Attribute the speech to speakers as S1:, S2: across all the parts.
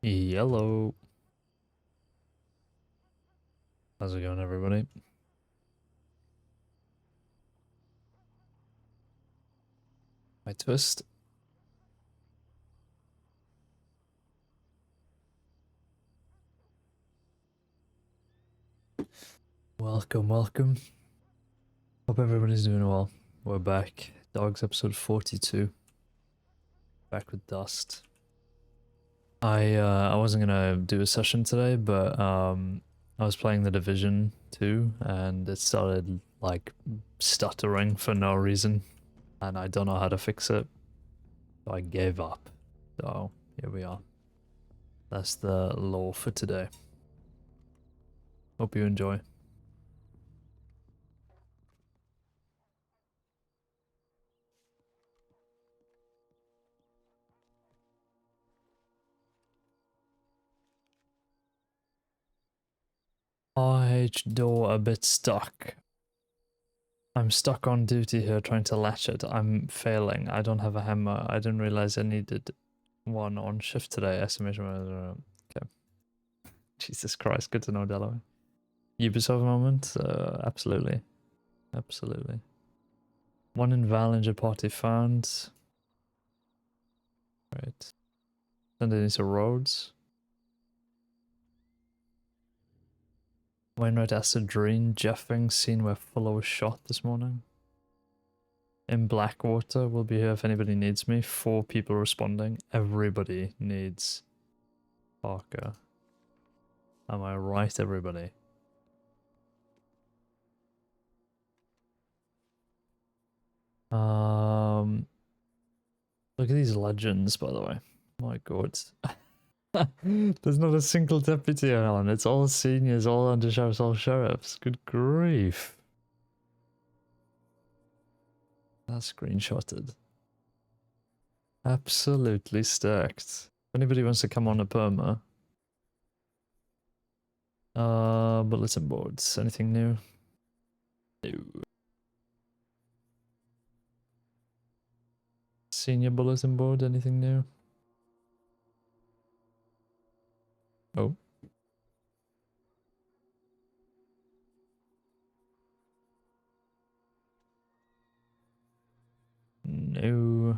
S1: Yellow. How's it going, everybody? My twist. Welcome, welcome. Hope everybody's doing well. We're back. Dogs episode 42. Back with Dust. I wasn't gonna do a session today, but I was playing the Division 2 and it started like stuttering for no reason, and I don't know how to fix it. So I gave up. So here we are. That's the lore for today. Hope you enjoy. RH door a bit stuck. I'm stuck on duty here trying to latch it. I'm failing. I don't have a hammer. I didn't realize I needed one on shift today. Estimation. Okay. Jesus Christ. Good to know, Delaware. Ubisoft moment? Absolutely. Absolutely. One in Valinger party found. Right. Underneath the roads. Wainwright Acid Dream. Jeffing seen where Fuller was shot this morning. In Blackwater, will be here if anybody needs me. 4 people responding. Everybody needs Parker. Am I right, everybody? Look at these legends, by the way. My god. There's not a single deputy on. It's all seniors, all under sheriffs, all sheriffs. Good grief. That's screenshotted. Absolutely stacked. If anybody wants to come on a perma. Bulletin boards. Anything new? No. Senior bulletin board, anything new? Oh. No.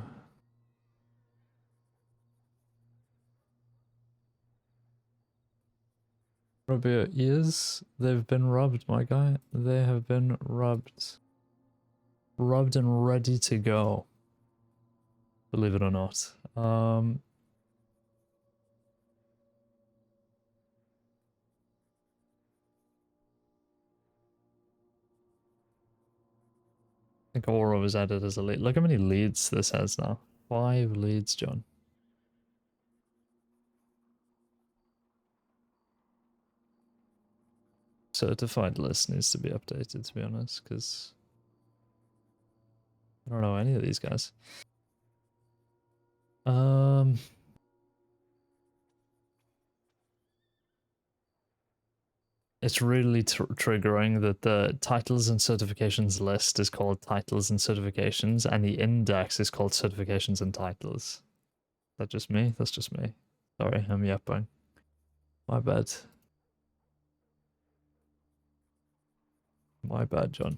S1: Rub your ears. They've been rubbed, my guy. They have been rubbed. Rubbed and ready to go. Believe it or not. I think Aura was added as a lead. Look how many leads this has now. 5 leads, John. Certified list needs to be updated, to be honest, because I don't know any of these guys. It's really triggering that the titles and certifications list is called titles and certifications, and the index is called certifications and titles. Is that just me? That's just me. Sorry, I'm yapping. My bad. My bad, John.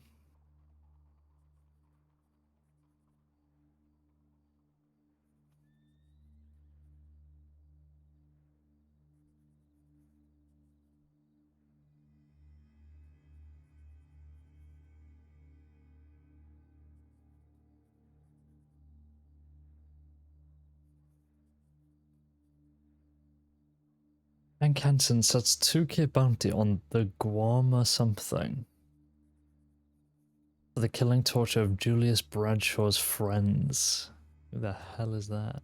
S1: And Canton sets 2k bounty on the Guam or something for the killing torture of Julius Bradshaw's friends. Who the hell is that?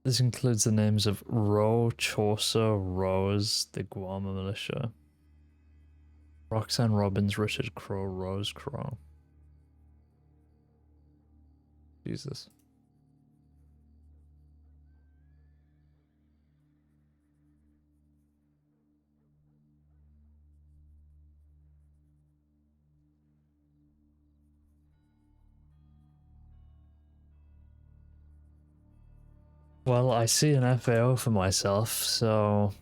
S1: This includes the names of Roe, Chaucer, Rose, the Guama militia, Roxanne Robbins, Richard Crow, Rose Crow. Jesus. Well, I see an FAO for myself, so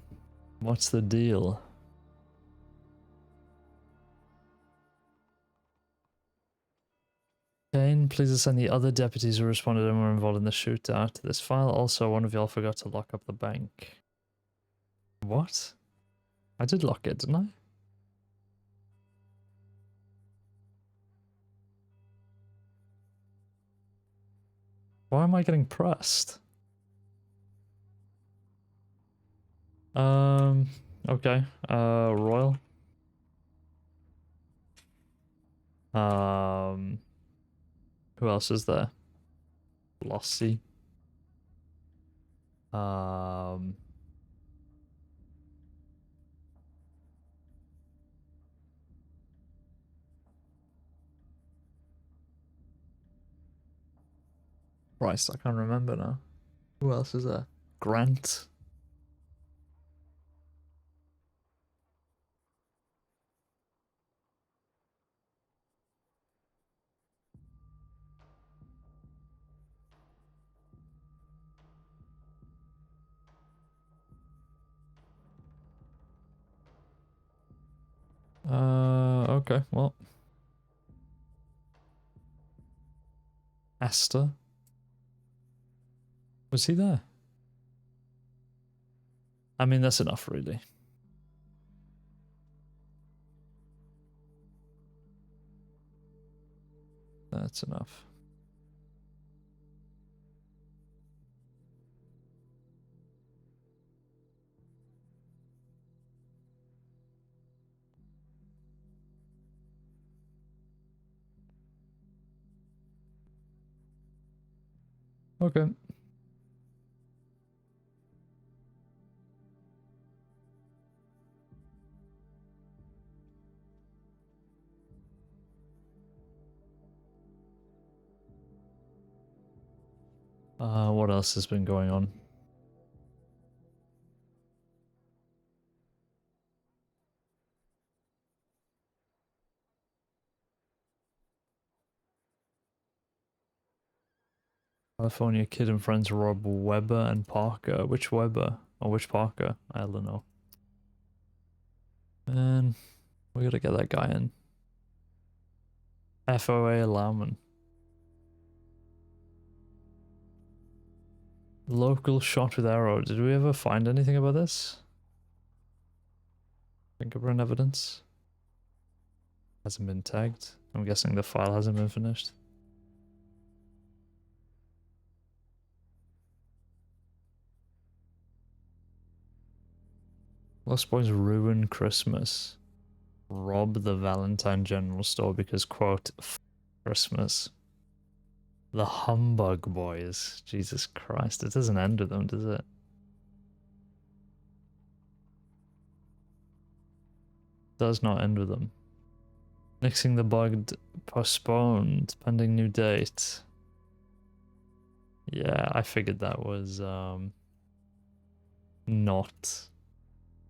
S1: what's the deal? Caine, please assign the other deputies who responded and were involved in the shootout to this file. Also, one of y'all forgot to lock up the bank. What? I did lock it, didn't I? Why am I getting pressed? Okay. Royal. Who else is there? Lossy. Christ, I can't remember now. Who else is there? Grant. Okay, well. Astor. Was he there? I mean, that's enough, really. That's enough. Okay. What else has been going on? California Kid and friends Rob Webber and Parker. Which Webber? Or which Parker? I don't know. Man, we gotta get that guy in. FOA Lauman. Local shot with arrow. Did we ever find anything about this? Fingerprint evidence? Hasn't been tagged. I'm guessing the file hasn't been finished. Lost Boys ruin Christmas. Rob the Valentine General Store because, quote, Christmas. The Humbug Boys. Jesus Christ, it doesn't end with them, does it? Does not end with them. Nixing the bugged postponed pending new date. Yeah, I figured that was not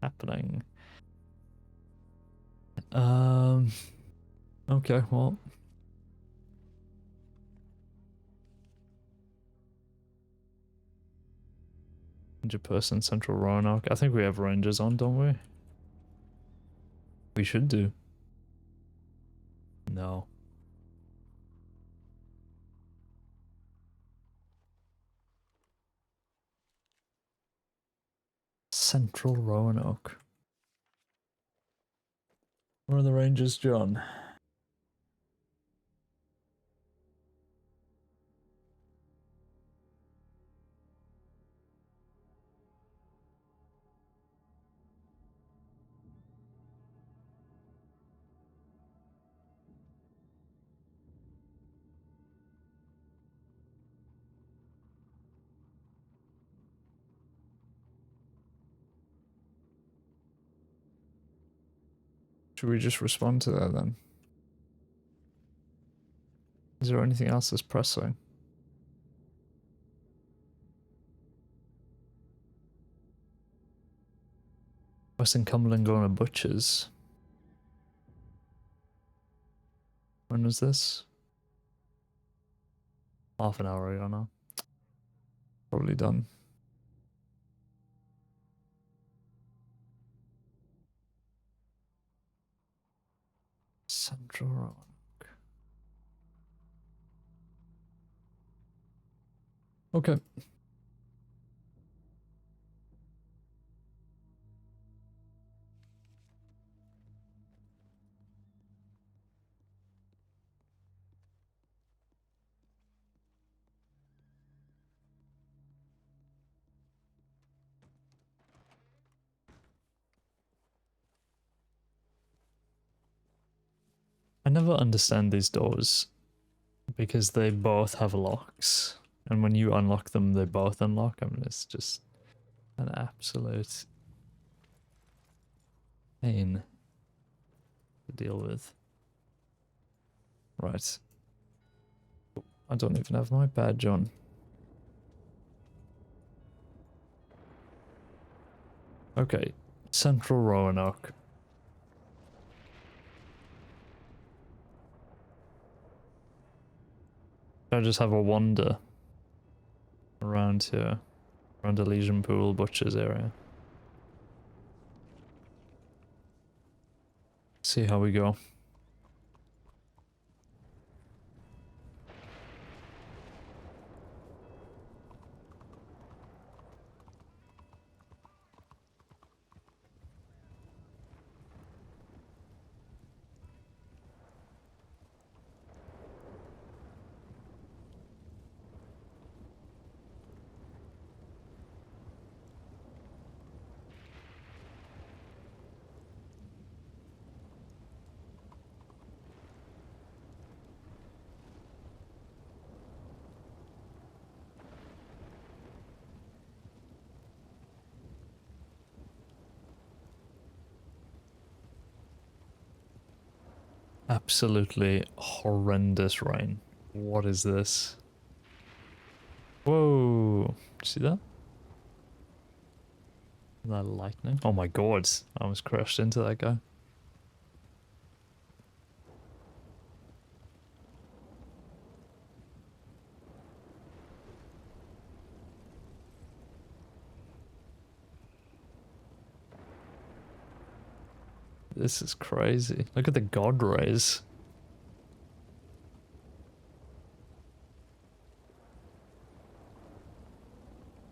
S1: happening. Okay, well. 100% Central Roanoke. I think we have rangers on, don't we? We should do. No. Central Roanoke. Where are the rangers, John? Should we just respond to that then? Is there anything else that's pressing? Western Cumberland going to Butchers. When was this? Half an hour ago now. Probably done. Central Roanoke. Okay. I never understand these doors because they both have locks, and when you unlock them, they both unlock. I mean, it's just an absolute pain to deal with. Right. I don't even have my badge on. Okay. Central Roanoke. I just have a wander around here, around Elysian Pool, Butcher's area. See how we go. Absolutely horrendous rain. What is this? Whoa! See that? That lightning? Oh my god! I almost crashed into that guy. This is crazy. Look at the god rays.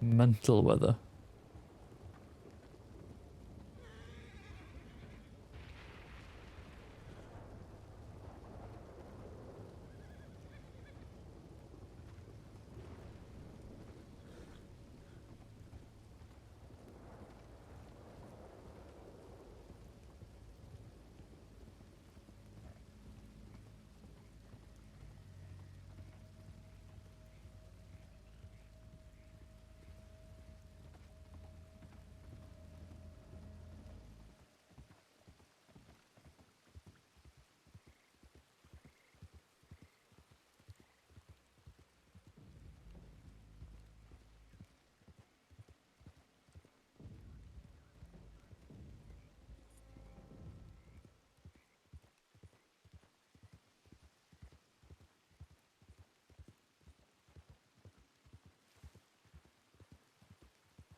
S1: Mental weather.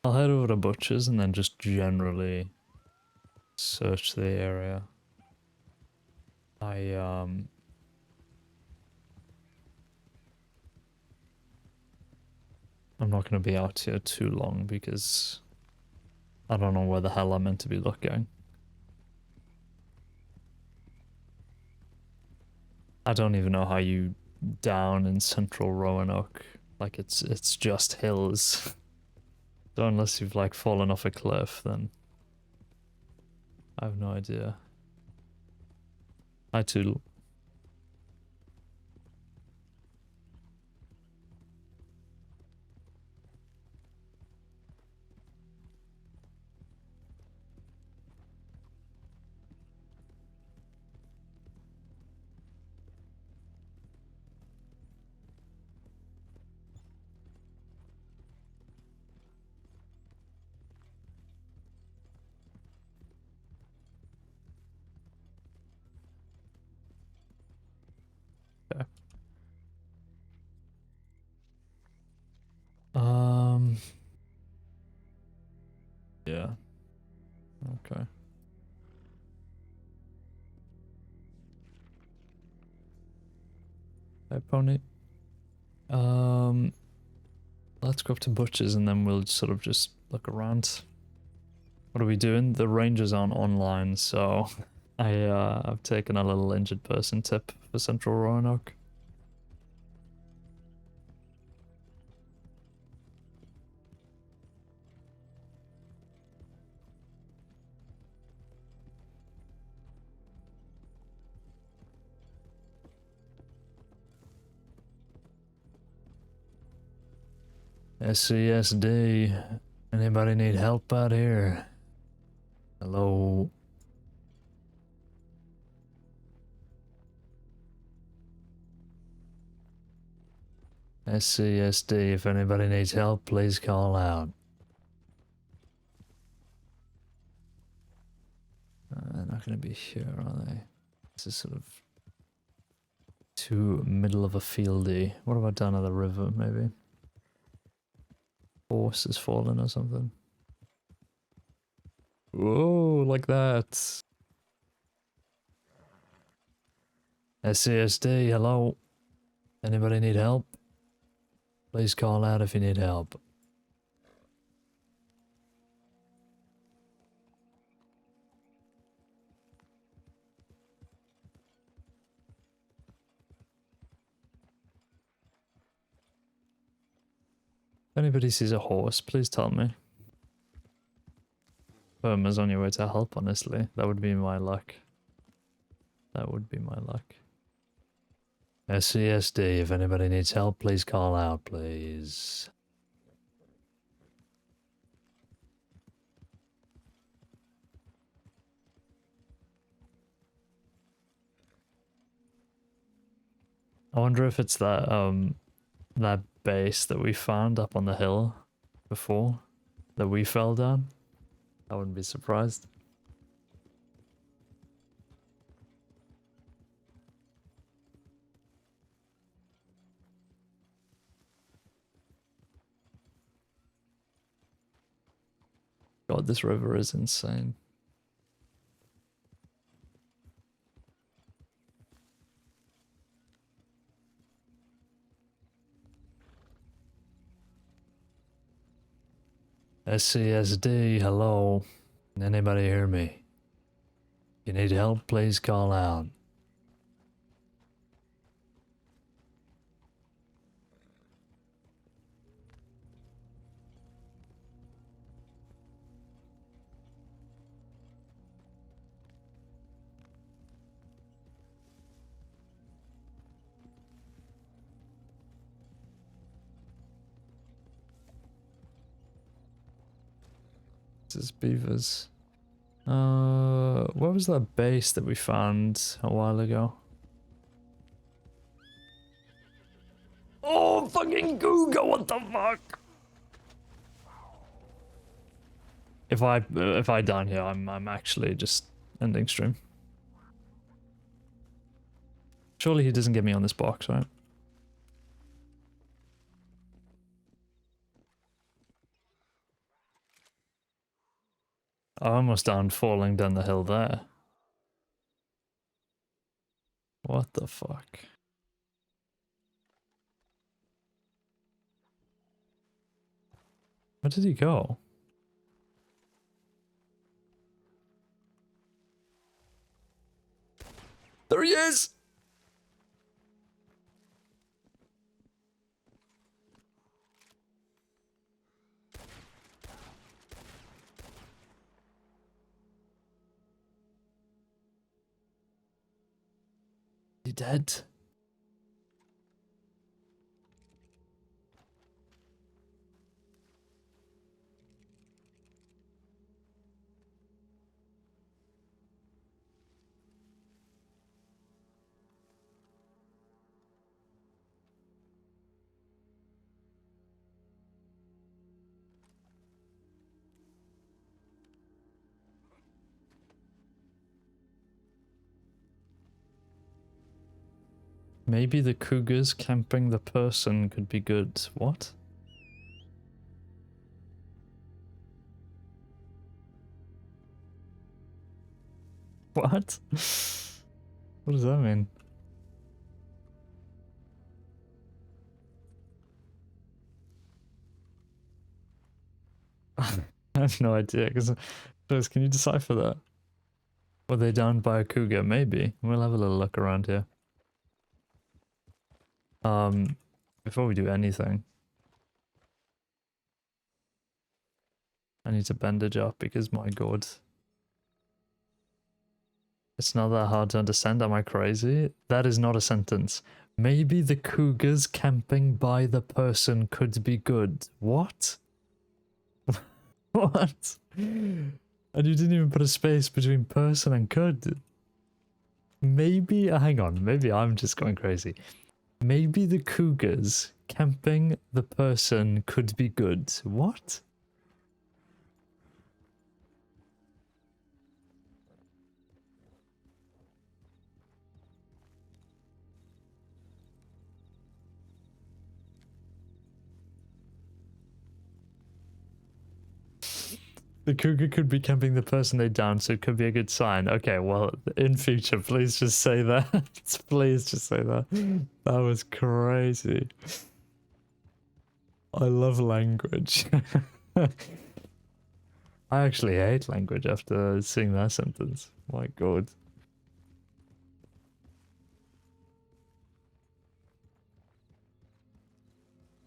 S1: I'll head over to Butcher's and then just generally search the area. I'm not going to be out here too long because I don't know where the hell I'm meant to be looking. I don't even know how you down in central Roanoke. Like it's just hills. So unless you've like fallen off a cliff, then I have no idea. Hi Toodle. Okay. Yeah. Okay. Hi, pony. Let's go up to Butcher's and then we'll sort of just look around. What are we doing? The rangers aren't online, so I've taken a little injured person tip for Central Roanoke. SCSD. Anybody need help out here? Hello? SCSD, if anybody needs help, please call out. They're not going to be here, are they? This is sort of too middle of a fieldy. What about down at the river, maybe? Horse is fallen or something. Whoa, like that. SCSD, hello? Anybody need help? Please call out if you need help. If anybody sees a horse, please tell me. Firma's on your way to help, honestly. That would be my luck. That would be my luck. SCSD, if anybody needs help, please call out, please. I wonder if it's that base that we found up on the hill before that we fell down. I wouldn't be surprised. God, this river is insane. SCSD, hello. Can anybody hear me? If you need help, please call out. This is beavers. Where was that base that we found a while ago? Oh, fucking Google, what the fuck? If I down here, I'm actually just ending stream. Surely he doesn't get me on this box, right? I almost down falling down the hill there. What the fuck? Where did he go? There he is! He dead? Maybe the cougars camping the person could be good. What? What? What does that mean? I have no idea. Because can you decipher that? Were they downed by a cougar? Maybe. We'll have a little look around here. Before we do anything, I need to bandage up because my god. It's not that hard to understand, am I crazy? That is not a sentence. Maybe the cougars camping by the person could be good. What? What? And you didn't even put a space between person and could. Maybe, hang on, maybe I'm just going crazy. Maybe the cougars camping the person could be good. What? The cougar could be camping the person they downed, so it could be a good sign. Okay, well, in future, please just say that. Please just say that. That was crazy. I love language. I actually hate language after seeing that sentence. My god.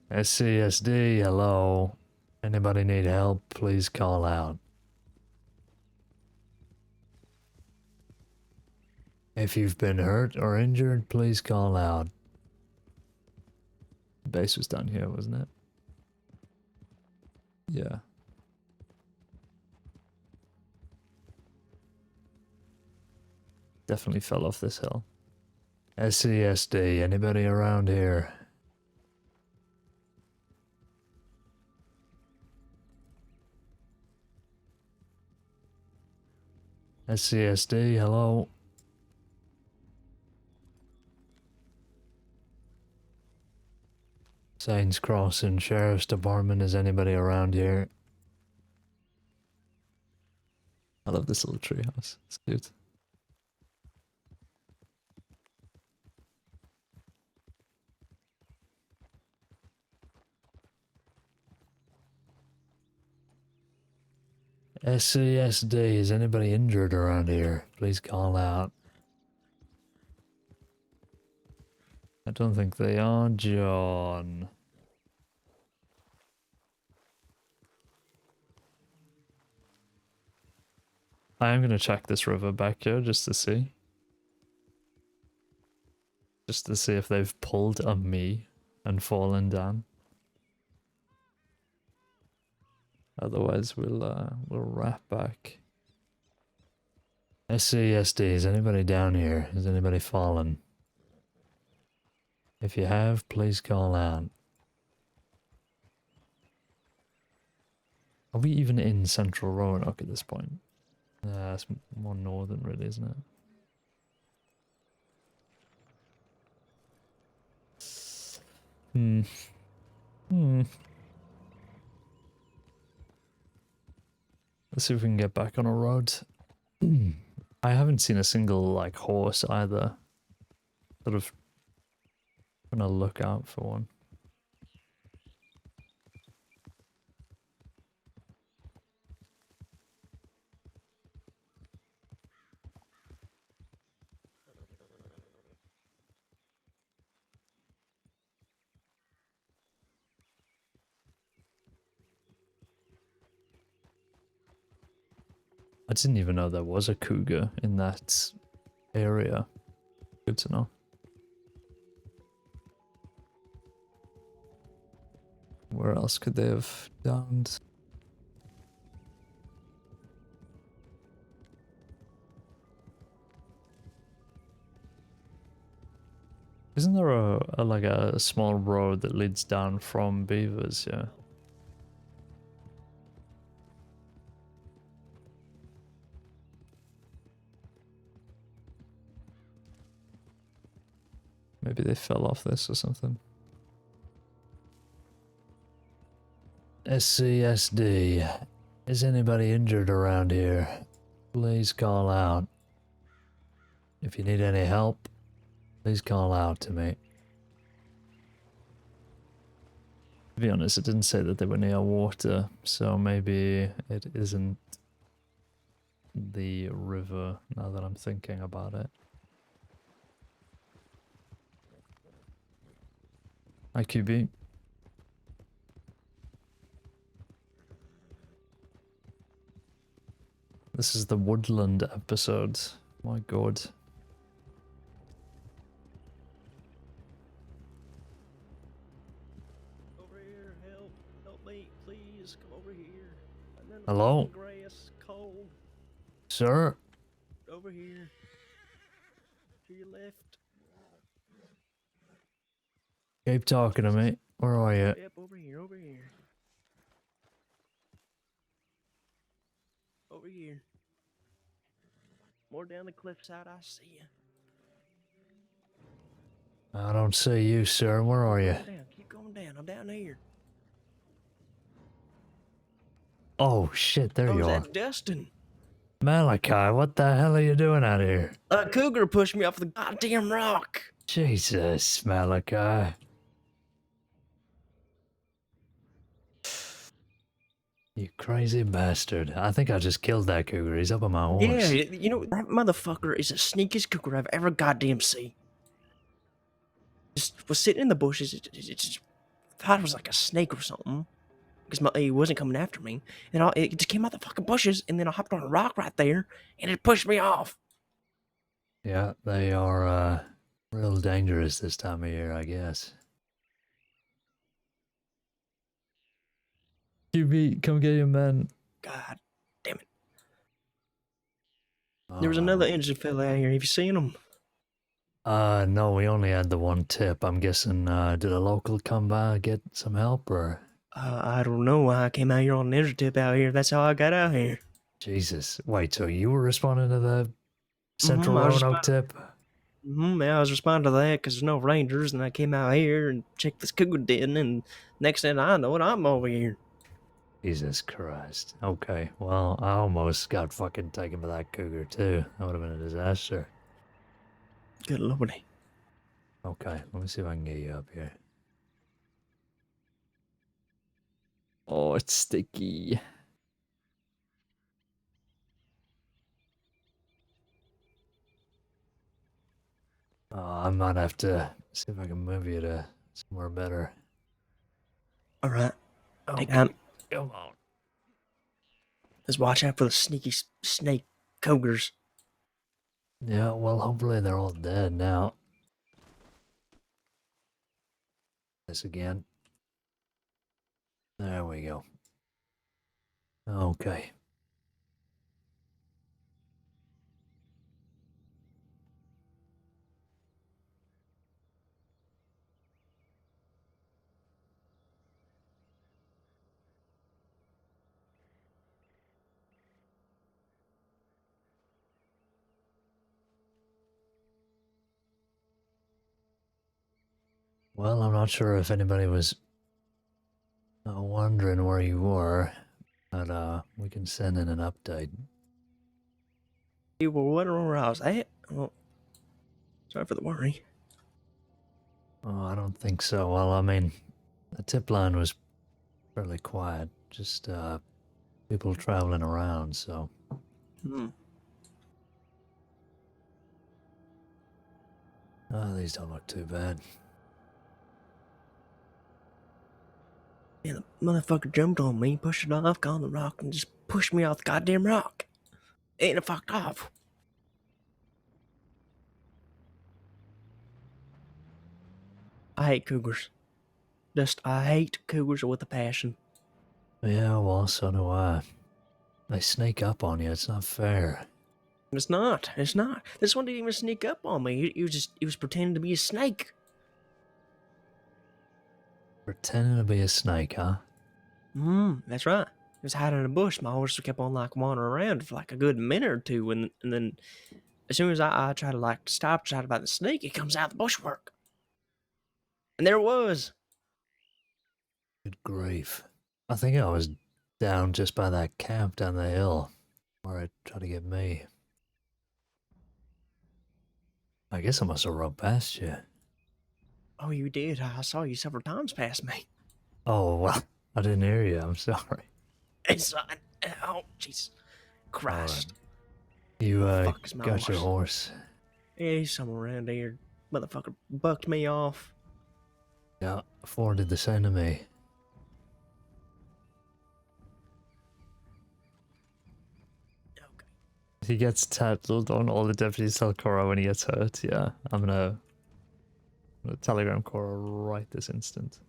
S1: SCSD, hello. Anybody need help, please call out. If you've been hurt or injured, please call out. The base was down here, wasn't it? Yeah. Definitely fell off this hill. SCSD, anybody around here? SCSD, hello. Saints Crossing Sheriff's Department, is anybody around here? I love this little treehouse, it's cute. SCSD, is anybody injured around here? Please call out. I don't think they are, John. I am going to check this river back here just to see. Just to see if they've pulled a me and fallen down. Otherwise, we'll wrap back. SCSD, is anybody down here? Is anybody fallen? If you have, please call out. Are we even in Central Roanoke at this point? It's more northern, really, isn't it? Let's see if we can get back on a road. I haven't seen a single, like, horse either. Sort of trying to look out for one. I didn't even know there was a cougar in that area. Good to know. Where else could they have downed? Isn't there a like a small road that leads down from Beavers? Yeah. Maybe they fell off this or something. SCSD. Is anybody injured around here? Please call out. If you need any help, please call out to me. To be honest, it didn't say that they were near water, so maybe it isn't the river, now that I'm thinking about it. Hi, QB. This is the woodland episode. My god.
S2: Over here, help me, please, come over here. I'm in the
S1: Hello?
S2: fucking grass, cold.
S1: Sir?
S2: Over here. To your left.
S1: Keep talking to me. Where are you?
S2: Yep, over here, over here. Over here. More down the cliffside, I see you.
S1: I don't see you, sir. Where are you?
S2: Keep going down, I'm down here.
S1: Oh, shit, there you are.
S2: That's Dustin.
S1: Malachi, what the hell are you doing out here?
S2: A cougar pushed me off the goddamn rock.
S1: Jesus, Malachi. You crazy bastard. I think I just killed that cougar. He's up on my horse.
S2: Yeah, you know, that motherfucker is the sneakiest cougar I've ever goddamn seen. Just was sitting in the bushes. It just thought it was like a snake or something. Because he wasn't coming after me. And it just came out the fucking bushes, and then I hopped on a rock right there, and it pushed me off.
S1: Yeah, they are real dangerous this time of year, I guess. QB, come get your man.
S2: God damn it. There was another injured fella out here. Have you seen him?
S1: No, we only had the one tip. I'm guessing, did a local come by get some help, or?
S2: I don't know. I came out here on an injured tip out here. That's how I got out here.
S1: Jesus. Wait, so you were responding to the Central Roanoke tip?
S2: Yeah, I was responding to that because there's no rangers, and I came out here and checked this cougar den, and next thing I know it, I'm over here.
S1: Jesus Christ. Okay, well, I almost got fucking taken by that cougar, too. That would have been a disaster.
S2: Good lordy.
S1: Okay, let me see if I can get you up here. Oh, it's sticky. I might have to see if I can move you to somewhere better.
S2: All right.
S1: Okay,
S2: Come
S1: on.
S2: Let's watch out for the sneaky snake cougars.
S1: Yeah, well, hopefully they're all dead now. This again. There we go. Okay. Well, I'm not sure if anybody was wondering where you were, but we can send in an update.
S2: You were wondering where I was at? Well, sorry for the worry.
S1: Oh, I don't think so. Well, I mean, the tip line was fairly quiet. Just people traveling around, so. Oh, these don't look too bad.
S2: Yeah, the motherfucker jumped on me, pushed it off, got on the rock, and just pushed me off the goddamn rock. And it fucked off. I hate cougars. I hate cougars with a passion.
S1: Yeah, well, so do I. They sneak up on you. It's not fair.
S2: It's not. It's not. This one didn't even sneak up on me. He was pretending to be a snake.
S1: Pretending to be a snake, huh?
S2: That's right. He was hiding in a bush. My horse kept on like wandering around for like a good minute or two, and then as soon as I try to like stop, shout about the snake, it comes out the bushwork. And there it was.
S1: Good grief. I think I was down just by that camp down the hill where it tried to get me. I guess I must have run past you.
S2: Oh, you did. I saw you several times pass me.
S1: Oh, well, I didn't hear you. I'm sorry.
S2: It's oh, jeez,
S1: All right.
S2: Christ.
S1: You,
S2: The fuck is my
S1: got your
S2: horse?
S1: horse.
S2: Yeah, he's somewhere around here. Motherfucker bucked me off.
S1: Yeah, forwarded the same to me.
S2: Okay.
S1: He gets tattled on all the deputies tell Cora when he gets hurt. Yeah, I'm gonna telegram Cora right this instant.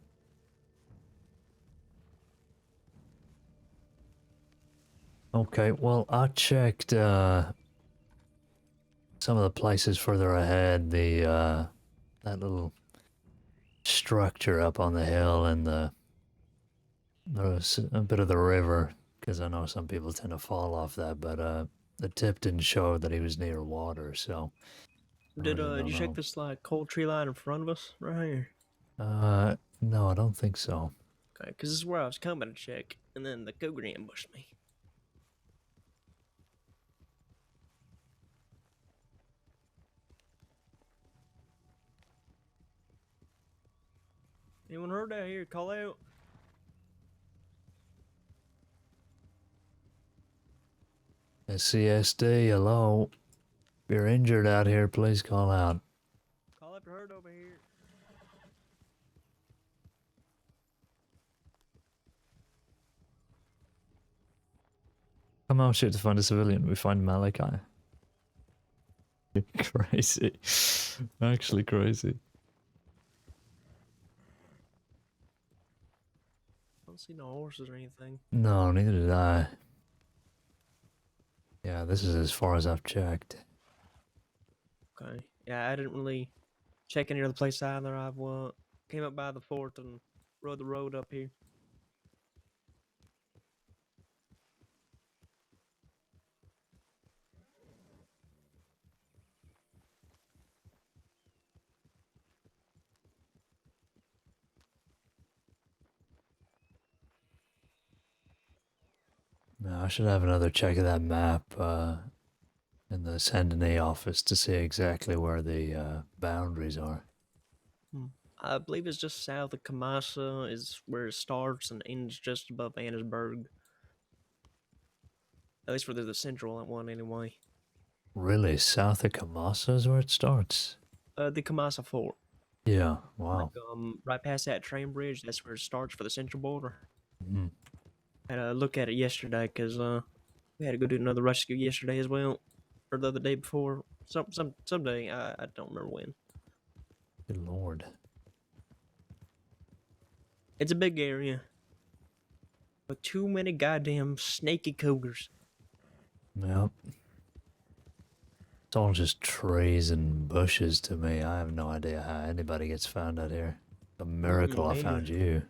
S1: Okay, well, I checked some of the places further ahead. That little structure up on the hill and there's a bit of the river, because I know some people tend to fall off that, but the tip didn't show that he was near water, so I really
S2: Did
S1: don't
S2: you check
S1: know.
S2: this like cold tree line in front of us right here?
S1: No, I don't think so.
S2: Okay, because this is where I was coming to check, and then the cougar ambushed me. Anyone heard out here? Call out.
S1: SCSD, hello. If you're injured out here, please call out.
S2: Call up heard over here.
S1: Come out here to find a civilian. We find Malachi. Crazy. Actually crazy.
S2: I don't see no horses or anything.
S1: No, neither did I. Yeah, this is as far as I've checked.
S2: Okay. Yeah, I didn't really check any other place either. I came up by the fort and rode the road up here.
S1: No, I should have another check of that map in the Saint Denis office to see exactly where the boundaries are.
S2: Hmm. I believe it's just south of Kamasa is where it starts and ends just above Annesburg. At least for the central one anyway.
S1: Really, south of Kamasa is where it starts?
S2: The Kamasa Fort.
S1: Yeah,
S2: Like
S1: wow.
S2: right past that train bridge, that's where it starts for the central border.
S1: Mm.
S2: I had a look at it yesterday because we had to go do another rescue yesterday as well, or the other day before. Someday I don't remember when.
S1: Good lord.
S2: It's a big area, but too many goddamn snaky cougars.
S1: Yep. It's all just trees and bushes to me. I have no idea how anybody gets found out here. A miracle I
S2: Me
S1: found
S2: neither.
S1: you.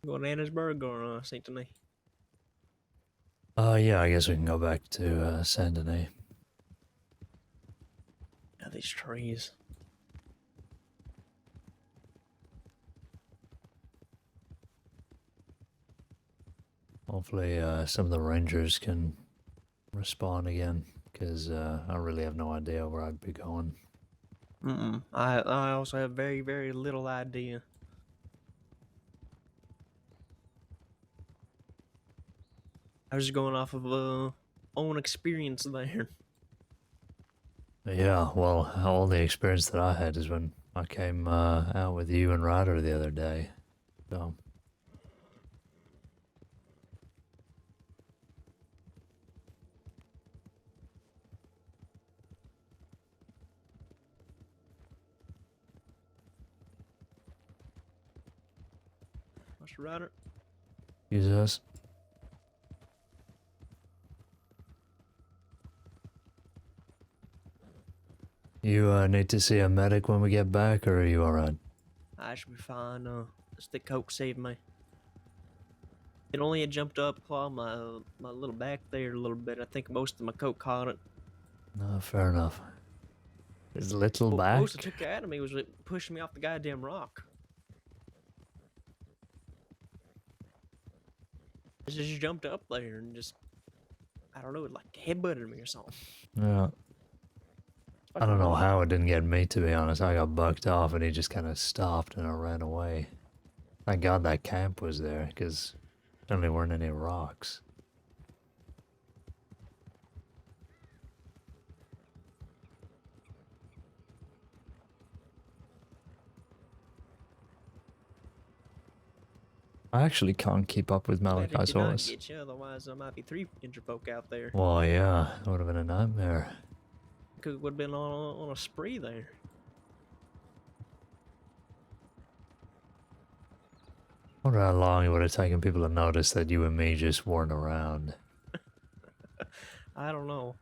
S2: Go to Annesburg or Saint Denis.
S1: Yeah, I guess we can go back to Saint Denis.
S2: Yeah, these trees.
S1: Hopefully, some of the rangers can respond again, because I really have no idea where I'd be going.
S2: I also have very little idea. I was just going off of own experience there.
S1: Yeah, well, all the experience that I had is when I came out with you and Ryder the other day. So,
S2: Mr. Ryder.
S1: use us. You need to see a medic when we get back, or are you alright?
S2: I should be fine. This thick coke saved me. It only had jumped up, clawed my little back there a little bit. I think most of my coat caught it.
S1: No, fair enough. His little
S2: Well,
S1: back.
S2: most that took out of me was it pushing me off the goddamn rock. It just jumped up there and just, I don't know, it like headbutted me or something.
S1: Yeah. I don't know
S2: Fucking
S1: how it didn't get me, to be honest. I got bucked off and he just kind of stopped and I ran away. Thank God that camp was there, because there only weren't any rocks. I actually can't keep up with
S2: glad it
S1: Malachi's
S2: did not
S1: horse.
S2: get you, otherwise there might be 3 injured folk out there.
S1: Well, yeah, it would have been a nightmare.
S2: Could would have been on a spree there.
S1: Wonder how long it would have taken people to notice that you and me just weren't around.
S2: I don't know.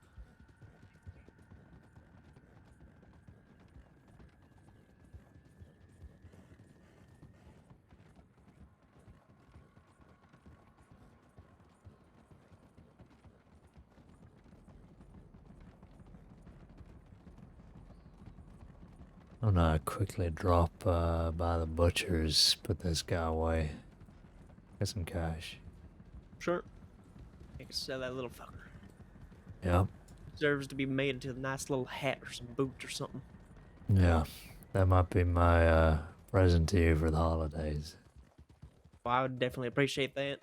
S1: I'm gonna quickly drop by the butcher's, put this guy away. Get some cash.
S2: Sure. I can sell that little fucker.
S1: Yep.
S2: Deserves to be made into a nice little hat or some boots or something.
S1: Yeah. That might be my present to you for the holidays.
S2: Well, I would definitely appreciate that.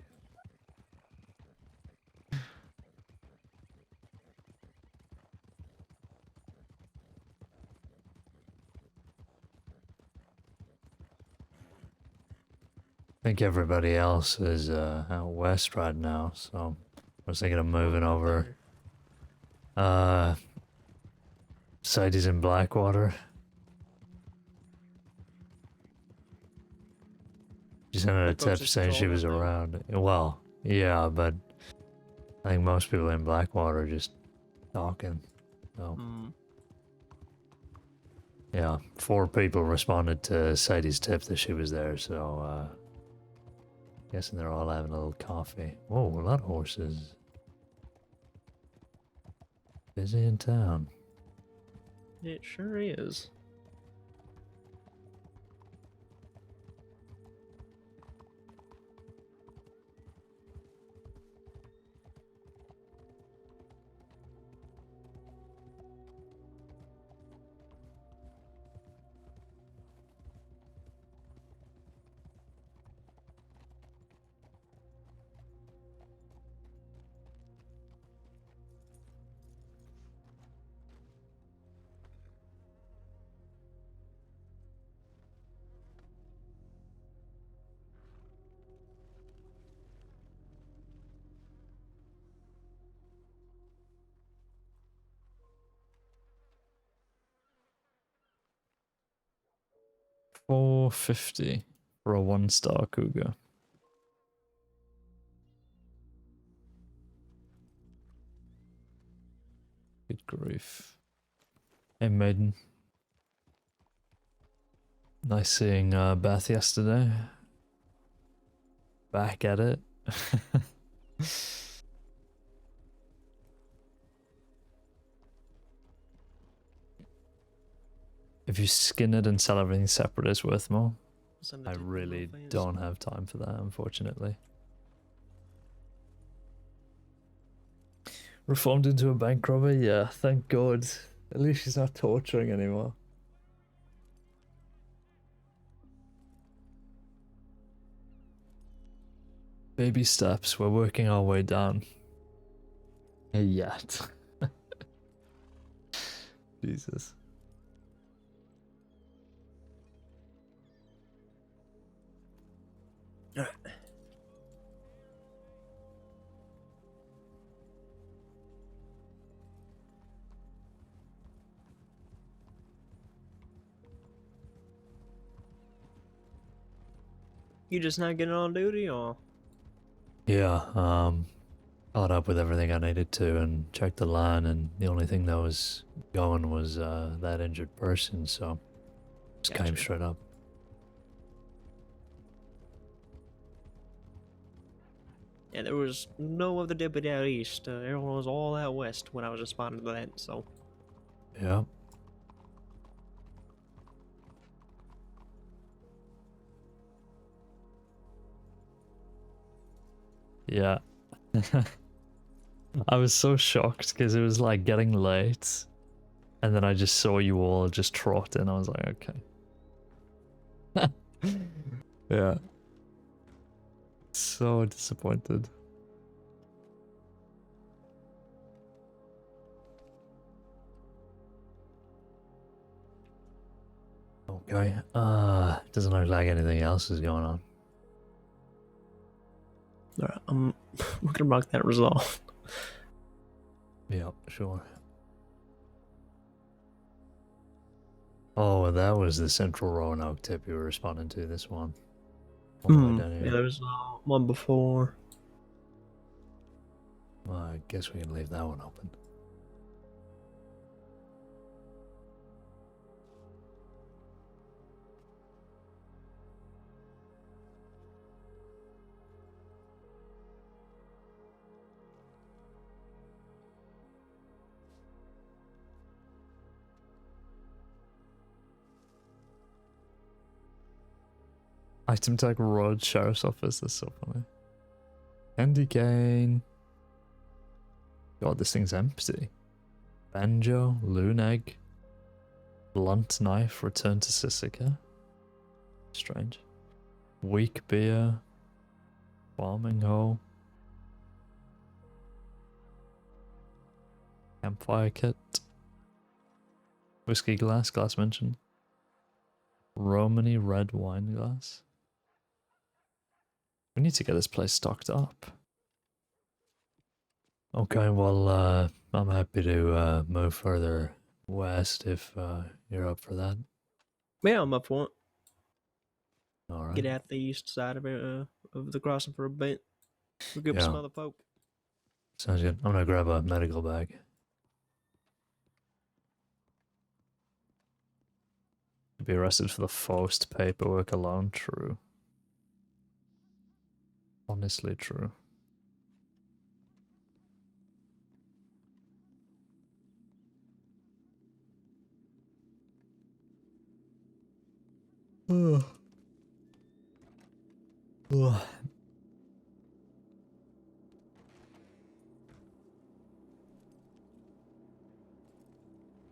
S1: I think everybody else is out west right now, so I was thinking of moving over. Sadie's in Blackwater. She sent her a tip saying she was around. Well, yeah, but I think most people in Blackwater are just talking. So, yeah, 4 people responded to Sadie's tip that she was there, so guessing they're all having a little coffee. Whoa, a lot of horses. Busy in town.
S2: It sure is.
S1: $4.50 for a 1-star cougar. Good grief. Hey, maiden. Nice seeing Beth yesterday. Back at it. If you skin it and sell everything separate, it's worth more. I really don't have time for that, unfortunately. Reformed into a bank robber? Yeah, thank God. At least she's not torturing anymore. Baby steps, we're working our way down. Yet. Jesus.
S2: You just not getting on duty, or?
S1: Yeah, caught up with everything I needed to and checked the line, and the only thing that was going was that injured person, so just came straight up.
S2: Yeah, there was no other deputy out east. Everyone was all out west when I was responding to that, so.
S1: Yeah. Yeah. I was so shocked because it was like getting late. And then I just saw you all just trot in. I was like, okay. Yeah. So disappointed. Okay. Doesn't look like anything else is going on.
S2: Alright, we're gonna mark that resolved.
S1: Yeah, sure. Oh, that was the Central Roanoke tip you were responding to, this one. All the way down
S2: Yeah,
S1: here.
S2: there was one before.
S1: Well, I guess we can leave that one open. Item tag Road Sheriff's Office, that's so funny. Candy cane. God, this thing's empty. Banjo, loon egg, blunt knife, return to Sisika. Strange. Weak beer, farming hoe, campfire kit, whiskey glass, glass mentioned, Romany red wine glass. We need to get this place stocked up. Okay, well, I'm happy to move further west if you're up for that.
S2: Yeah, I'm up for it.
S1: Alright.
S2: Get out the east side of the crossing for a bit. We'll get
S1: Yeah.
S2: some other folk.
S1: Sounds good. I'm gonna grab a medical bag. Be arrested for the forced paperwork alone. True. Honestly true. Ugh. Ugh.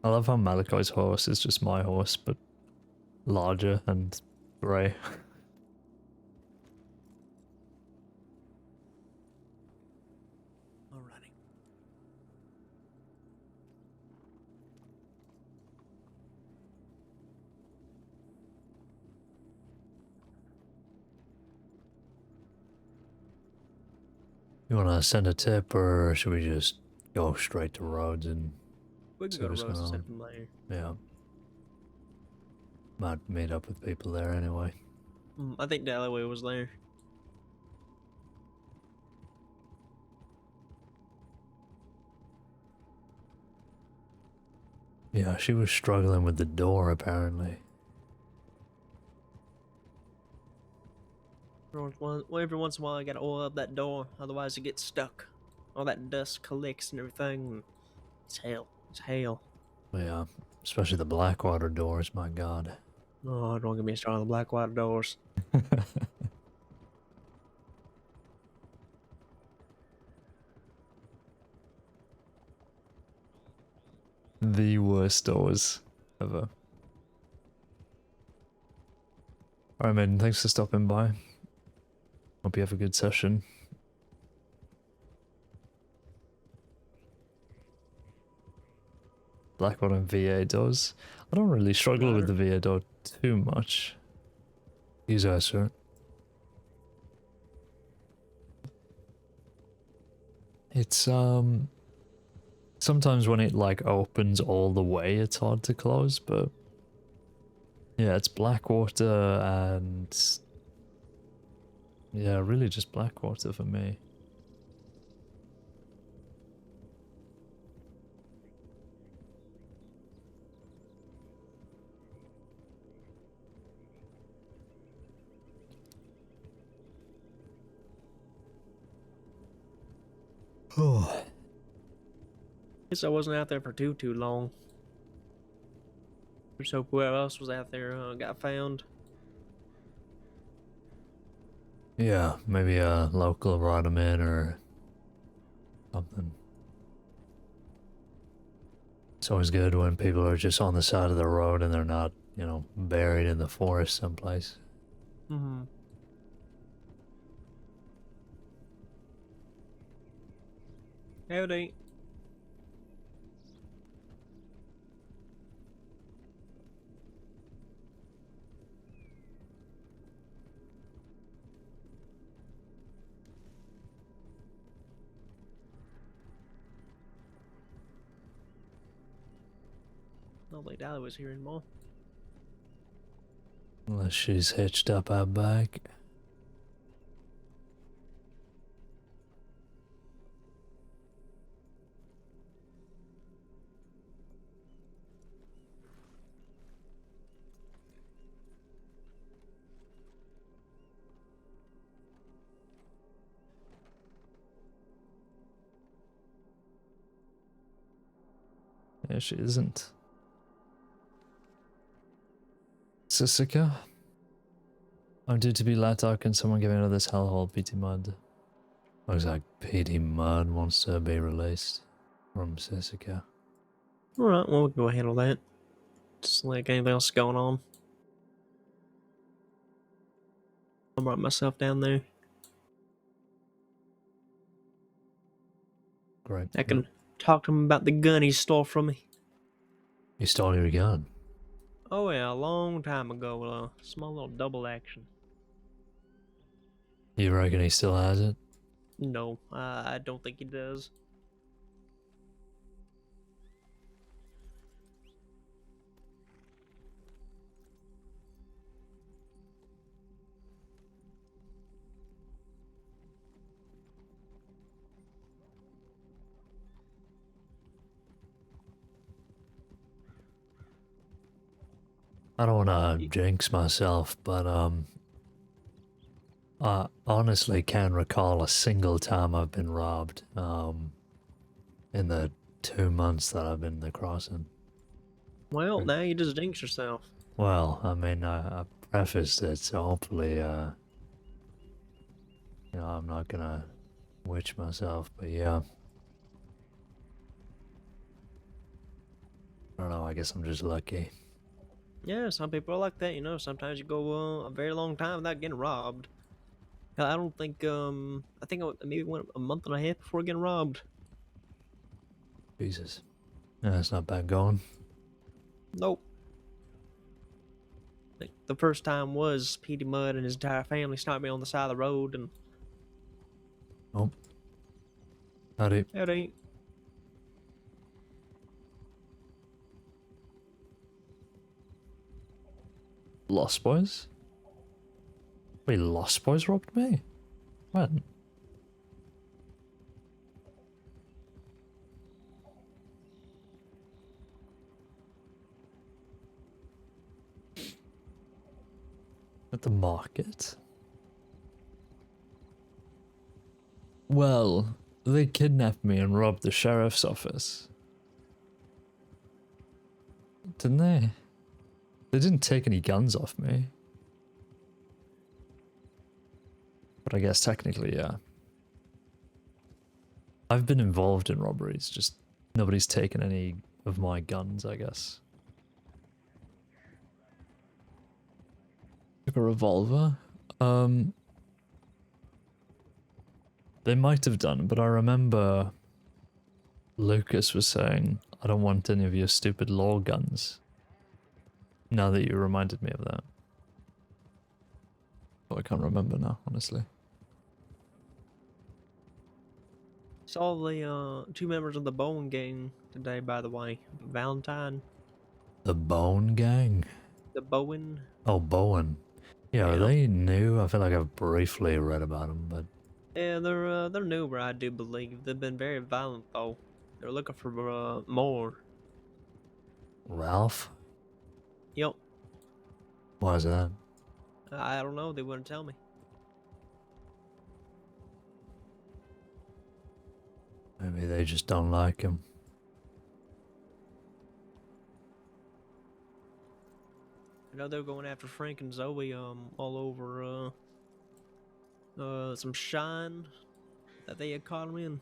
S1: I love how Malachi's horse is just my horse, but larger and grey.
S2: Alrighty.
S1: You wanna send a tip, or should we just go straight to Rhodes and
S2: We can
S1: see
S2: go to
S1: what's
S2: Rose
S1: going
S2: and
S1: on?
S2: send from there.
S1: Yeah. Might meet up with people there anyway.
S2: I think the alleyway was there.
S1: Yeah, she was struggling with the door apparently.
S2: Every once in a while, I gotta oil up that door, otherwise it gets stuck. All that dust collects and everything. It's hell. It's hell.
S1: Yeah, especially the Blackwater doors, my god.
S2: Oh, don't get me started on the black water doors.
S1: The worst doors ever. Alright, maiden, thanks for stopping by. Hope you have a good session. Blackwater and VA doors. I don't really struggle with the VA door too much. You guys, sir. It's sometimes when it like opens all the way it's hard to close, but yeah, it's Blackwater and yeah, really just Blackwater for me. Oh.
S2: Guess I wasn't out there for too long. Just hope whoever else was out there got found.
S1: Yeah, maybe a local brought him in or something. It's always good when people are just on the side of the road and they're not, you know, buried in the forest someplace.
S2: Mm-hmm. Howdy. Nobody Dolly was here anymore.
S1: Unless she's hitched up out back. Yeah, she isn't. Sissika? I'm due to be let out. Can someone give me another this hellhole, PT Mud? Looks like PT Mud wants to be released from Sissika.
S2: Alright, well, we'll go handle that. Just like anything else going on. I brought myself down there.
S1: Great.
S2: I can talk to him about the gun he stole from me.
S1: You stole your gun.
S2: Oh yeah, a long time ago. Small little double action.
S1: You reckon he still has it?
S2: No, I don't think he does.
S1: I don't want to jinx myself, but I honestly can't recall a single time I've been robbed in the 2 months that I've been in the crossing.
S2: Well, now you just jinx yourself.
S1: Well, I mean, I prefaced it, so hopefully, you know, I'm not gonna witch myself, but yeah. I don't know, I guess I'm just lucky.
S2: Yeah, some people are like that, you know. Sometimes you go a very long time without getting robbed. Hell, I don't think I think I maybe went a month and a half before getting robbed.
S1: Jesus. Yeah, that's not bad going.
S2: Nope. Like, the first time was Petey Mud and his entire family stopped me on the side of the road, and
S1: Oh. Howdy.
S2: it ain't.
S1: Lost Boys? Wait, Lost Boys robbed me? When? At the market? Well, they kidnapped me and robbed the sheriff's office. Didn't they? They didn't take any guns off me. But I guess technically, yeah. I've been involved in robberies, just nobody's taken any of my guns, I guess. Took a revolver? They might have done, but I remember Lucas was saying, I don't want any of your stupid law guns. Now that you reminded me of that. Oh, I can't remember now, honestly.
S2: Saw the two members of the Bowen gang today, by the way. Valentine,
S1: The Bone Gang?
S2: the Bowen.
S1: Oh, Bowen. Yeah, are
S2: Yeah,
S1: they new? I feel like I've briefly read about them, but...
S2: yeah, they're newer, I do believe. They've been very violent though. They're looking for more.
S1: Ralph?
S2: Yep.
S1: Why is that?
S2: I don't know. They wouldn't tell me.
S1: Maybe they just don't like him.
S2: I know they're going after Frank and Zoe all over some shine that they had caught him in.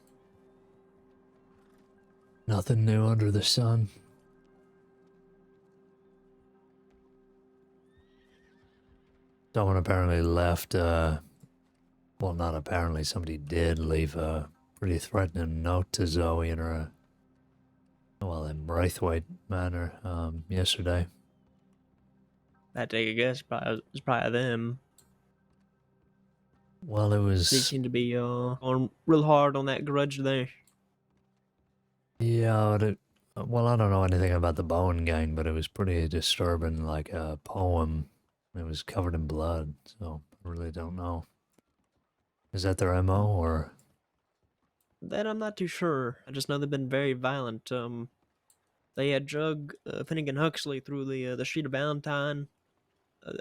S1: Nothing new under the sun. Someone apparently left, well, not apparently, somebody did leave a pretty threatening note to Zoe in her, well, in Braithwaite Manor, yesterday.
S2: That take a guess, probably it's probably them.
S1: Well, it
S2: They
S1: was,
S2: seem to be going real hard on that grudge there.
S1: yeah, well, I don't know anything about the Bowen gang, but it was pretty disturbing, like a poem. It was covered in blood, so I really don't know. Is that their MO, or?
S2: That I'm not too sure. I just know they've been very violent. They had drug Finnegan Huxley through the street of Valentine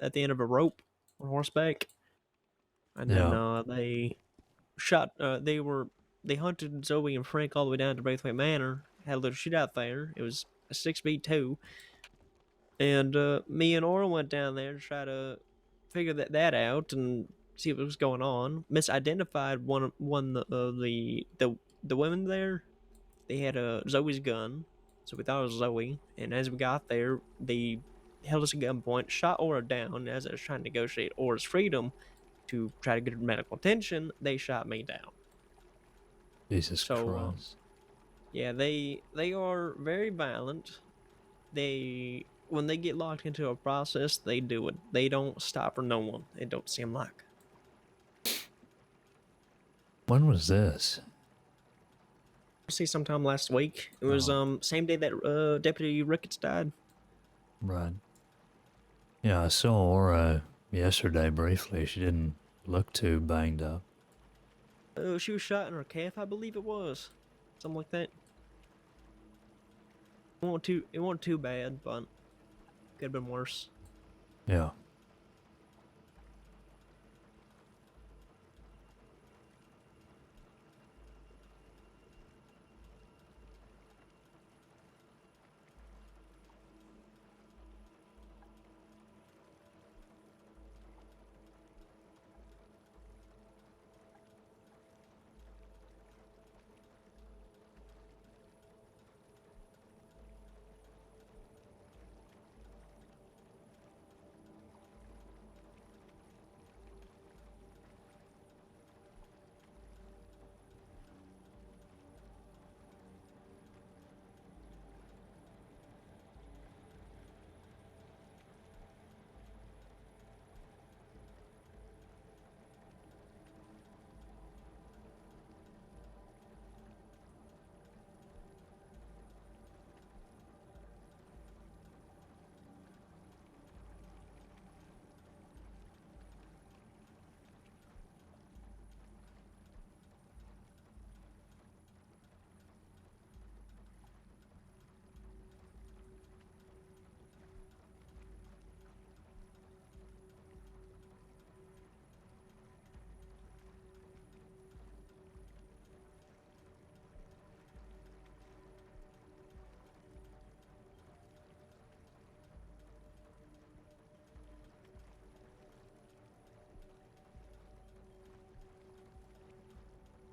S2: at the end of a rope on horseback, and then
S1: Yeah,
S2: they shot. They hunted Zoe and Frank all the way down to Braithwaite Manor. Had a little shootout there. It was a 6v2, and me and Aura went down there to try to figure that out and see what was going on. Misidentified one the women there. They had Zoe's gun, so we thought it was Zoe. And as we got there, they held us at gunpoint, shot Aura down as I was trying to negotiate Aura's freedom to try to get her medical attention. They shot me down.
S1: Jesus
S2: So
S1: Christ.
S2: yeah, they are very violent. They when they get locked into a process, they do it. They don't stop for no one. It don't seem like.
S1: When was this?
S2: See, sometime last week. It was
S1: Oh,
S2: same day that Deputy Ricketts died.
S1: right. Yeah, I saw Aura yesterday briefly. She didn't look too banged up.
S2: She was shot in her calf, I believe it was, something like that. It wasn't too bad, but could have been worse.
S1: Yeah.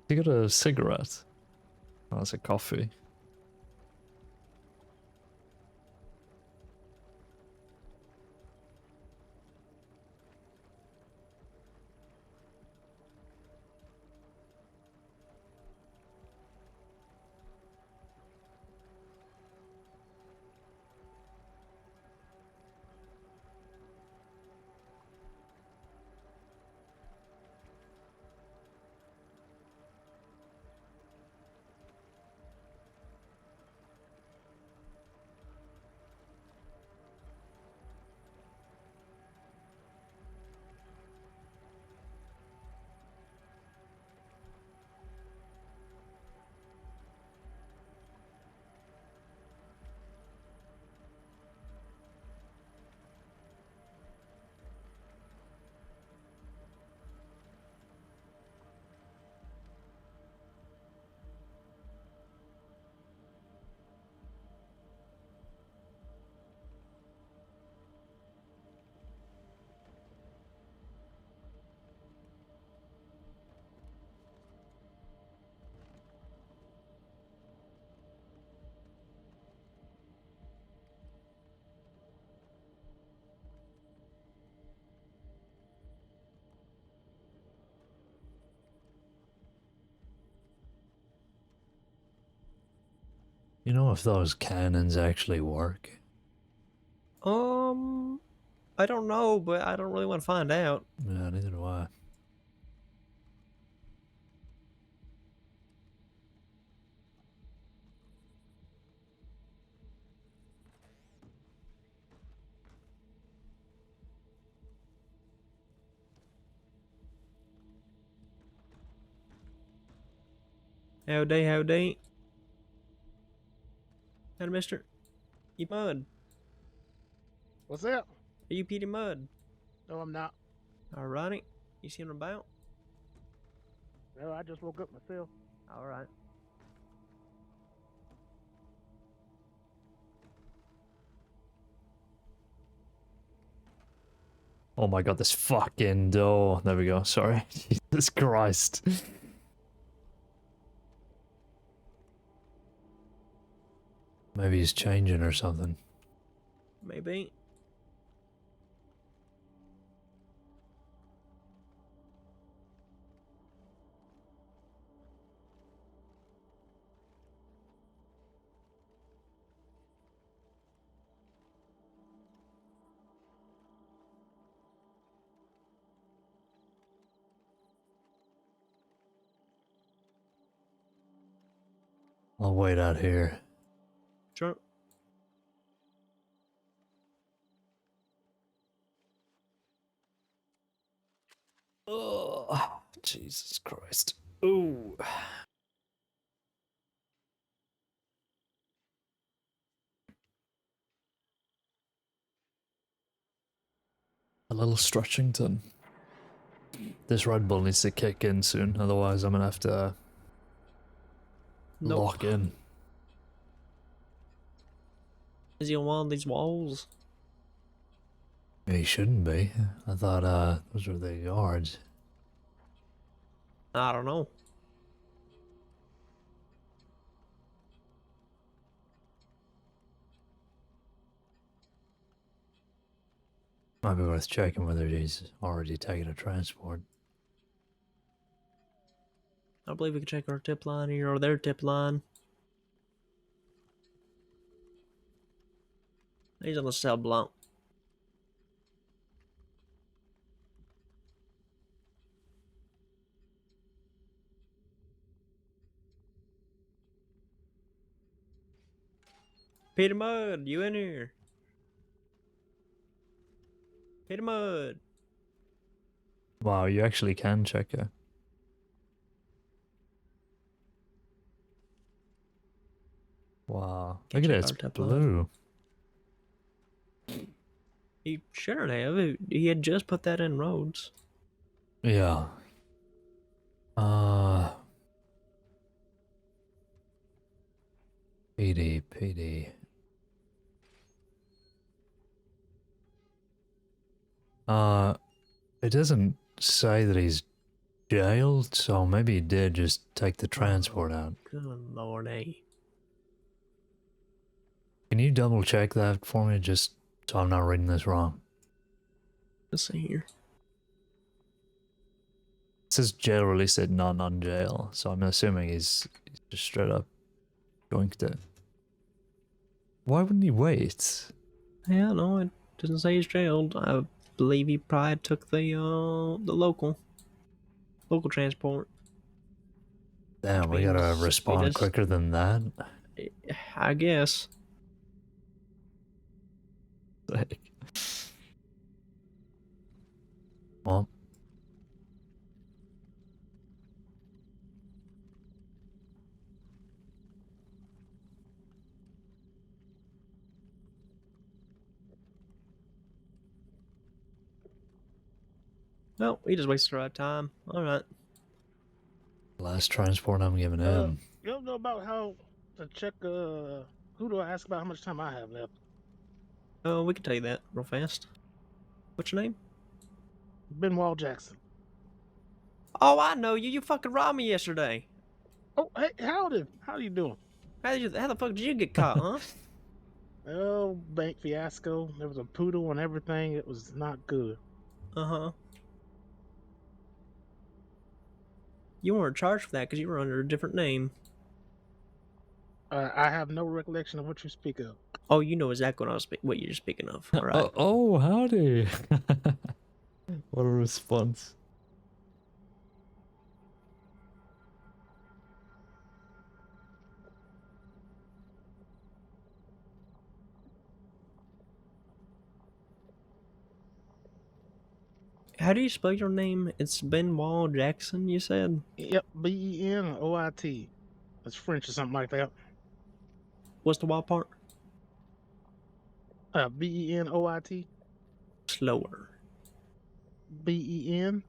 S1: You got a cigarette? Oh, that's a coffee. You know if those cannons actually work?
S2: I don't know, but I don't really want to find out.
S1: Yeah, neither do I.
S2: Howdy, howdy. Howdy, mister. You mud.
S3: What's up?
S2: Are you Petey Mud?
S3: No, I'm not.
S2: Alrighty. You seen him about?
S3: No, I just woke up myself.
S2: Alright.
S1: Oh my god, this fucking door. There we go, sorry. Jesus Christ. Maybe he's changing or something.
S2: Maybe.
S1: I'll wait out here.
S2: Sure.
S1: Oh, Jesus Christ. Ooh. A little Stretchington. This Red Bull needs to kick in soon, otherwise I'm gonna have to
S2: Nope.
S1: lock in.
S2: Is he on one of these walls?
S1: He shouldn't be. I thought those were the yards.
S2: I don't know.
S1: Might be worth checking whether he's already taken a transport.
S2: I believe we could check our tip line here, or their tip line. He's on the cell block. Peter Mud, you in here? Peter Mud.
S1: Wow, you actually can check it. Wow,
S2: Can't
S1: look at it,
S2: check
S1: it's
S2: our tip line.
S1: blue.
S2: He shouldn't have. He had just put that in roads.
S1: Yeah. PD. It doesn't say that he's jailed, so maybe he did just take the transport out.
S2: Good lord, eh?
S1: Can you double check that for me, just so I'm not reading this wrong?
S2: Let's see here.
S1: It says jail release it, not on jail, so I'm assuming he's just straight up going to. Why wouldn't he wait?
S2: Yeah, no, it doesn't say he's jailed. I believe he probably took the local transport.
S1: Damn, we
S2: Which
S1: gotta
S2: means we
S1: respond
S2: just-
S1: quicker than that.
S2: I guess.
S1: Like, well,
S2: Well, we just wasted our time. All right.
S1: last transport I'm giving him.
S3: You don't know about how to check, who do I ask about how much time I have left?
S2: Oh, we can tell you that real fast. What's your name?
S3: Benoit Jackson.
S2: Oh, I know you. You fucking robbed me yesterday.
S3: Oh, hey, Howdy. How you doing?
S2: How the fuck did you get caught, huh?
S3: Oh, bank fiasco. There was a poodle and everything. It was not good.
S2: Uh-huh. You weren't charged for that because you were under a different name.
S3: I have no recollection of what you speak of.
S2: Oh, you know exactly what you're speaking of. All right.
S1: Oh, howdy. What a response.
S2: How do you spell your name? It's Benoit Jackson, you said?
S3: Yep, Benoit. It's French or something like that.
S2: What's the wild part?
S3: Benoit.
S2: Slower.
S3: Benoit.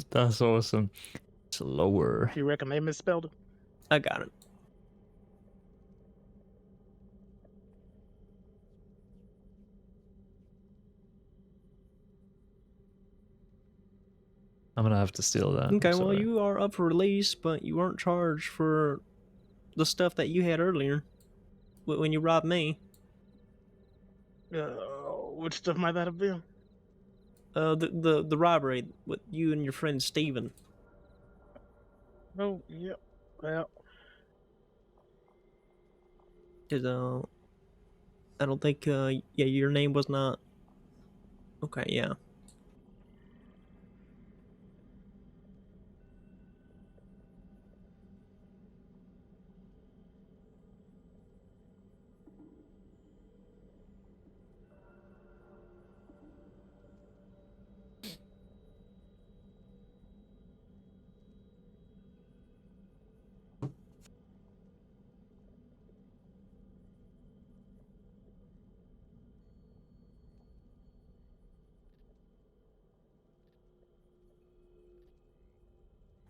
S1: That's awesome. Slower.
S3: You reckon they misspelled it?
S2: I got it.
S1: I'm gonna have to steal that.
S2: Okay,
S1: I'm
S2: well,
S1: sorry.
S2: you are up for release, but you weren't charged for the stuff that you had earlier when you robbed me.
S3: Which stuff might that have been?
S2: The robbery with you and your friend Steven.
S3: Oh, yep. Well,
S2: Cause I don't think yeah, your name was not. Okay, yeah.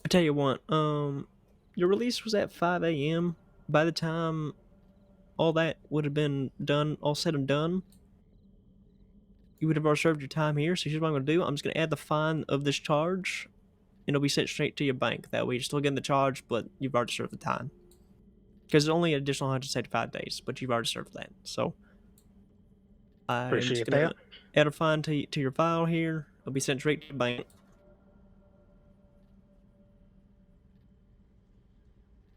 S2: I tell you what, your release was at 5 a.m. By the time all that would have been done, all said and done, you would have already served your time here. So here's what I'm going to do. I'm just going to add the fine of this charge, and it'll be sent straight to your bank. That way you're still getting the charge, but you've already served the time. Because it's only an additional 175 days, but you've already served that. So I'm just
S3: appreciate
S2: going
S3: that.
S2: to add a fine to your file here. It'll be sent straight to the bank.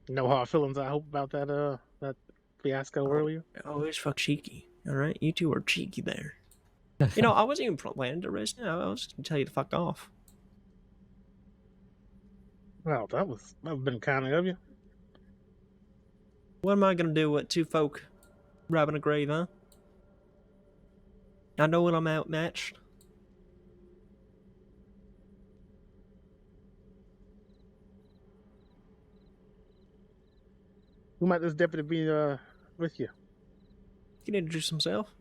S3: No hard feelings, I hope, about that fiasco earlier.
S2: Oh, it's fuck cheeky. All right, you two are cheeky there. You know, I wasn't even planning to arrest you. I was just gonna tell you to fuck off.
S3: Well, that would have been kind of you.
S2: What am I gonna do with two folk robbing a grave, huh? I know when I'm outmatched.
S3: Who might this deputy be with you?
S2: He can introduce himself.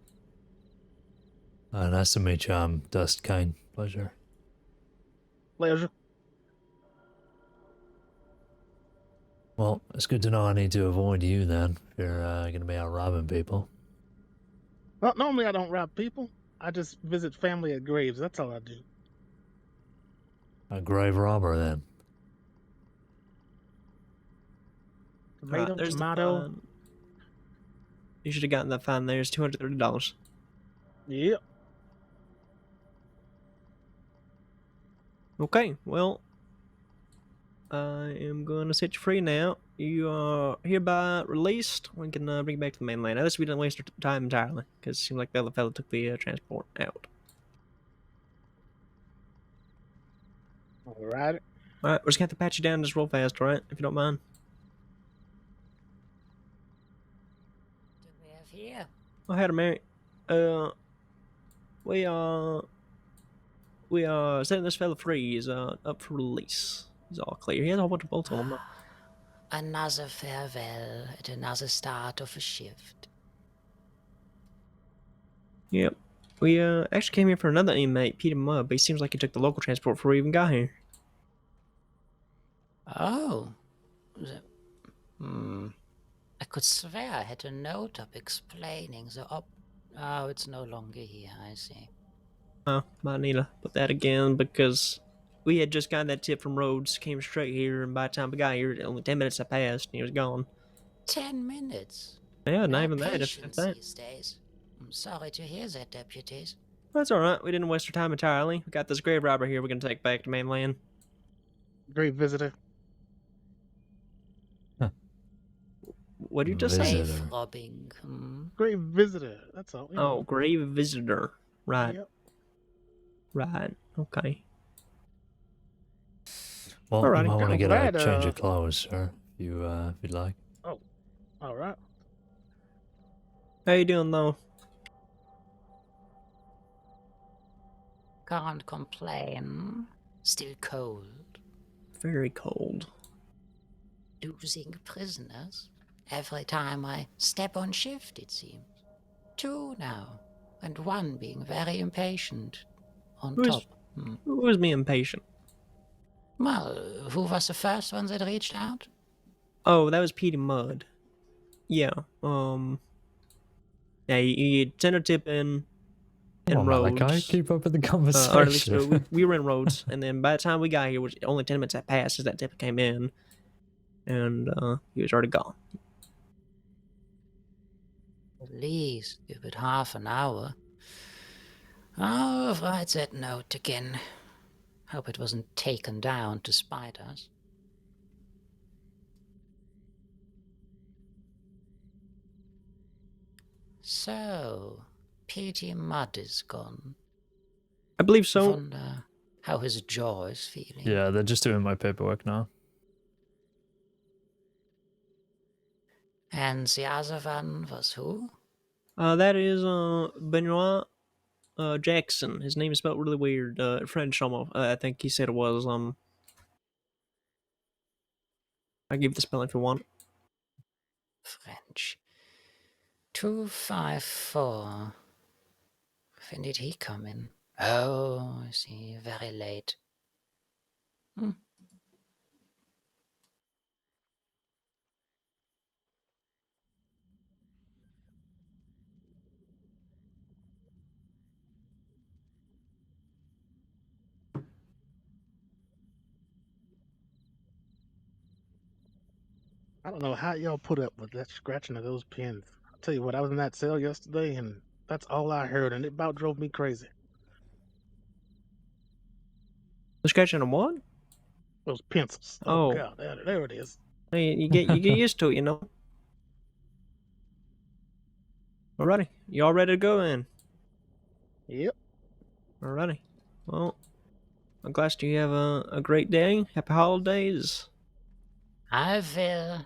S1: Nice to meet you. I'm Dust Caine. Pleasure.
S3: Pleasure.
S1: Well, it's good to know I need to avoid you then, if you're gonna be out robbing people.
S3: Well, normally I don't rob people. I just visit family at graves. That's all I do.
S1: A grave robber then.
S3: Tomato,
S2: There's
S3: tomato.
S2: the fine. You should have gotten that fine there. It's $230.
S3: Yep.
S2: Okay, well, I am gonna set you free now. You are hereby released. We can bring you back to the mainland. Now, this we didn't waste our time entirely, because it seemed like the other fellow took the transport out.
S3: All right.
S2: Alright, we're just gonna have to patch you down just real fast, alright? If you don't mind.
S4: Do we have here?
S2: Oh, hey, Mary. We are setting this fella free. He's up for release. He's all clear. He has a whole bunch of bolts on him.
S4: Another farewell at another start of a shift.
S2: Yep. We actually came here for another inmate, Peter Mudd, but he seems like he took the local transport before we even got here.
S4: Oh. I could swear I had a note up explaining the Oh, it's no longer here, I see.
S2: Oh, might need to put that again because we had just gotten that tip from Rhodes, came straight here, and by the time we got here, only 10 minutes had passed and he was gone.
S4: 10 minutes?
S2: Yeah, not
S4: No
S2: even that, if
S4: patience
S2: that.
S4: these days. I'm sorry to hear that, deputies.
S2: That's all right. We didn't waste our time entirely. We got this grave robber here. We're gonna take back to mainland.
S3: Great visitor.
S2: What did you just say?
S1: Visitor.
S4: Grave robbing.
S3: Great visitor. That's all. You
S2: Oh,
S3: know.
S2: grave visitor. Right.
S3: Yep.
S2: Right. Okay.
S1: Well, you
S2: Alrighty.
S1: might want to
S3: I'm
S1: get
S3: glad,
S1: a change of clothes, sir, if you'd like.
S3: Oh, all right.
S2: How you doing though?
S4: Can't complain. Still cold.
S2: Very cold.
S4: Losing prisoners. Every time I step on shift, it seems. 2 now, and 1 being very impatient. On
S2: Who's-
S4: top.
S2: Who was me impatient?
S4: Well, who was the first one that reached out?
S2: Oh, that was Petey Mudd. Yeah. Yeah, you sent a tip in
S1: Come on, Malachi,
S2: Rhodes.
S1: keep up with the
S2: Or at least
S1: conversation.
S2: we were in Rhodes, and then by the time we got here, which only 10 minutes had passed since that tip came in, and he was already gone.
S4: At least give it half an hour. I'll write that note again. Hope it wasn't taken down to spite us. So, Petey Mudd is gone.
S2: I believe so.
S4: Wonder how his jaw is feeling.
S1: Yeah, they're just doing my paperwork now.
S4: And the other one was who?
S2: That is Benoit Jackson. His name is spelled really weird. French almost. I think he said it was I give the spelling if you want.
S4: French. 254. When did he come in? Oh, I see. Very late.
S3: I don't know how y'all put up with that scratching of those pins. I'll tell you what, I was in that cell yesterday, and that's all I heard, and it about drove me crazy.
S2: The scratching on what?
S3: Those pencils.
S2: Oh.
S3: God, there it is.
S2: Hey, you get used to it, you know. Alrighty, you all ready to go then?
S3: Yep.
S2: Alrighty. Well, I'm glad you have a great day. Happy holidays.
S4: I will.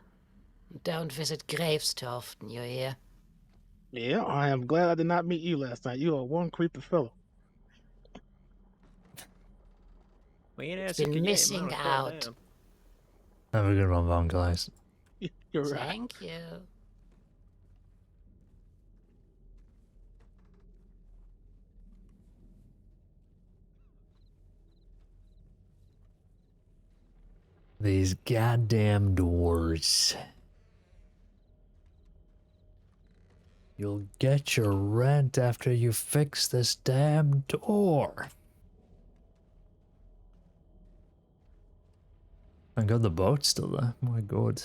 S4: Don't visit graves too often, you hear?
S3: Yeah, I am glad I did not meet you last night. You are one creepy fellow.
S2: We ain't
S4: It's
S2: asked
S4: been
S2: you yet,
S4: missing
S2: might wanna calm
S4: out.
S2: down.
S1: Have a good one, Von guys.
S3: You're right.
S4: Thank you.
S1: These goddamn doors. You'll get your rent after you fix this damn door. Thank God the boat's still there. My God.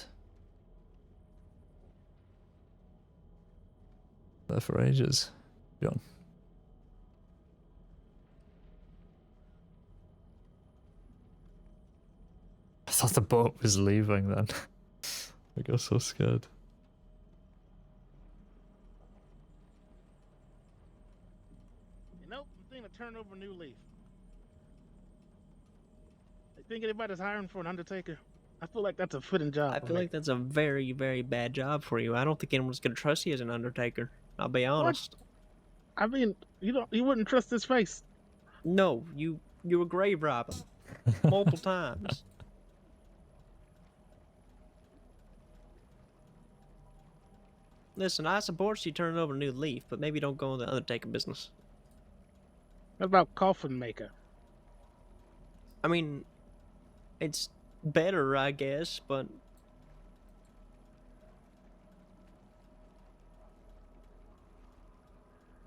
S1: There for ages. John. I thought the boat was leaving then. I got so scared.
S3: You know, I'm thinking of turning over a new leaf. I think anybody's hiring for an undertaker. I feel like that's a fitting job.
S2: I
S3: for
S2: feel
S3: me.
S2: like that's a very, very bad job for you. I don't think anyone's gonna trust you as an undertaker. I'll be honest.
S3: I mean, you wouldn't trust this face.
S2: No, you were grave robbing multiple times. Listen, I support you turning over a new leaf, but maybe don't go in the undertaker business.
S3: What about coffin maker?
S2: I mean, it's better, I guess, but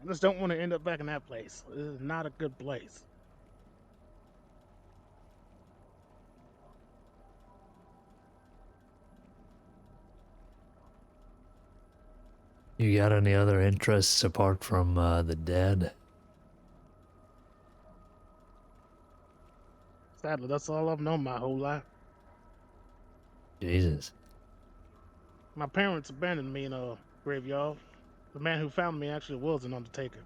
S3: I just don't want to end up back in that place. This is not a good place.
S1: You got any other interests apart from the dead?
S3: Sadly, that's all I've known my whole life.
S1: Jesus.
S3: My parents abandoned me in a graveyard. The man who found me actually was an undertaker.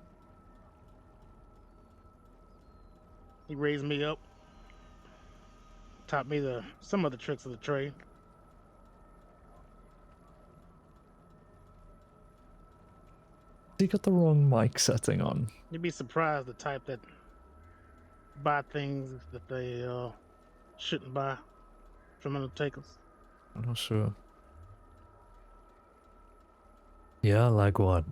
S3: He raised me up, taught me some of the tricks of the trade.
S1: You got the wrong mic setting on.
S3: You'd be surprised the type that buy things that they shouldn't buy from undertakers.
S1: I'm not sure. Yeah, like what?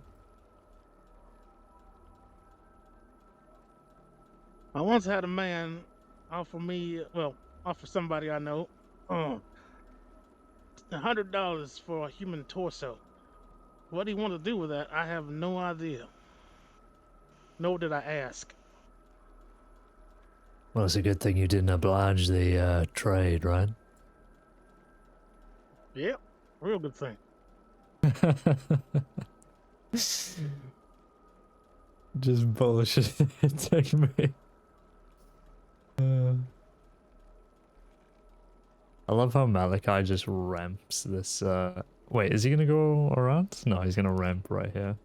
S3: I once had a man offer somebody I know, $100 for a human torso. What he wanted to do with that, I have no idea. Nor did I ask.
S1: Well, it's a good thing you didn't oblige the trade, right?
S3: Yep, real good thing.
S1: Just bullshitting me. I love how Malachi just ramps this. Wait, is he gonna go around? No, he's gonna ramp right here.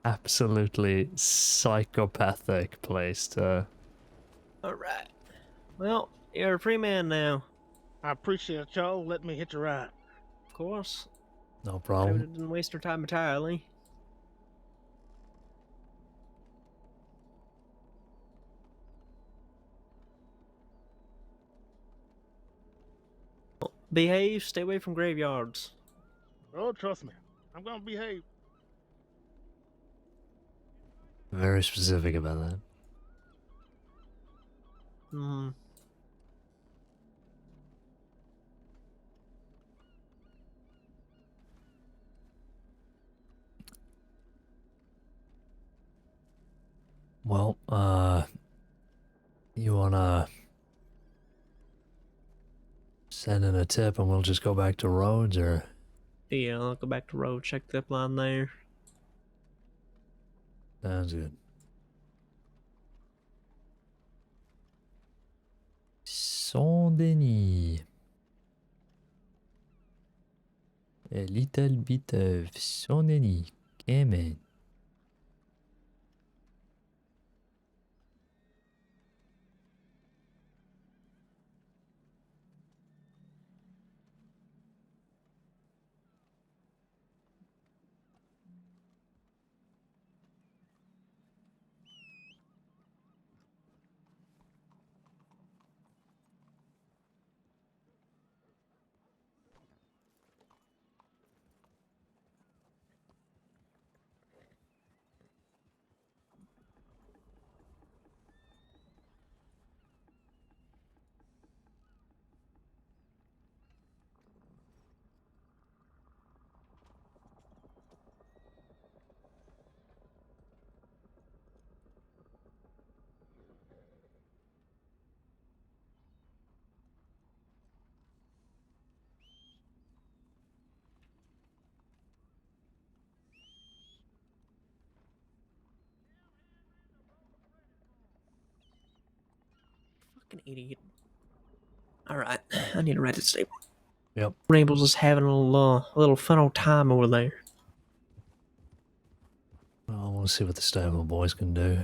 S1: Absolutely psychopathic place to.
S2: Alright. Well, you're a free man now.
S3: I appreciate y'all letting me hitch a ride.
S2: Of course.
S1: No
S2: Maybe
S1: problem.
S2: didn't waste our time entirely. Behave, stay away from graveyards.
S3: Oh, trust me, I'm gonna behave.
S1: Very specific about that.
S2: Hmm.
S1: Well, you wanna send in a tip and we'll just go back to roads, or?
S2: Yeah, I'll go back to road, check the line there.
S1: Sounds good. Saint-Denis. A little bit of Saint-Denis. Caine.
S2: Fucking idiot. Alright, I need to ride this stable.
S1: Yep.
S2: Rainbow's just having a little fun old time over there.
S1: Well, we'll see what the stable boys can do.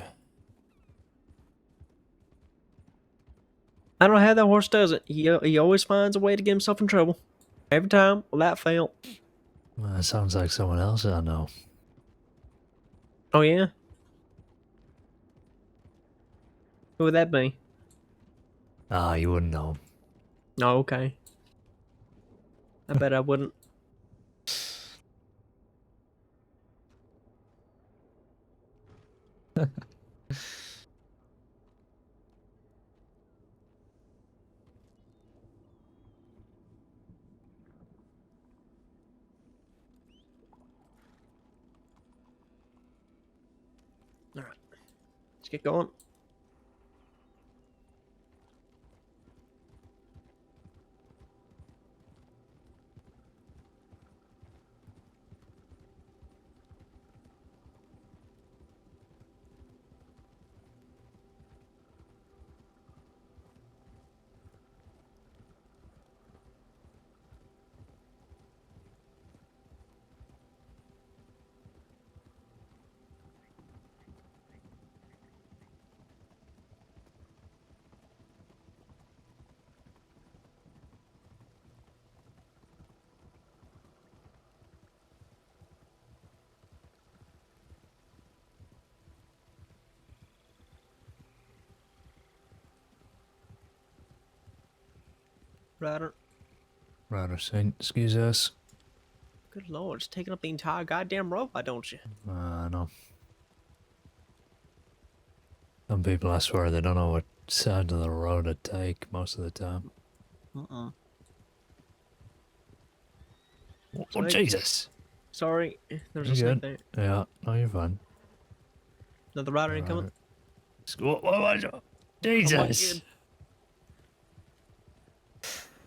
S2: I don't know how that horse does it. He always finds a way to get himself in trouble. Every time, without fail.
S1: Well, that sounds like someone else I know.
S2: Oh yeah? Who would that be?
S1: Ah, you wouldn't know.
S2: Oh, okay. I bet I wouldn't. Alright. Let's get going. Ryder.
S1: Rather Saint, excuse us.
S2: Good lord, it's taking up the entire goddamn road, why don't you?
S1: I know. Some people, I swear, they don't know what side of the road to take most of the time.
S2: Uh-uh.
S1: Oh,
S2: Snake.
S1: Jesus!
S2: Sorry, there's
S1: You're
S2: a snake
S1: good.
S2: there.
S1: Yeah, no, you're fine.
S2: Another rider incoming.
S1: What was it?
S2: Oh
S1: Jesus!
S2: my god.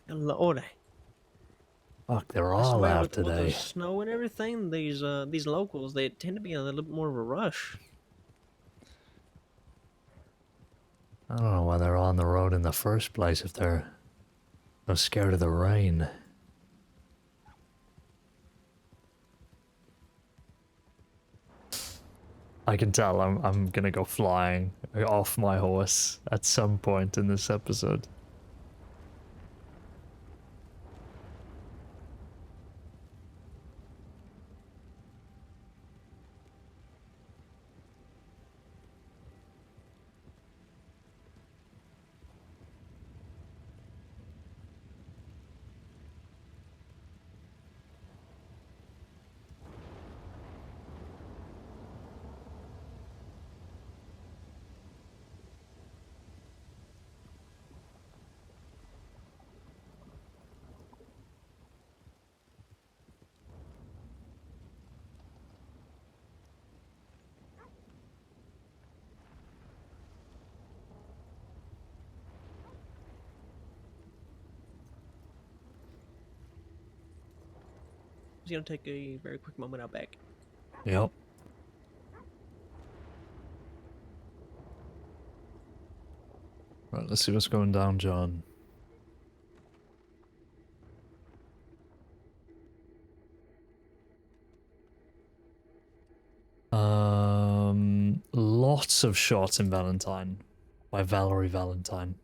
S2: Good lord.
S1: Fuck, they're
S2: I
S1: all
S2: swear,
S1: out
S2: with the
S1: today.
S2: snow and everything, these locals, they tend to be in a little bit more of a rush.
S1: I don't know why they're on the road in the first place if they're so scared of the rain. I can tell I'm gonna go flying off my horse at some point in this episode.
S2: Just gonna take a very quick moment out back.
S1: Yep. Right, let's see what's going down, John. Lots of shots in Valentine by Valerie Valentine.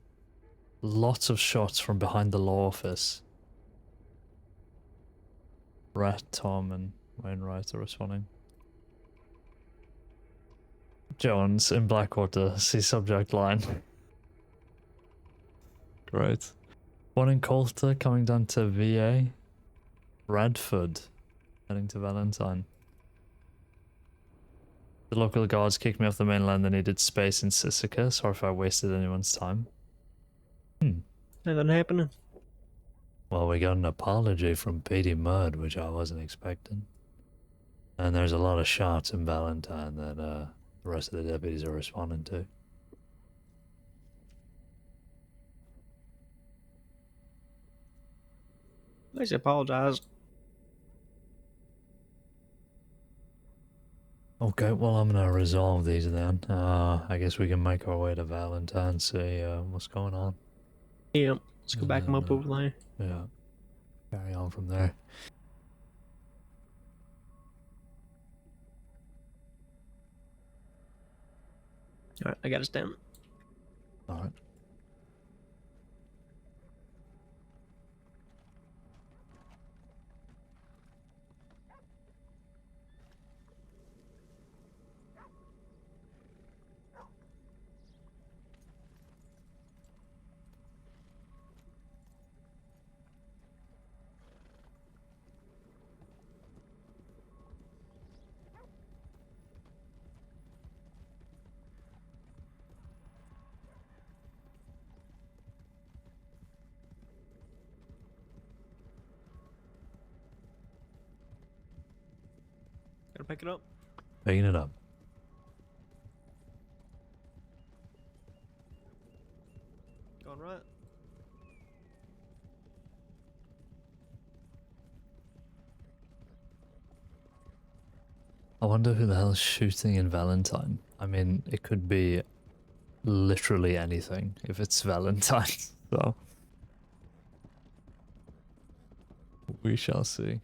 S1: Lots of shots from behind the law office. Rat, Tom, and Wainwright are responding. Jones in Blackwater, see subject line. Great. One in Coulter coming down to VA. Radford heading to Valentine. The local guards kicked me off the mainland and needed space in Sisika. Sorry if I wasted anyone's time.
S2: Nothing happening.
S1: Well, we got an apology from Petey Mudd, which I wasn't expecting. And there's a lot of shots in Valentine that the rest of the deputies are responding to.
S2: Please apologize.
S1: Okay, well, I'm gonna resolve these then. I guess we can make our way to Valentine, see what's going on.
S2: Yeah, let's go
S1: And
S2: back them
S1: then,
S2: up over there.
S1: Yeah, carry on from there.
S2: Alright, I got us down.
S1: Alright.
S2: Gotta pick it up.
S1: Picking it up.
S2: Going right.
S1: I wonder who the hell's shooting in Valentine. I mean, it could be literally anything if it's Valentine, so we shall see.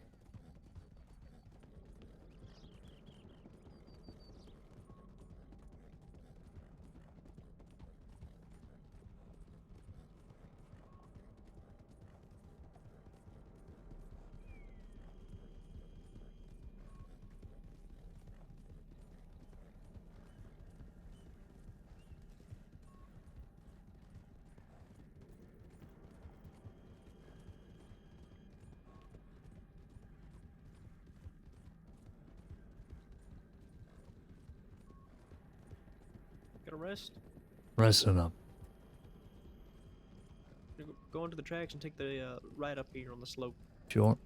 S2: rest?
S1: Resting up.
S2: Go onto the tracks and take the right up here on the slope.
S1: Sure.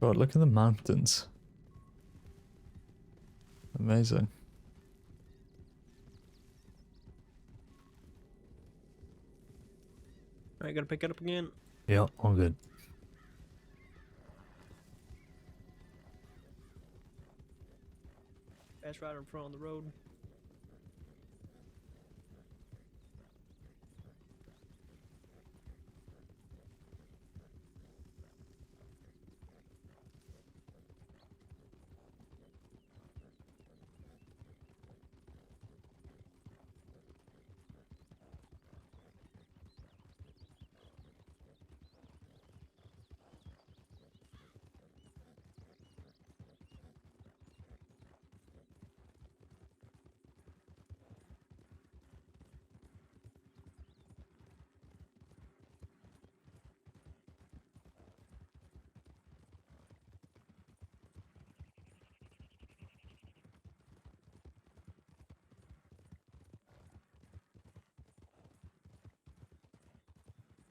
S1: God, look at the mountains. Amazing.
S2: Alright, gotta pick it up again.
S1: Yeah, all good.
S2: Fast rider in front on the road.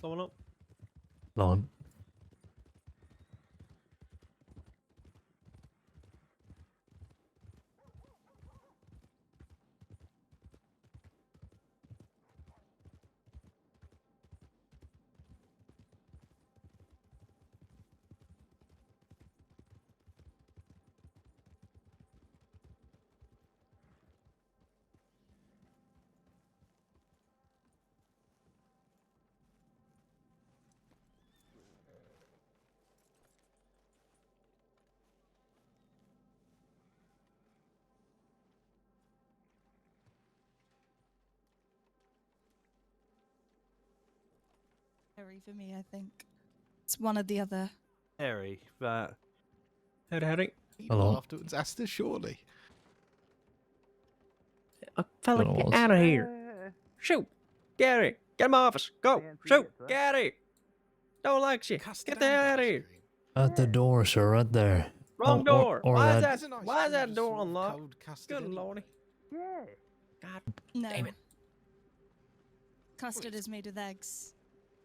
S2: Someone up.
S1: Long.
S5: Harry for me, I think. It's one or the other.
S6: Harry, but
S2: Howdy.
S1: Hello.
S7: Afterwards, Asta, surely.
S2: Fella,
S1: Don't know
S2: get
S1: what's-
S2: out of here. Shoot. Gary, get in my office. Go. Shoot. Gary. Don't like you. Get the hell out of here.
S1: At the door, sir, right there.
S2: Wrong door.
S1: Or
S2: Why is
S1: that-
S2: that? Why is that door unlocked? Good lordy.
S6: yeah.
S2: God
S5: No.
S2: damn it.
S5: Custard is made with eggs.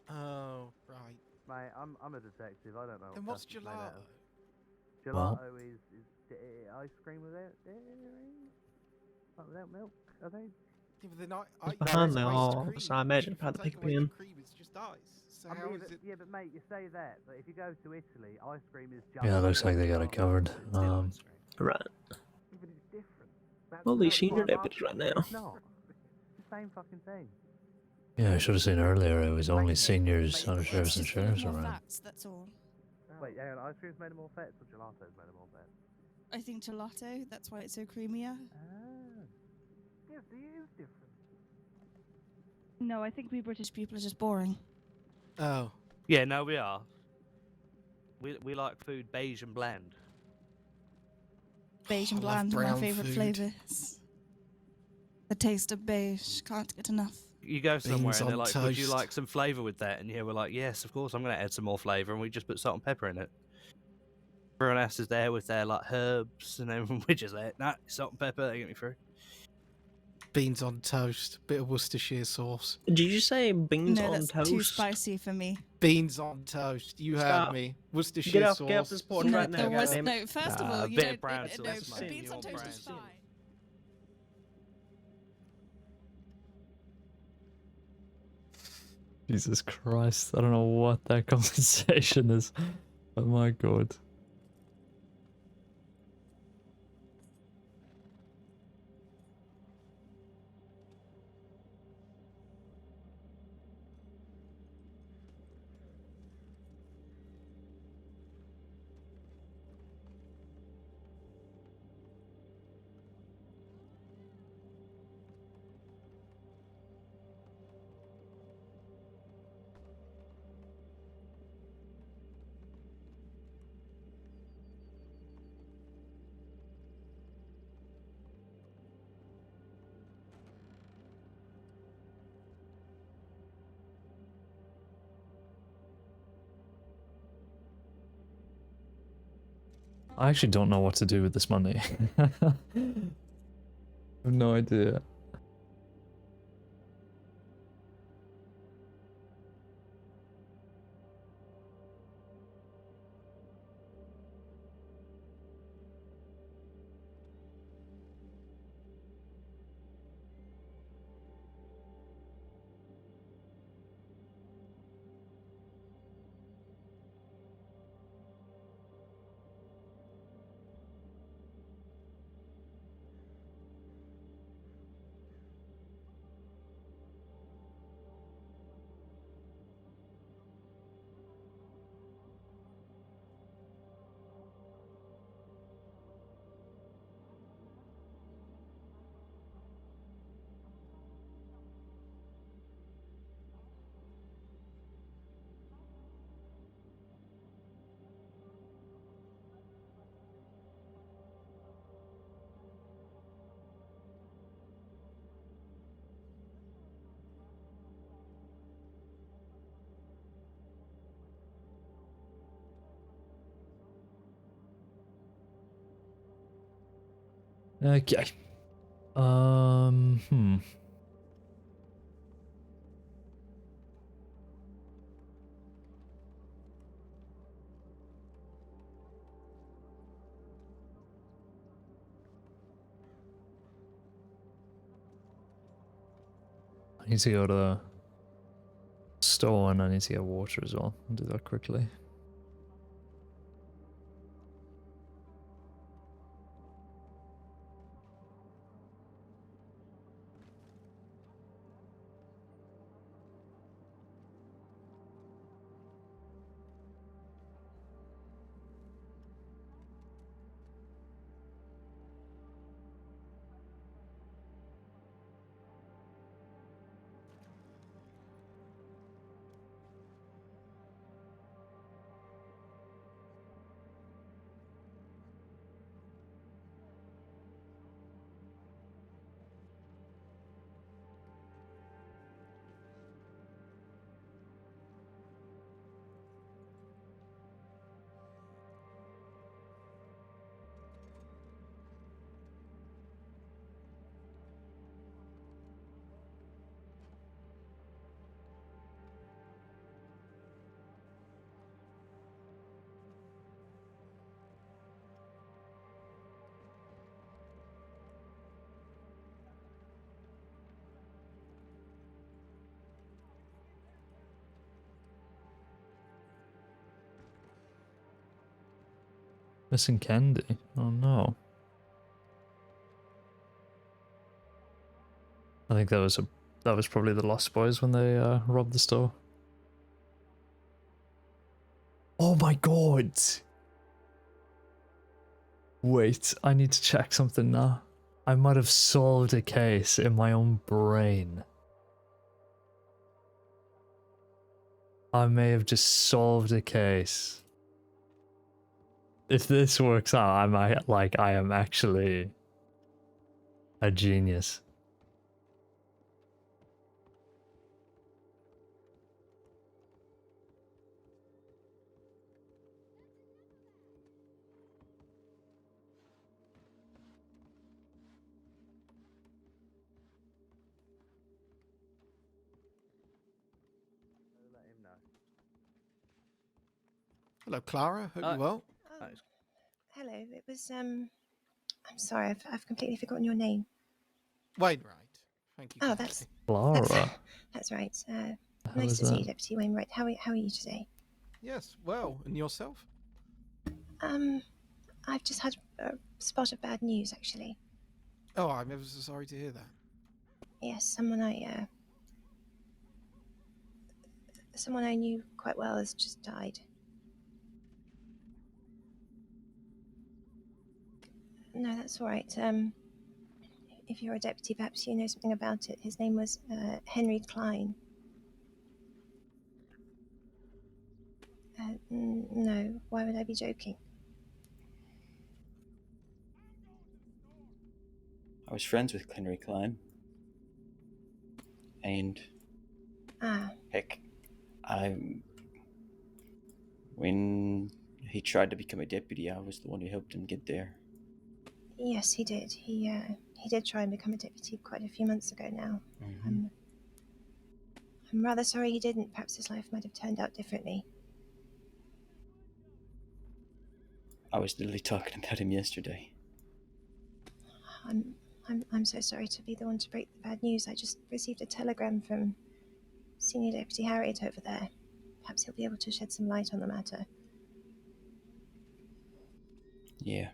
S7: Oh, right.
S6: Mate, I'm a detective. I don't know.
S7: Then
S6: what
S7: what's
S6: custard's made out
S7: gelato?
S6: of.
S1: Well-
S6: Gelato is ice cream without dairy. Not without milk, I think.
S7: Yeah, but then
S2: It's behind
S7: it's
S2: the
S7: iced
S2: hall,
S7: cream.
S2: so I imagine
S7: If
S2: if I had
S7: you
S2: to pick
S7: take
S2: a
S7: away the
S2: pin.
S7: cream, it's just ice. So
S6: I
S7: how
S6: mean,
S7: is it?
S6: yeah, but mate, you say that, but if you go to Italy, ice cream is just.
S1: Yeah, looks like they got it
S6: gelato.
S1: covered.
S6: It's still ice cream.
S2: Right.
S6: Yeah, but it's different. That's
S2: Well, these
S6: how
S2: senior
S6: I'm
S2: deputies right
S6: asking.
S2: now.
S6: It's not. It's the same fucking thing.
S1: Yeah, I should have seen earlier. It was only
S6: Mate,
S1: seniors,
S6: mate,
S1: undersheriffs, and
S5: Just full of
S1: sheriffs
S5: more
S1: around.
S5: fats, that's all.
S6: Wait, hang on, ice cream's made of more fats or gelato's made of more fats?
S5: I think gelato, that's why it's so creamier.
S6: Ah. Yes, it is different.
S5: No, I think we British people are just boring.
S7: Oh.
S6: Yeah, no, we are. We like food beige and bland.
S5: Beige and
S7: I love
S5: bland are my
S7: brown
S5: favourite
S7: food.
S5: flavours. The taste of beige, can't get enough.
S6: You go somewhere
S7: Beans
S6: and they're
S7: on
S6: like, "Would you
S7: toast."
S6: like some flavour with that?" And yeah, we're like, "Yes, of course. I'm going to add some more flavour." And we just put salt and pepper in it. Everyone else is there with their like herbs, and then we're just like, "Nah, salt and pepper. They get me through."
S7: Beans on toast, bit of Worcestershire sauce.
S2: Did you say beans
S5: No,
S2: on
S5: that's
S2: toast?
S5: too spicy for me.
S7: Beans on toast. You
S2: Stop.
S7: heard me. Worcestershire
S2: Get off
S7: sauce.
S2: this porch
S5: No,
S2: right now,
S5: there was
S2: goddammit.
S5: no. First of
S6: Nah,
S5: all,
S6: a
S5: you
S6: bit of
S5: don't.
S6: brown
S5: no,
S6: sauce,
S2: mate.
S5: beans on
S2: Your
S5: toast
S2: brown
S5: is
S2: sauce.
S5: fine.
S1: Jesus Christ, I don't know what that conversation is. Oh my god. I actually don't know what to do with this money. I have no idea. Okay. Hmm. I need to go to the store and I need to get water as well. I'll do that quickly. Missing candy. Oh no. I think that was probably the Lost Boys when they robbed the store. Oh my god! Wait, I need to check something now. I might have solved a case in my own brain. I may have just solved a case. If this works out, I am actually a genius.
S6: Let him know.
S7: Hello, Clara. Hope
S6: Hi.
S7: you're well.
S8: Oh,
S6: Thanks.
S8: hello. It was I'm sorry, I've completely forgotten your name.
S7: Wainwright. Thank you.
S8: Oh,
S7: kindly.
S8: that's
S1: Clara.
S8: that's right.
S1: How
S8: Nice
S1: is
S8: to see you,
S1: that?
S8: Deputy Wainwright. How are you today?
S7: Yes, well, and yourself?
S8: I've just had a spot of bad news, actually.
S7: Oh, I'm ever so sorry to hear that.
S8: Yes, someone I knew quite well has just died. No, that's all right. If you're a deputy, perhaps you know something about it. His name was Henry Caine. No, why would I be joking?
S9: I was friends with Henry Caine, and
S8: Ah,
S9: heck, when he tried to become a deputy. I was the one who helped him get there.
S8: Yes, he did. He did try and become a deputy quite a few months ago now.
S9: Mhm.
S8: I'm rather sorry he didn't. Perhaps his life might have turned out differently.
S9: I was literally talking about him yesterday.
S8: I'm so sorry to be the one to break the bad news. I just received a telegram from Senior Deputy Harriet over there. Perhaps he'll be able to shed some light on the matter.
S9: Yeah.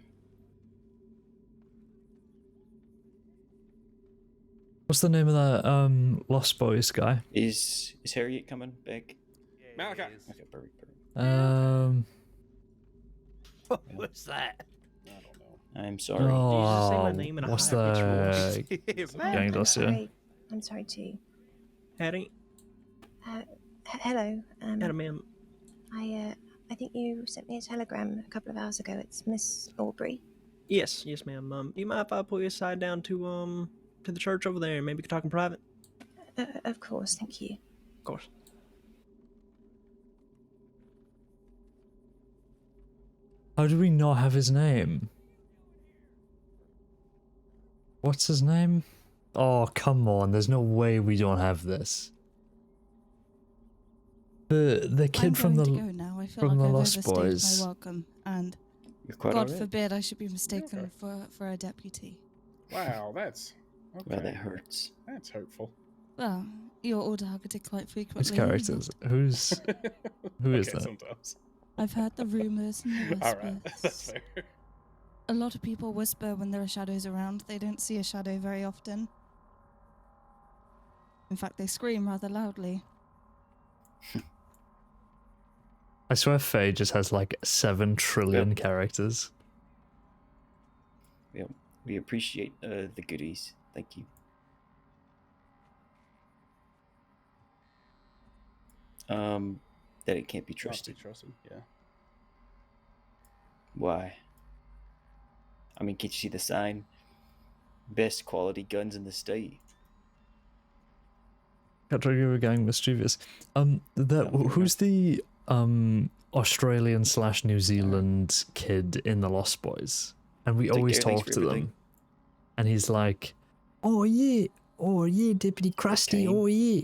S1: What's the name of that Lost Boys guy?
S9: Is Harriet coming back?
S10: Malachi.
S9: Okay, perfect.
S6: What was that?
S10: I don't know.
S9: I'm sorry.
S2: Did you just say my
S1: Oh,
S2: name in a
S1: what's
S2: high-pitched
S1: the
S2: voice?
S1: gang
S8: I'm
S1: dossier?
S8: sorry. I'm sorry too.
S2: Hattie?
S8: Hello.
S2: Hattie, ma'am.
S8: I think you sent me a telegram a couple of hours ago. It's Miss Aubrey.
S2: Yes, ma'am. Do you mind if I pull you aside down to the church over there and maybe we can talk in private?
S8: Of course, thank you.
S2: Of course.
S1: How do we not have his name? What's his name? Oh, come on. There's no way we don't have this. The kid
S5: I'm
S1: from
S5: going
S1: the
S5: to go now. I feel
S1: from
S5: like
S1: the
S5: I've
S1: Lost
S5: overstayed
S1: Boys.
S5: my welcome, and
S9: You're quite
S5: God
S9: alright.
S5: forbid I should be mistaken
S10: Okay.
S5: for a deputy.
S10: Wow, that's okay.
S9: Well, that hurts.
S10: That's hurtful.
S5: Well, you're all targeted quite frequently.
S1: Which characters? Who is
S10: Okay,
S1: that?
S10: Sometimes.
S5: I've heard the rumors and the
S10: All
S5: whispers.
S10: right, that's fair.
S5: A lot of people whisper when there are shadows around. They don't see a shadow very often. In fact, they scream rather loudly.
S1: I swear Faye just has like 7 trillion characters.
S9: Well, we appreciate the goodies. Thank you. That it can't be
S10: Not to be
S9: trusted.
S10: trusted. Yeah.
S9: Why? I mean, can't you see the sign? Best quality guns in the state.
S1: Category gang mischievous. Who's the Australian / New Zealand kid in the Lost Boys? And we
S9: Take
S1: always
S9: everything's
S1: talk
S9: for
S1: to
S9: everything.
S1: them. And he's like, oh yeah, Deputy Krusty,
S9: Caine.
S1: oh yeah.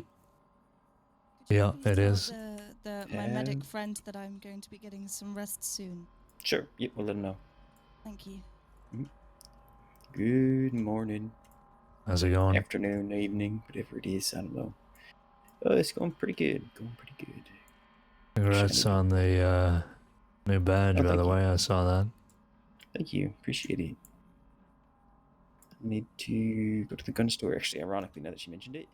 S5: Could you
S1: Yeah,
S5: please
S1: it
S5: tell
S1: is.
S5: my medic
S9: Um,
S5: friend that I'm going to be getting some rest soon.
S9: Sure. Yep, we'll let him know.
S5: Thank you.
S9: Good morning,
S1: How's it going?
S9: afternoon, evening, whatever it is. I don't know. Oh, it's going pretty good.
S1: Congrats
S9: Shiny.
S1: on the new badge,
S9: Oh,
S1: by
S9: thank
S1: the
S9: you.
S1: way. I saw that.
S9: Thank you. Appreciate it. I need to go to the gun store, actually, ironically, now that you mentioned it.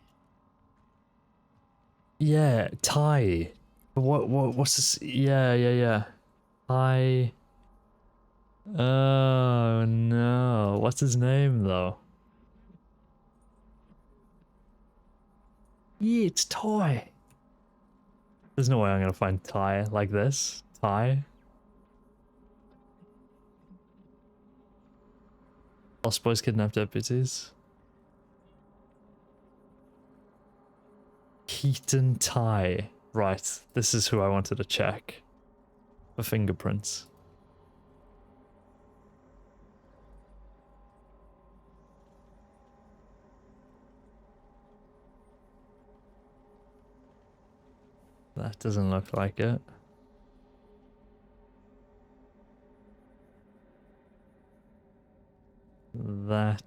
S1: Yeah, Ty. What's this? Yeah. Ty. Oh no. What's his name though? Yeah, it's Ty. There's no way I'm gonna find Ty like this. Ty. Lost Boys kidnapped deputies. Keaton Ty. Right, this is who I wanted to check for fingerprints. That doesn't look like it. That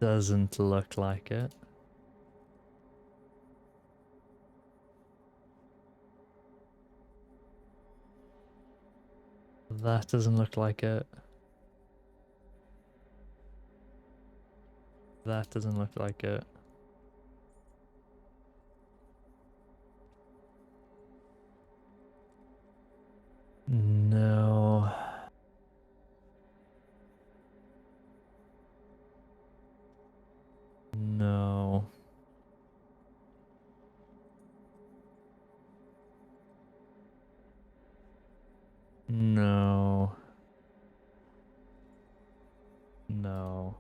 S1: doesn't look like it. That doesn't look like it. That doesn't look like it. No. No. No. No.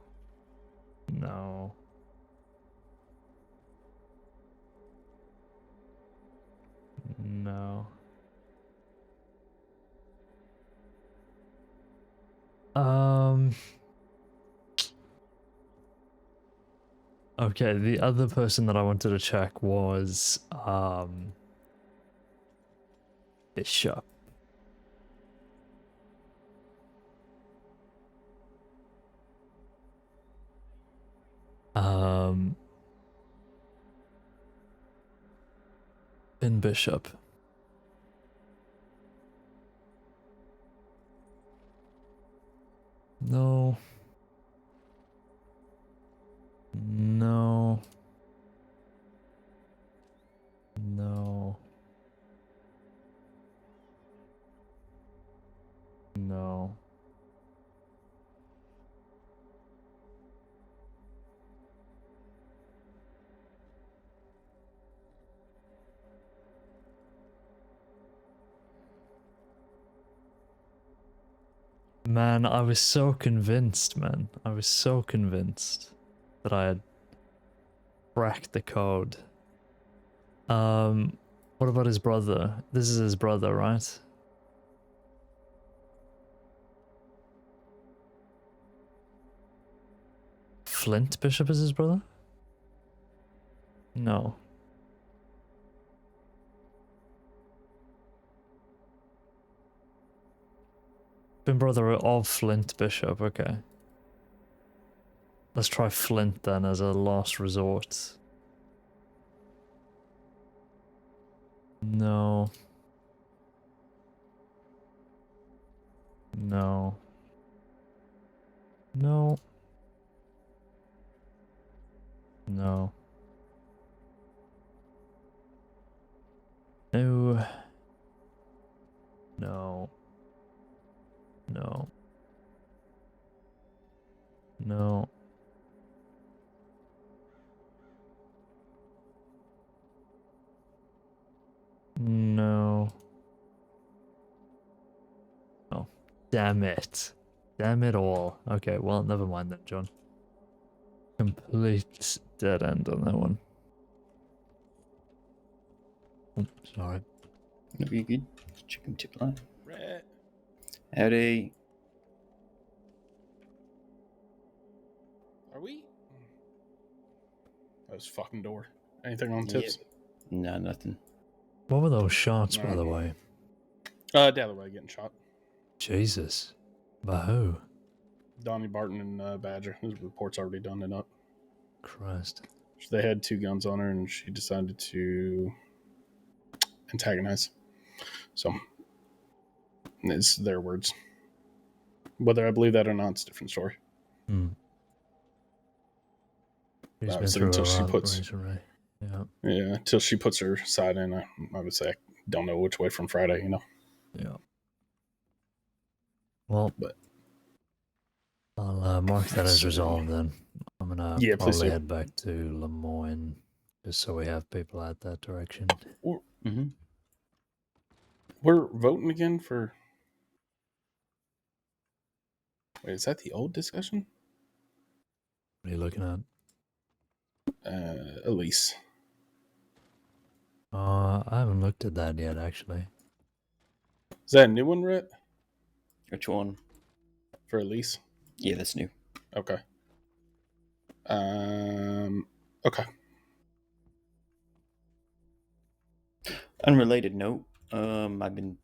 S1: No. Okay, the other person that I wanted to check was Bishop. In Bishop. No. No. No. No. Man, I was so convinced, man. I was so convinced that I had cracked the code. What about his brother? This is his brother, right? Flint Bishop is his brother? No. Been brother of Flint Bishop, okay. Let's try Flint then as a last resort. No. No. No. No. No. No. No. No. No. Oh, damn it. Damn it all. Okay, well, never mind then, John. Complete dead end on that one. Oh, sorry.
S9: No, you good? Chicken tip line.
S10: Rat.
S9: Howdy.
S10: Are we? That was fucking door. Anything on tips?
S9: Nah, nothing.
S1: What were those shots, by
S10: No.
S1: the way?
S10: Dalloway getting shot.
S1: Jesus. By who?
S10: Donnie Barton and Badger. His report's already done it up.
S1: Christ.
S10: They had 2 guns on her, and she decided to antagonize. So, it's their words. Whether I believe that or not, it's a different story.
S1: Hmm. He's been
S10: Obviously,
S1: through
S10: until
S1: a
S10: she
S1: lot
S10: puts,
S1: recently. Yeah.
S10: yeah, until she puts her side in, I would say I don't know which way from Friday, you know.
S1: Yeah. Well,
S10: But
S1: I'll mark that as resolved then. I'm gonna
S10: Yeah, please
S1: probably
S10: do.
S1: head back to Lemoyne just so we have people out that direction.
S9: Mm-hmm.
S10: We're voting again for. Wait, is that the old discussion?
S1: What are you looking at?
S10: Elise.
S1: I haven't looked at that yet, actually.
S10: Is that a new one, Rhett?
S9: Which one?
S10: For Elise?
S9: Yeah, that's new.
S10: Okay. Okay.
S9: Unrelated note. I've been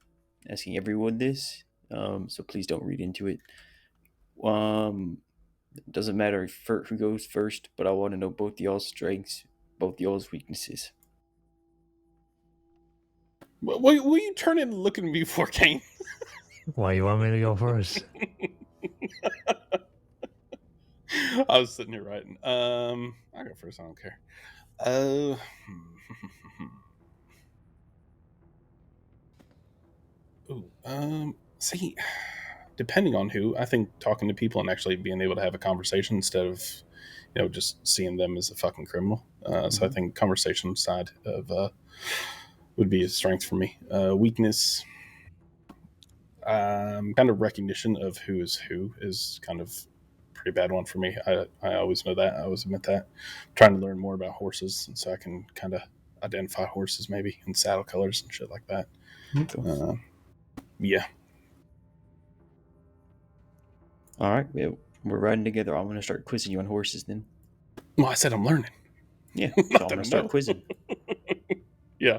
S9: asking everyone this, so please don't read into it. It doesn't matter who goes first, but I want to know both y'all's strengths, both y'all's weaknesses.
S10: Will you turn and look at me for Caine?
S1: Why you want me to go first?
S10: I was sitting here writing. I go first. I don't care. See, depending on who, I think talking to people and actually being able to have a conversation instead of, just seeing them as a fucking criminal. So I think conversation side of would be a strength for me. Weakness, kind of recognition of who is kind of pretty bad one for me. I always know that. I always admit that. I'm trying to learn more about horses, and so I can kind of identify horses maybe and saddle colors and shit like that.
S9: Okay.
S10: Yeah.
S9: All right, well, we're riding together. I'm gonna start quizzing you on horses then.
S10: Well, I said I'm learning.
S9: Yeah,
S10: Not
S9: so I'm
S10: that
S9: gonna
S10: I
S9: start
S10: know.
S9: quizzing.
S10: Yeah.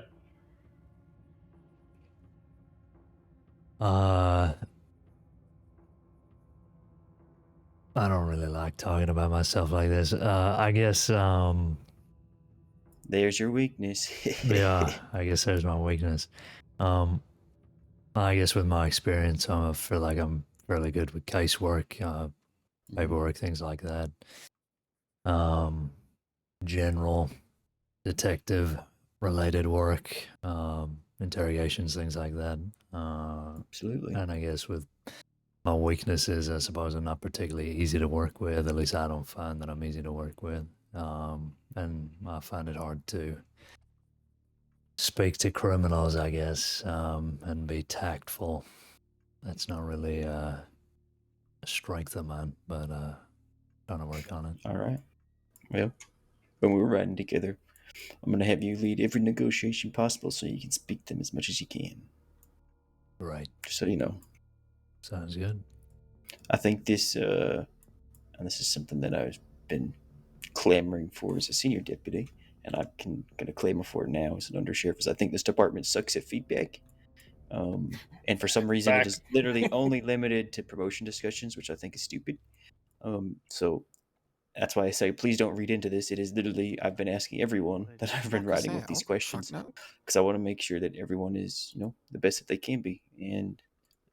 S1: I don't really like talking about myself like this. I guess,
S9: There's your weakness.
S1: yeah, I guess there's my weakness. I guess with my experience, I feel like I'm fairly good with casework, paperwork, things like that. General detective related work, interrogations, things like that.
S9: Absolutely.
S1: And I guess with my weaknesses, I suppose I'm not particularly easy to work with. At least I don't find that I'm easy to work with. And I find it hard to speak to criminals, I guess, and be tactful. That's not really a strength of mine, but trying to work on it.
S9: All right. Well, when we're riding together, I'm gonna have you lead every negotiation possible so you can speak them as much as you can.
S1: Right.
S9: Just so you know.
S1: Sounds good.
S9: I think this, and this is something that I've been clamoring for as a senior deputy, and I'm gonna clamor for it now as an undersheriff. Is I think this department sucks at feedback, and for some reason it is literally only limited to promotion discussions, which I think is stupid. So that's why I say please don't read into this. It is literally I've been asking everyone that I've been writing with these questions because I want to make sure that everyone is the best that they can be. And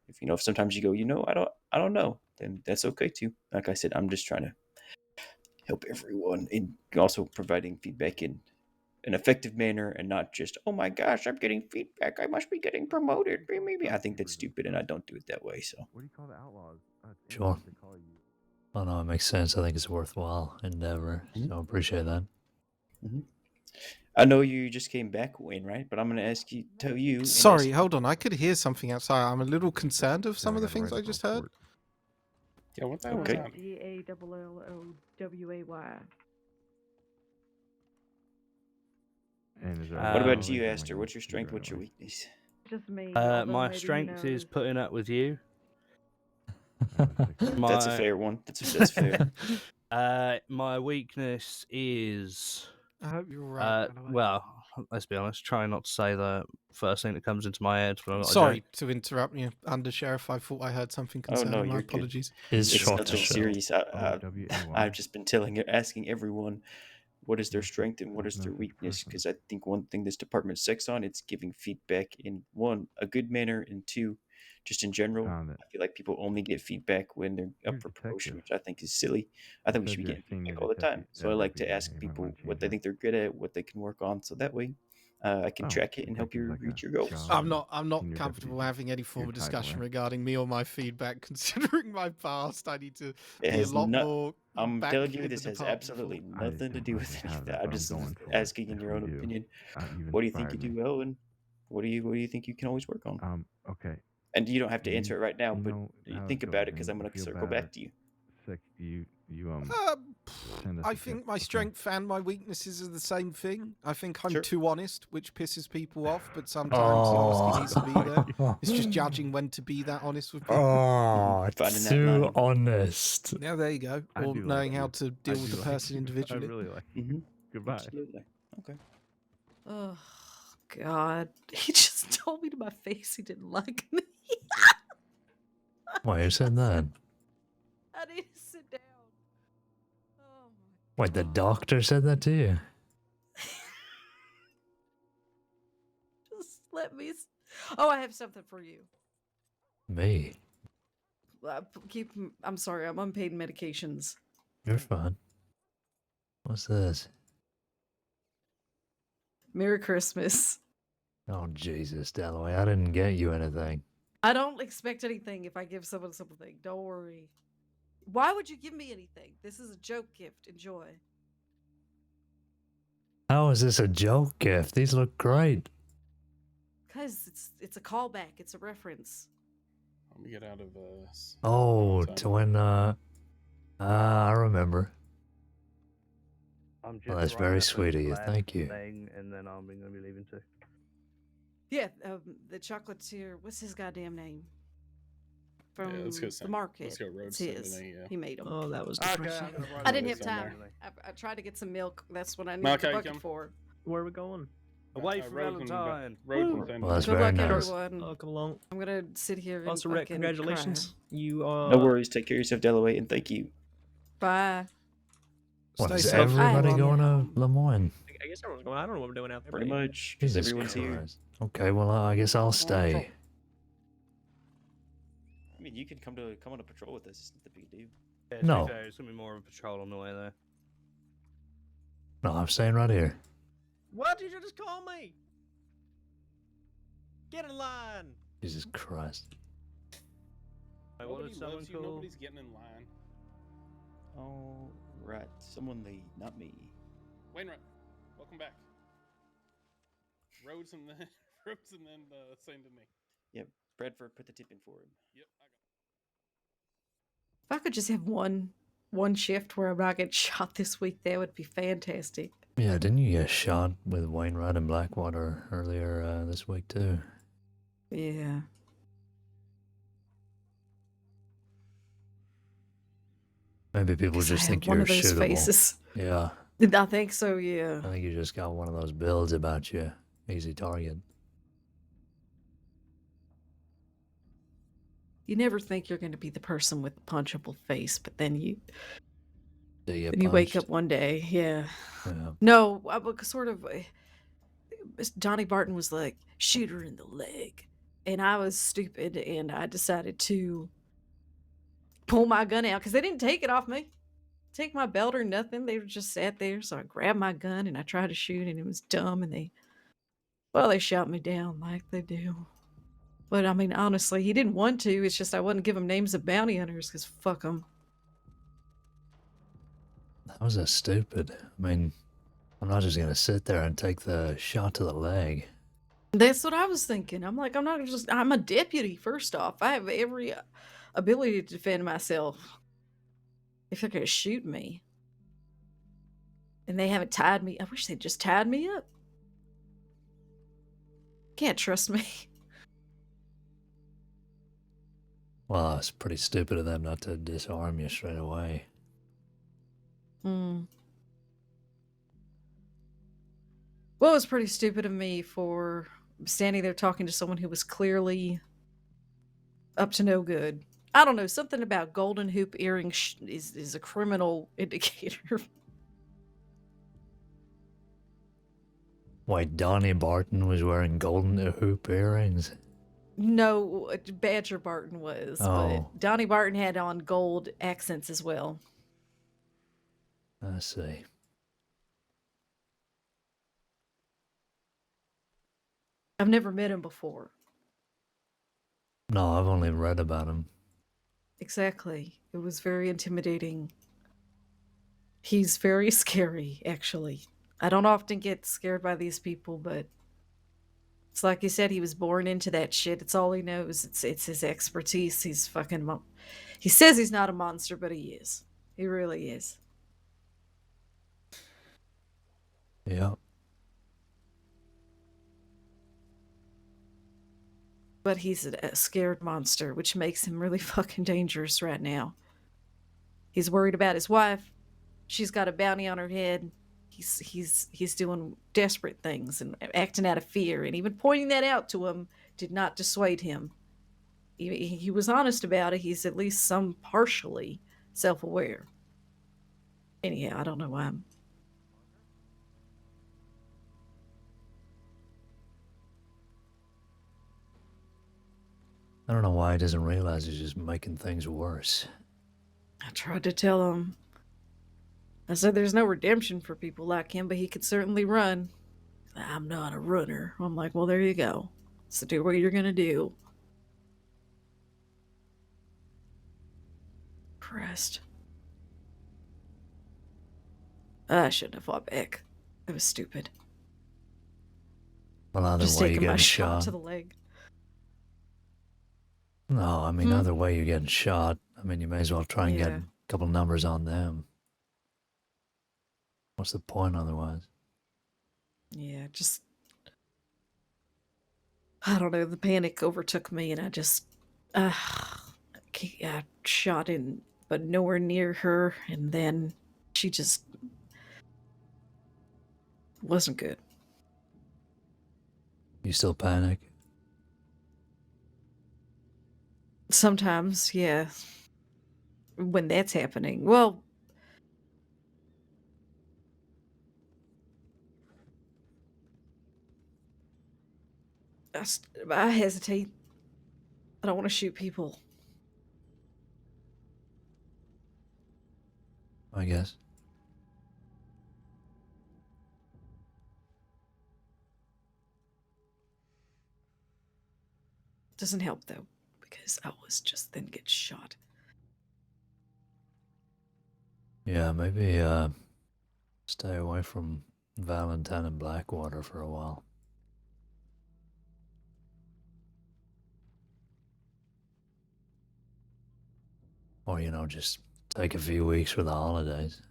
S9: if sometimes you go I don't know, then that's okay too. Like I said, I'm just trying to help everyone in also providing feedback in an effective manner and not just oh my gosh I'm getting feedback I must be getting promoted. Maybe I think that's stupid and I don't do it that way. So
S11: what do you call the outlaws?
S1: Sure. Oh no, it makes sense. I think it's a worthwhile endeavor. So I appreciate that.
S9: I know you just came back, Wayne, right? But I'm going to tell you.
S7: Sorry, hold on. I could hear something outside. I'm a little concerned of some of the things I just heard.
S10: Yeah, what the hell was
S9: Okay.
S10: that?
S11: GALLOWAY.
S9: What about you, Esther? What's your strength? What's your weakness?
S11: Just me.
S6: My strength is putting up with you.
S9: That's a fair one. That's fair.
S6: My weakness is.
S7: I hope you're right.
S6: Well, let's be honest. Try not to say the first thing that comes into my head. When I've got
S7: Sorry to interrupt you, Undersheriff. I thought I heard something concerning.
S9: Oh no,
S7: my
S9: you're
S7: apologies.
S9: good. It's nothing serious. I've just been asking everyone what is their strength and what is their weakness, because I think one thing this department sucks on, it's giving feedback in one, a good manner, and two, just in general. I feel like people only get feedback when they're up for promotion, which I think is silly. I think we should be getting feedback all the time. So I like to ask people what they think they're good at, what they can work on, so that way I can track it and help you reach your goals.
S7: I'm not comfortable having any form of discussion regarding me or my feedback. Considering my past, I need to be a lot more.
S9: I'm telling you, this has absolutely nothing to do with any of that. I'm just asking in your own opinion. What do you think you do well, and what do you think you can always work on?
S11: Okay.
S9: And you don't have to answer it right now, but think about it because I'm going to circle back to you.
S7: I think my strength and my weaknesses are the same thing. I think I'm too honest, which pisses people off, but sometimes the honesty needs to be there. It's just judging when to be that honest with people.
S1: Oh, too honest.
S7: Yeah, there you go. Or knowing how to deal with the person individually.
S11: I really like
S9: Goodbye. Absolutely. Okay.
S12: Oh, God. He just told me to my face he didn't like me.
S1: Why you said that?
S12: I need to sit down.
S1: Wait, the doctor said that to you?
S12: Just let me. Oh, I have something for you.
S1: Me?
S12: I'm sorry, I'm on paid medications.
S1: You're fine. What's this?
S12: Merry Christmas.
S1: Oh, Jesus, Dalloway, I didn't get you anything.
S12: I don't expect anything if I give someone something. Don't worry. Why would you give me anything? This is a joke gift. Enjoy.
S1: How is this a joke gift? These look great.
S12: Because it's a callback. It's a reference.
S10: Let me get out of
S1: Oh, to when I remember.
S6: I'm just
S1: Well, that's very sweet of you. Thank you.
S6: And then I'm going to be leaving too.
S12: Yeah, the chocolatier. What's his goddamn name? from
S10: let's go
S12: the
S10: send.
S12: market.
S10: Let's go road
S12: It's
S10: send
S12: his.
S10: tonight, yeah.
S12: He made them.
S2: Oh, that was
S6: Okay,
S2: depressing.
S6: I'm gonna run
S12: I didn't
S6: with
S12: have
S10: Road's on
S12: time.
S10: there.
S12: I tried to get some milk. That's what I needed
S10: Malachi,
S12: the
S10: you
S12: bucket
S10: come?
S12: for.
S2: Where are we going?
S6: Away from
S10: Road can go-
S6: Valentine.
S10: Road
S2: Woo.
S10: can send.
S1: Well, that's
S12: Good
S1: very
S12: luck,
S1: nice.
S12: everyone.
S2: Oh, come along.
S12: I'm gonna sit here and
S2: Also, Rhett,
S12: fucking
S2: congratulations. You
S9: No worries. Take care of yourself, Delaway, and thank you.
S12: Cry. Bye.
S1: What,
S7: Stay
S1: is
S7: safe,
S1: everybody
S7: everyone.
S1: going to Lemoyne?
S2: I guess everyone's going. I don't know what we're doing out there.
S9: Pretty
S2: but
S9: much, because
S1: Jesus
S9: everyone's here.
S1: Christ. Okay, well, I guess I'll stay.
S9: I mean, you can come on a patrol with us. It's not the big deal.
S6: Yeah, to be
S1: No.
S6: fair, it's gonna be more of a patrol on the way there.
S1: No, I'm staying right here.
S2: What did you just call me? Get in line.
S1: Jesus Christ.
S6: Wait, what
S10: Nobody
S6: did someone
S10: loves you.
S6: call?
S10: Nobody's getting in line.
S9: All right, someone lead, not me.
S10: Wainwright, welcome back. Roads and then send to me.
S9: Yep, Bradford, put the tip in for him.
S10: Yep, I got.
S12: If I could just have one shift where I'm not getting shot this week, that would be fantastic.
S1: Yeah, didn't you get shot with Wainwright and Blackwater earlier this week, too?
S12: Yeah.
S1: Maybe people
S12: 'Cause I
S1: just
S12: have
S1: think
S12: one
S1: you're
S12: of those
S1: shootable.
S12: faces.
S1: Yeah,
S12: I think so, yeah.
S1: I think you just got one of those builds about you. Easy target.
S12: You never think you're going to be the person with the punchable face, but then you
S1: Do you
S12: then you wake
S1: punched?
S12: up one day, yeah.
S1: Yeah.
S12: No, I was sort of. Johnny Barton was like, shoot her in the leg. And I was stupid and I decided to pull my gun out because they didn't take it off me. Take my belt or nothing. They just sat there. So I grabbed my gun and I tried to shoot and it was dumb. And they shot me down like they do. But I mean, honestly, he didn't want to. It's just I wouldn't give him names of bounty hunters because fuck them.
S1: That was a stupid. I mean, I'm not just gonna sit there and take the shot to the leg.
S12: That's what I was thinking. I'm like, I'm a deputy, first off. I have every ability to defend myself. If they're going to shoot me. And they haven't tied me. I wish they'd just tied me up. Can't trust me.
S1: Well, it's pretty stupid of them not to disarm you straight away.
S12: Well, it was pretty stupid of me for standing there talking to someone who was clearly up to no good. I don't know, something about golden hoop earrings is a criminal indicator.
S1: Wait, Donnie Barton was wearing golden hoop earrings?
S12: No, Badger Barton was,
S1: Oh.
S12: but Donnie Barton had on gold accents as well.
S1: I see.
S12: I've never met him before.
S1: No, I've only read about him.
S12: Exactly. It was very intimidating. He's very scary, actually. I don't often get scared by these people, but it's like you said, he was born into that shit. It's all he knows. It's his expertise. He's fucking... He says he's not a monster, but he is. He really is.
S1: Yeah.
S12: But he's a scared monster, which makes him really fucking dangerous right now. He's worried about his wife. She's got a bounty on her head. He's doing desperate things and acting out of fear, and even pointing that out to him did not dissuade him. He was honest about it. He's at least some partially self-aware. Anyhow, I don't know why I'm...
S1: I don't know why he doesn't realize he's just making things worse.
S12: I tried to tell him. I said there's no redemption for people like him, but he could certainly run. I'm not a runner. I'm like, well, there you go. So do what you're gonna do. Christ. I shouldn't have fought back. It was stupid.
S1: Well, either
S12: Just
S1: way, you're
S12: taking my
S1: getting
S12: shot
S1: shot.
S12: to the leg.
S1: No, I mean, either way, you're getting shot. I mean, you may as well try and get
S12: Yeah.
S1: a couple numbers on them. What's the point otherwise?
S12: Yeah, just... I don't know, the panic overtook me and I just... shot in, but nowhere near her, and then she just wasn't good.
S1: You still panic?
S12: Sometimes, yeah. When that's happening. Well, I hesitate. I don't want to shoot people.
S1: I guess.
S12: Doesn't help though, because I was just then get shot.
S1: Yeah, maybe stay away from Valentine and Blackwater for a while. Or, you know, just take a few weeks for the holidays.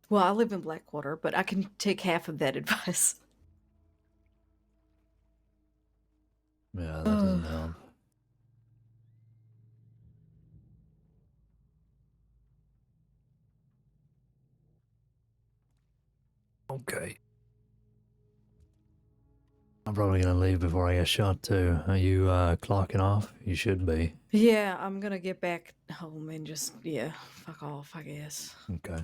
S12: Well, I live in Blackwater, but I can take half of that advice.
S1: Yeah, that doesn't help. Okay. I'm probably gonna leave before I get shot too. Are you clocking off? You should be.
S12: Yeah, I'm gonna get back home and just, fuck off, I guess.
S1: Okay.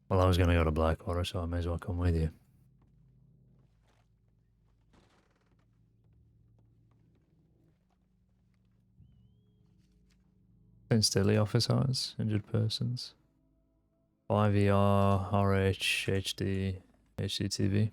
S1: Well, I was gonna go to Blackwater, so I may as well come with you. Since daily office hours, injured persons. 5ER, RH, HD, HDTV.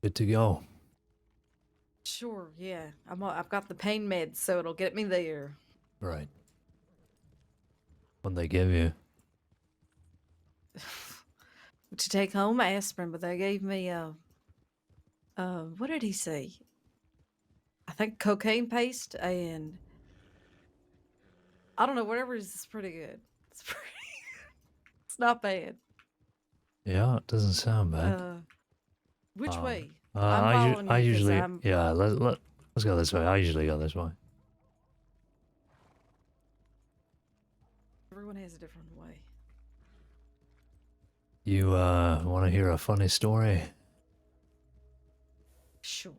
S1: Good to go.
S12: Sure, yeah. I've got the pain meds, so it'll get me there.
S1: Right. What'd they give you?
S12: To take home aspirin, but they gave me what did he say? I think cocaine paste, and I don't know, whatever is pretty good. It's not bad.
S1: Yeah, it doesn't sound bad.
S12: Which way?
S1: I
S12: following you 'cause
S1: usually,
S12: I'm-
S1: yeah. Let's go this way. I usually go this way.
S12: Everyone has a different way.
S1: You want to hear a funny story?
S12: Sure.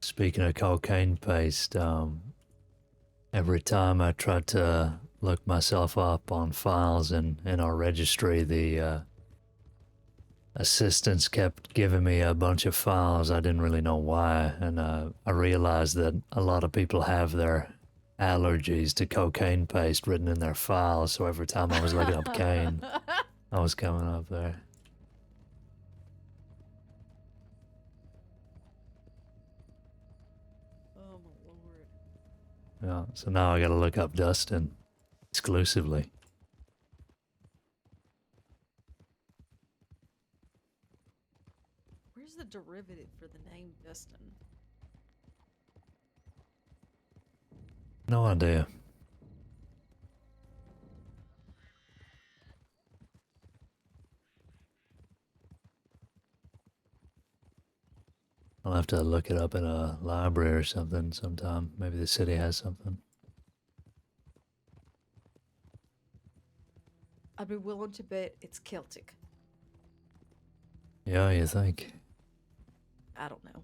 S1: Speaking of cocaine paste, every time I tried to look myself up on files in our registry, the assistants kept giving me a bunch of files. I didn't really know why, and I realized that a lot of people have their allergies to cocaine paste written in their files, so every time I was looking up Caine, I was coming up there.
S12: Oh my lord.
S1: Yeah, so now I gotta look up Dustin exclusively.
S12: Where's the derivative for the name Dustin?
S1: No idea. I'll have to look it up in a library or something sometime. Maybe the city has something.
S12: I'd be willing to bet it's Celtic.
S1: Yeah, you think?
S12: I don't know.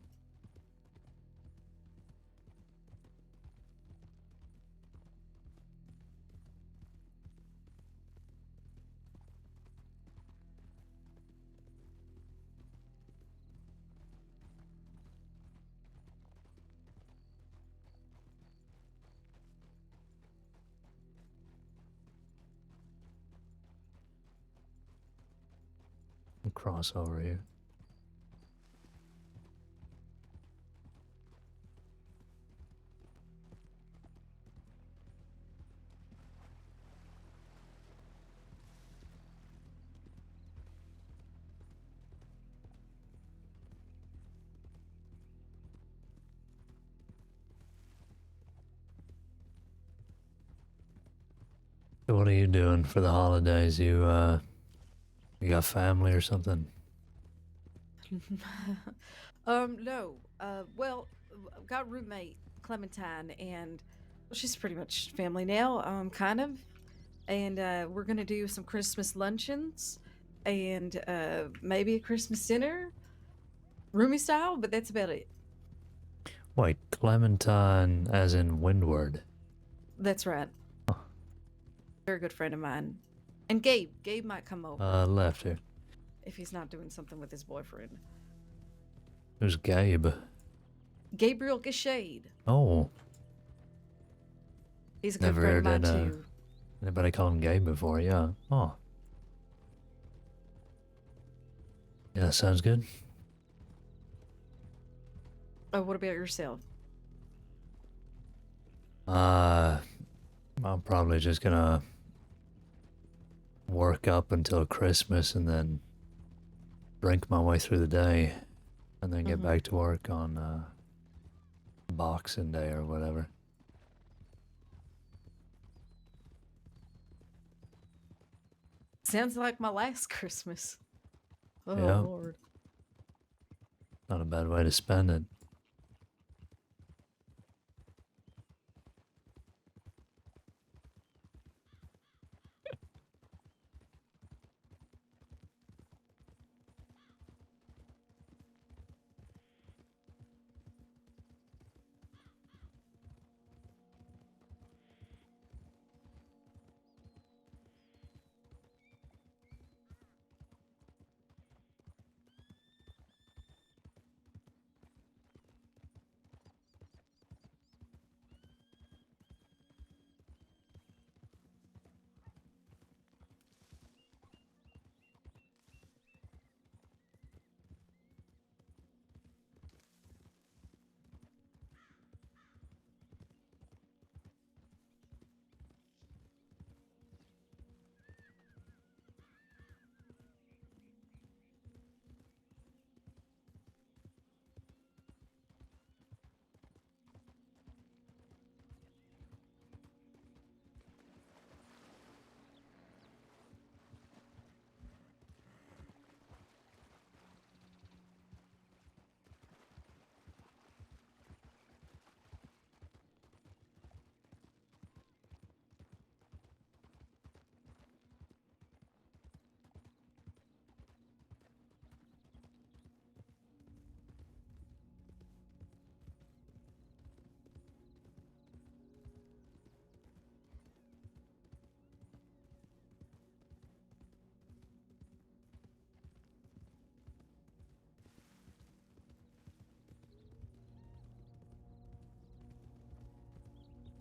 S1: I'll cross over here. So what are you doing for the holidays? You got family or something?
S12: No. Well, I've got roommate Clementine, and well, she's pretty much family now, kind of. And we're gonna do some Christmas luncheons, and maybe a Christmas dinner, roomy style. But that's about it.
S1: Wait, Clementine as in Windward.
S12: That's right. Very good friend of mine. And Gabe might come over
S1: Left here.
S12: if he's not doing something with his boyfriend.
S1: Who's Gabe?
S12: Gabriel Gashade.
S1: Oh,
S12: He's a good
S1: never
S12: friend of
S1: heard
S12: mine too.
S1: anybody call him Gabe before, yeah. Oh. Yeah, sounds good.
S12: Oh, what about yourself?
S1: I'm probably just gonna work up until Christmas and then drink my way through the day and then get back to work on Boxing Day or whatever.
S12: Sounds like my last Christmas. Oh,
S1: Yeah.
S12: Lord.
S1: Not a bad way to spend it.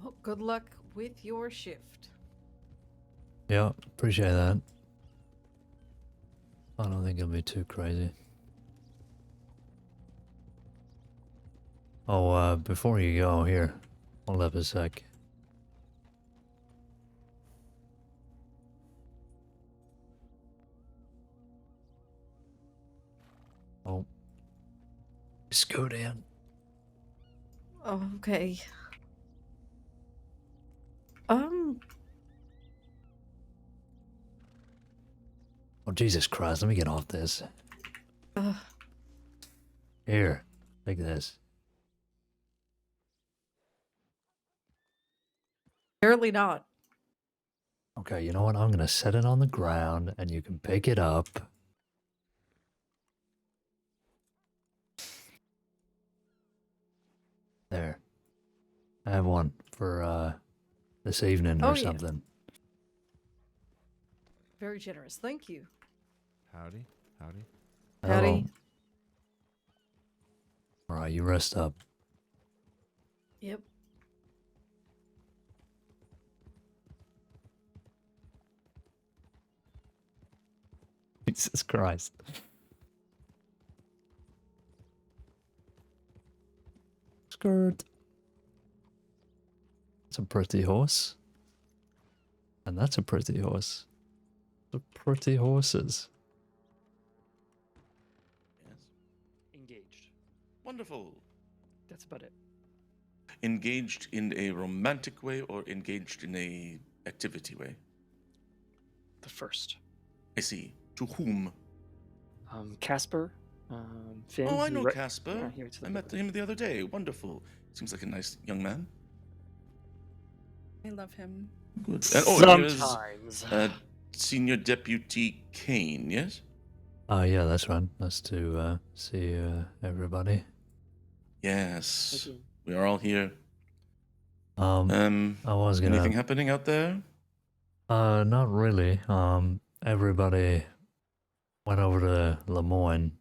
S12: Well, good luck with your shift.
S1: Yeah, appreciate that. I don't think it'll be too crazy. Oh, before you go, here, hold up a sec. Oh. Scoot in.
S12: Oh, okay.
S1: Oh, Jesus Christ, let me get off this. Here, take this.
S12: Apparently not.
S1: Okay, you know what? I'm gonna set it on the ground and you can pick it up. There. I have one for this evening or something.
S12: Very generous. Thank you.
S11: Howdy. Howdy.
S12: Howdy.
S1: Alright, you rest up.
S12: Yep.
S1: Jesus Christ. Skirt. It's a pretty horse. And that's a pretty horse. The pretty horses.
S13: Yes.
S14: Engaged.
S13: Wonderful.
S14: That's about it.
S13: Engaged in a romantic way or engaged in a activity way?
S14: The first.
S13: I see. To whom?
S14: Casper. Finn.
S13: Oh, I
S14: he
S13: know
S14: re-
S13: Casper.
S14: Yeah, he writes
S13: I met him the other day. Wonderful. Seems like a nice young man.
S15: I love him.
S13: Good. And, here's,
S14: Sometimes.
S13: Senior Deputy Caine, yes?
S1: Oh, yeah, that's right. Nice to see everybody.
S13: Yes. We are all here.
S1: I was gonna.
S13: Anything happening out there?
S1: Not really. Everybody went over to Lemoyne,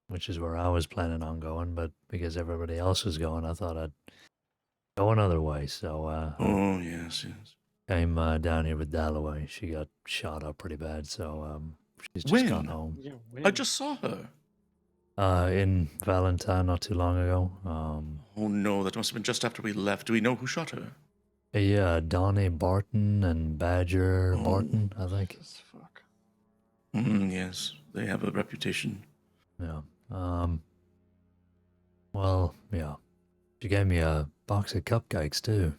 S1: which is where I was planning on going, but because everybody else was going, I thought I'd go another way. So,
S13: Oh, yes, yes.
S1: came down here with Dalloway. She got shot up pretty bad, so she's just
S13: When?
S1: gone home.
S14: Yeah,
S13: I just saw her.
S1: In Valentine not too long ago.
S13: Oh no, that must have been just after we left. Do we know who shot her?
S1: Yeah, Donnie Barton and Badger Barton, I think.
S14: Fuck.
S13: Yes, they have a reputation.
S1: Yeah. Well, yeah. She gave me a box of cupcakes too.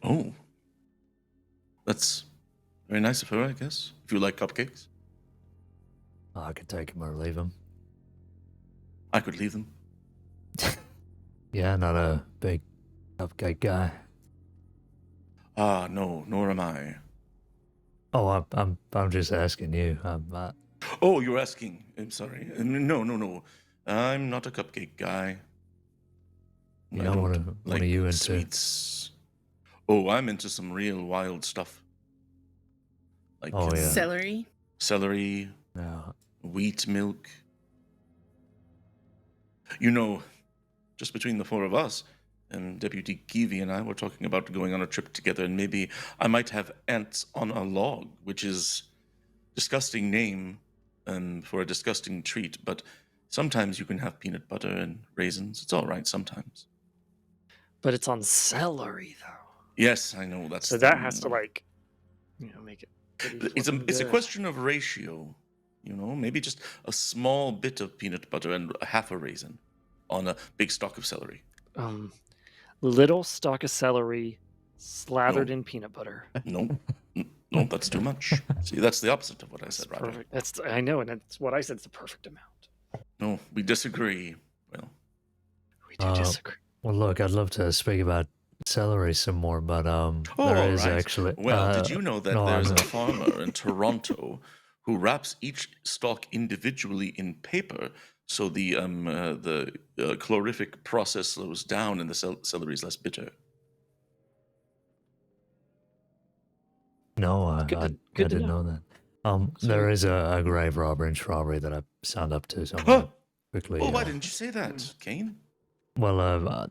S13: Oh. That's very nice of her, I guess. If you like cupcakes.
S1: I could take them or leave them.
S13: I could leave them.
S1: Yeah, not a big cupcake guy.
S13: Ah, no, nor am I.
S1: Oh, I'm just asking you.
S13: Oh, you're asking. I'm sorry. No. I'm not a cupcake guy.
S1: You know, what are you into?
S13: Sweets. Oh, I'm into some real wild stuff. Like
S15: Celery.
S13: Celery.
S1: Yeah.
S13: Wheat milk. You know, just between the four of us, Deputy Kiwi and I were talking about going on a trip together, and maybe I might have ants on a log, which is disgusting name for a disgusting treat, but sometimes you can have peanut butter and raisins. It's all right sometimes.
S14: But it's on celery though.
S13: Yes, I know. That's
S14: so that has to make it.
S13: It's a question of ratio. Maybe just a small bit of peanut butter and half a raisin on a big stalk of celery.
S14: Little stalk of celery slathered in peanut butter.
S13: No, that's too much. See, that's the opposite of what I said, right?
S14: Perfect. I know, and that's what I said. It's the perfect amount.
S13: No, we disagree. Well,
S14: we do disagree.
S1: Well, look, I'd love to speak about celery some more, but there is actually.
S13: Well, did you know that there's a farmer in Toronto who wraps each stalk individually in paper so the calorific process slows down and the celery is less bitter?
S1: No, I didn't know that. There is a grave robber in Strawberry that I signed up to, so I'm gonna quickly.
S13: Oh, why didn't you say that, Caine?
S1: Well,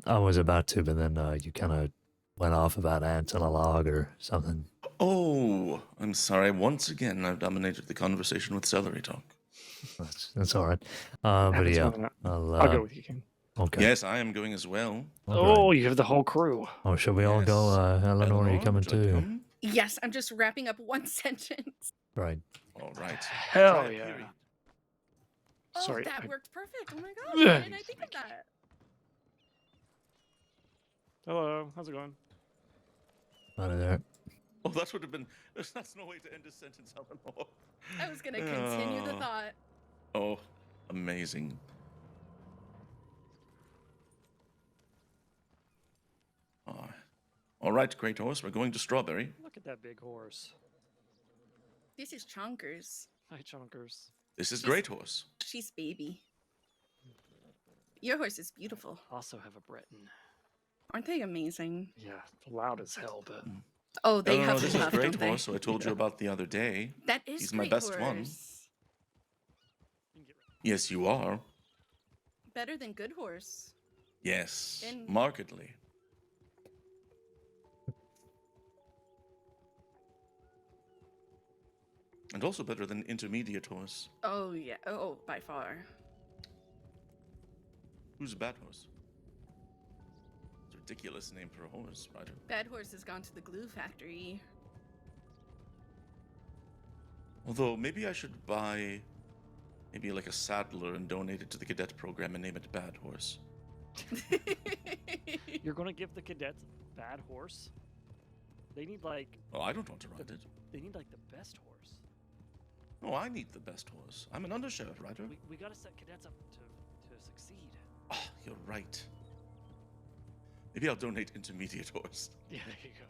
S1: I was about to, but then you kind of went off about ants on a log or something.
S13: Oh, I'm sorry. Once again, I've dominated the conversation with celery talk.
S1: That's all right. But yeah,
S14: I'll go with you, King.
S1: Okay.
S13: Yes, I am going as well.
S14: Oh, you have the whole crew.
S1: Oh, should we all go? Eleanor, are you coming too?
S15: Yes, I'm just wrapping up one sentence.
S1: Right.
S13: All right.
S14: Hell yeah.
S15: Oh,
S14: Sorry,
S15: that worked perfect. Oh my gosh, why didn't I think of that?
S14: Hello, how's it going?
S1: Out of there.
S13: Oh, that would have been. That's no way to end a sentence, Eleanor.
S15: I was going to continue the thought.
S13: Oh, amazing. All right, Great Horse, we're going to Strawberry.
S14: Look at that big horse.
S15: This is Chonkers.
S14: Hi, Chonkers.
S13: This is Great Horse.
S15: She's baby. Your horse is beautiful.
S14: Also have a Breton.
S15: Aren't they amazing?
S14: Yeah, loud as hell, but.
S15: Oh, they
S13: no,
S15: have
S13: this
S15: love,
S13: is Great
S15: don't they?
S13: Horse, who I told you about the other day.
S15: That is
S13: He's my
S15: Great
S13: best
S15: Horse.
S13: one. Yes, you are.
S15: Better than Good Horse.
S13: Yes,
S15: And-
S13: markedly. And also better than intermediate horse.
S15: Oh, yeah. Oh, by far.
S13: Who's a bad horse? It's a ridiculous name for a horse, Ryder.
S15: Bad Horse has gone to the glue factory.
S13: Although, maybe I should buy maybe like a saddler and donate it to the cadet program and name it Bad Horse.
S14: You're gonna give the cadets bad horse? They need like.
S13: Oh, I don't want to ride it.
S14: They need like the best horse.
S13: No, I need the best horse. I'm an undersheriff, Ryder.
S14: We gotta set cadets up to succeed.
S13: Oh, you're right. Maybe I'll donate intermediate horse.
S14: Yeah, there you go.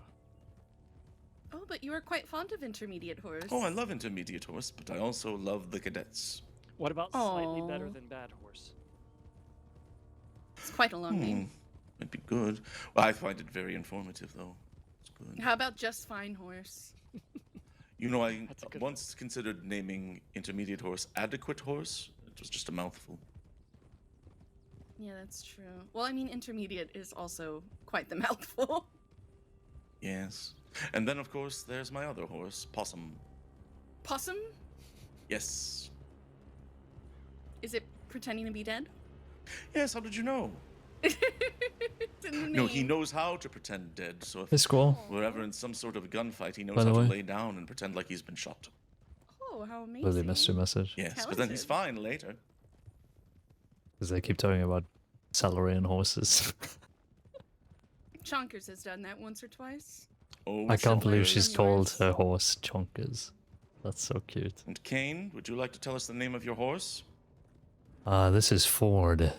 S15: Oh, but you are quite fond of intermediate horse.
S13: Oh, I love intermediate horse, but I also love the cadets.
S14: What about slightly better
S15: Aw.
S14: than bad horse?
S15: It's quite a long name.
S13: Might be good. Well, I find it very informative, though. It's good.
S15: How about just fine horse?
S13: You know, I once considered naming intermediate horse adequate horse. It was just a mouthful.
S15: Yeah, that's true. Well, I mean, intermediate is also quite the mouthful.
S13: Yes. And then, of course, there's my other horse, Possum.
S15: Possum?
S13: Yes.
S15: Is it pretending to be dead?
S13: Yes, how did you know?
S15: It's in the
S13: No, he
S15: name.
S13: knows how to pretend dead, so if
S1: Hey, Squall.
S13: we're ever in some sort of gunfight, he knows
S1: By
S13: how
S1: the
S13: to
S1: way.
S13: lay down and pretend like he's been shot.
S15: Oh, how amazing.
S1: Lily missed your message.
S13: Yes, but then he's fine later.
S1: Because they keep talking about salary and horses.
S15: Chonkers has done that once or twice.
S13: Oh,
S1: I can't believe
S13: Chonkers.
S1: she's called her horse Chonkers. That's so cute.
S13: And Caine, would you like to tell us the name of your horse?
S1: This is Ford.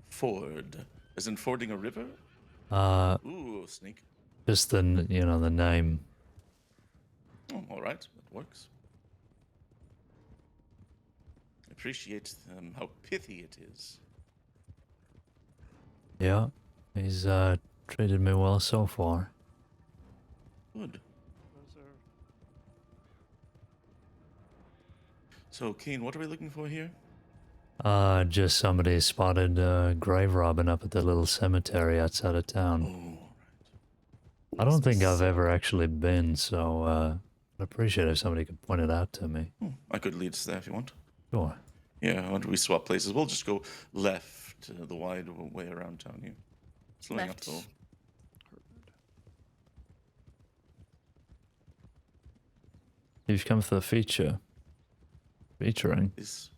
S13: Ford. As in fording a river? Ooh, sneak.
S1: Just the the name.
S13: Oh, all right, that works. I appreciate how pithy it is.
S1: Yeah, he's treated me well so far.
S13: Good. So, Caine, what are we looking for here?
S1: Just somebody spotted grave robbing up at the little cemetery outside of town. I don't think I've ever actually been, so I'd appreciate if somebody could point it out to me.
S13: I could lead us there if you want.
S1: Sure.
S13: Yeah, why don't we swap places? We'll just go left, the wide way around town here. Slowing
S15: Left.
S13: up, though.
S1: You've come for the feature. Featuring
S13: This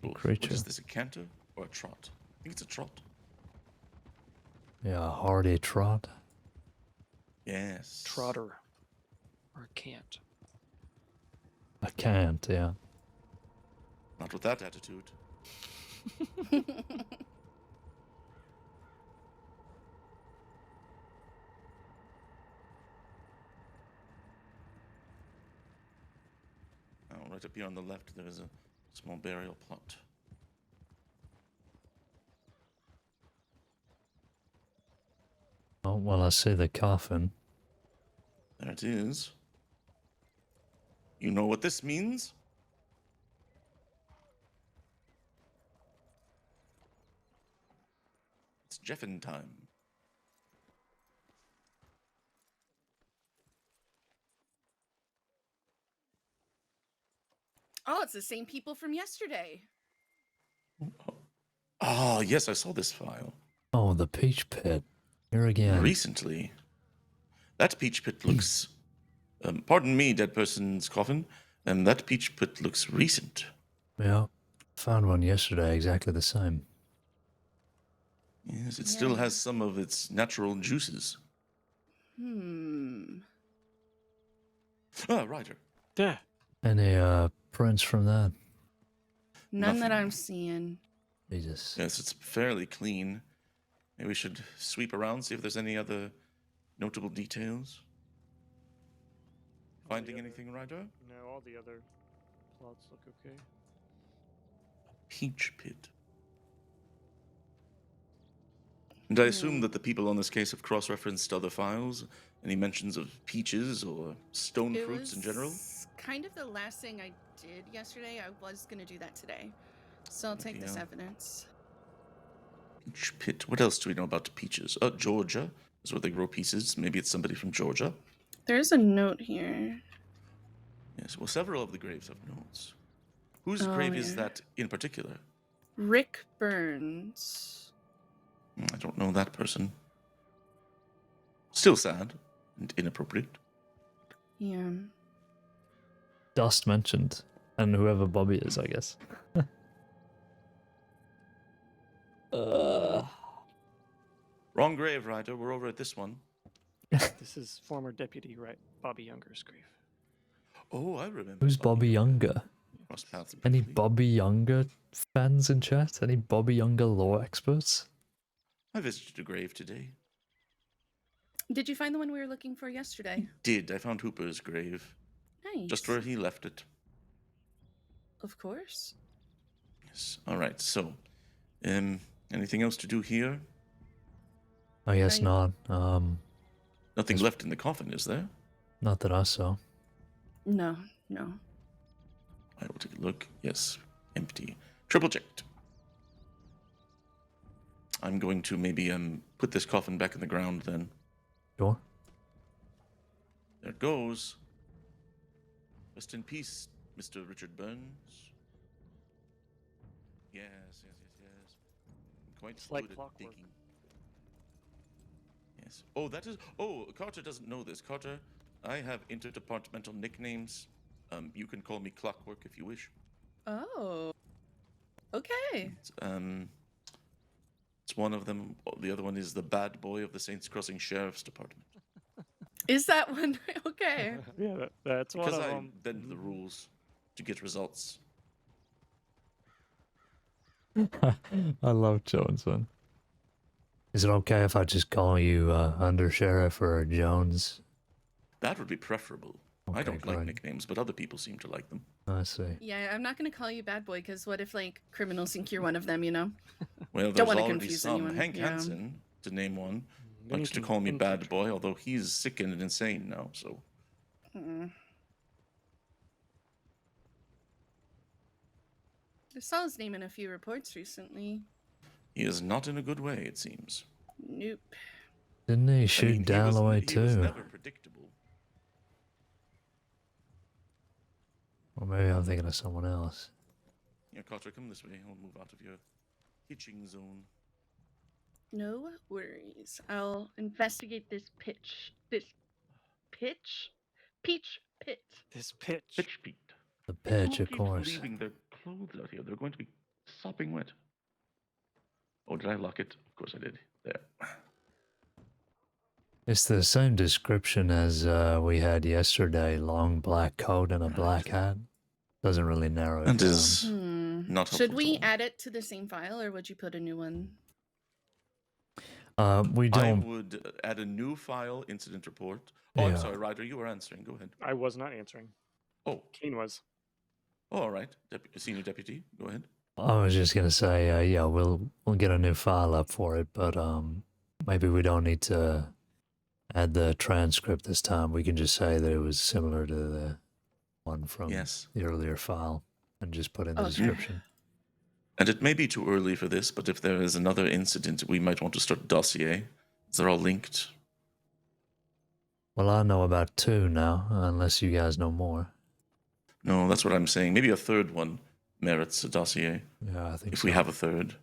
S1: a
S13: What
S1: creature.
S13: is this, a canter or a trot? I think it's a trot.
S1: Yeah, a hardy trot.
S13: Yes.
S14: Trotter. Or can't.
S1: I can't, yeah.
S13: Not with that attitude. Now, right up here on the left, there is a small burial plot.
S1: Oh, well, I see the coffin.
S13: There it is. You know what this means? It's Jeffin time.
S15: Oh, it's the same people from yesterday.
S13: Ah, yes, I saw this file.
S1: Oh, the peach pit. Here again.
S13: Recently. That peach pit looks... pardon me, dead person's coffin. That peach pit looks recent.
S1: Yeah. Found one yesterday, exactly the same.
S13: Yes, it still has some of its natural juices. Ah, Ryder.
S14: Yeah.
S1: Any prints from that?
S15: None that I'm seeing.
S1: Jesus.
S13: Yes, it's fairly clean. Maybe we should sweep around, see if there's any other notable details. Finding anything, Ryder?
S14: No, all the other plots look okay.
S13: Peach pit. And I assume that the people on this case have cross-referenced other files. Any mentions of peaches or stone
S15: It
S13: fruits in
S15: was
S13: general?
S15: kind of the last thing I did yesterday. I was going to do that today. So I'll take this
S13: Yeah.
S15: evidence.
S13: Peach pit. What else do we know about peaches? Georgia is where they grow peaches. Maybe it's somebody from Georgia.
S15: There is a note here.
S13: Yes, well, several of the graves have notes. Whose
S15: Oh,
S13: grave is
S15: yeah.
S13: that in particular?
S15: Rick Burns.
S13: I don't know that person. Still sad and inappropriate.
S15: Yeah.
S1: Dust mentioned, and whoever Bobby is, I guess.
S13: Wrong grave, Ryder. We're over at this one.
S14: This is former deputy, right? Bobby Younger's grave.
S13: Oh, I remember.
S1: Who's Bobby Younger?
S13: Cross paths
S1: Any
S13: briefly.
S1: Bobby Younger fans in chat? Any Bobby Younger law experts?
S13: I visited a grave today.
S15: Did you find the one we were looking for yesterday?
S13: I found Hooper's grave.
S15: Nice.
S13: Just where he left it.
S15: Of course.
S13: Yes. All right. So, anything else to do here?
S1: I guess
S15: Right.
S1: not.
S13: Nothing left in the coffin, is there?
S1: Not that I saw.
S15: No, no.
S13: I will take a look. Yes, empty. Triple checked. I'm going to maybe put this coffin back in the ground then.
S1: Sure.
S13: There it goes. Rest in peace, Mr. Richard Burns. Yes. Quite
S14: It's like
S13: good at
S14: clockwork.
S13: digging. Yes. Oh, that is. Oh, Carter doesn't know this. Carter, I have interdepartmental nicknames. You can call me Clockwork if you wish.
S15: Oh. Okay.
S13: It's one of them. The other one is the bad boy of the Saints Crossing Sheriff's Department.
S15: Is that one okay?
S14: Yeah, that's one
S13: Because
S14: of
S13: I
S14: them.
S13: bend the rules to get results.
S1: I love Jones, man. Is it okay if I just call you Under Sheriff or Jones?
S13: That would be preferable. I
S1: Okay,
S13: don't like
S1: great.
S13: nicknames, but other people seem to like them.
S1: I see.
S15: Yeah, I'm not gonna call you bad boy because what if like criminals think you're one of them? You know.
S13: Well,
S15: Don't
S13: there's
S15: wanna
S13: already
S15: confuse
S13: some.
S15: anyone,
S13: Hank
S15: yeah.
S13: Hansen, to name one,
S14: Then you
S13: likes to
S14: can
S13: call me
S14: insult
S13: bad boy, although he's sick and insane now, so.
S15: Mm. I saw his name in a few reports recently.
S13: He is not in a good way, it seems.
S15: Nope.
S1: Didn't he shoot
S13: he was
S1: Dalloway
S13: he was
S1: too?
S13: never predictable.
S1: Or maybe I'm thinking of someone else.
S13: Yeah, Carter, come this way. I'll move out of your hitching zone.
S15: No worries. I'll investigate this pitch. This pitch? Peach pit.
S14: This pitch.
S13: Pitch Pete.
S1: The pitch,
S13: Who
S1: of
S13: keeps
S1: course.
S13: leaving their clothes out here? They're going to be sopping wet. Oh, did I lock it? Of course I did. There.
S1: It's the same description as we had yesterday. Long black coat and a black hat. Doesn't really narrow it
S13: That
S1: down.
S13: is not helpful.
S15: Should we add it to the same file or would you put a new one?
S1: We
S13: I
S1: don't.
S13: would add a new file, incident report. Oh, I'm
S1: Yeah.
S13: sorry, Ryder, you were answering. Go ahead.
S14: I was not answering.
S13: Oh,
S14: Caine was.
S13: all right. Senior deputy, go ahead.
S1: I was just gonna say, yeah, we'll get a new file up for it, but maybe we don't need to add the transcript this time. We can just say that it was similar to the one from
S13: Yes.
S1: the earlier file, and just put in the
S15: Okay.
S1: description.
S13: And it may be too early for this, but if there is another incident, we might want to start a dossier. They're all linked.
S1: Well, I know about 2 now, unless you guys know more.
S13: No, that's what I'm saying. Maybe a third one merits a dossier.
S1: Yeah, I think
S13: if
S1: so.
S13: we have a third.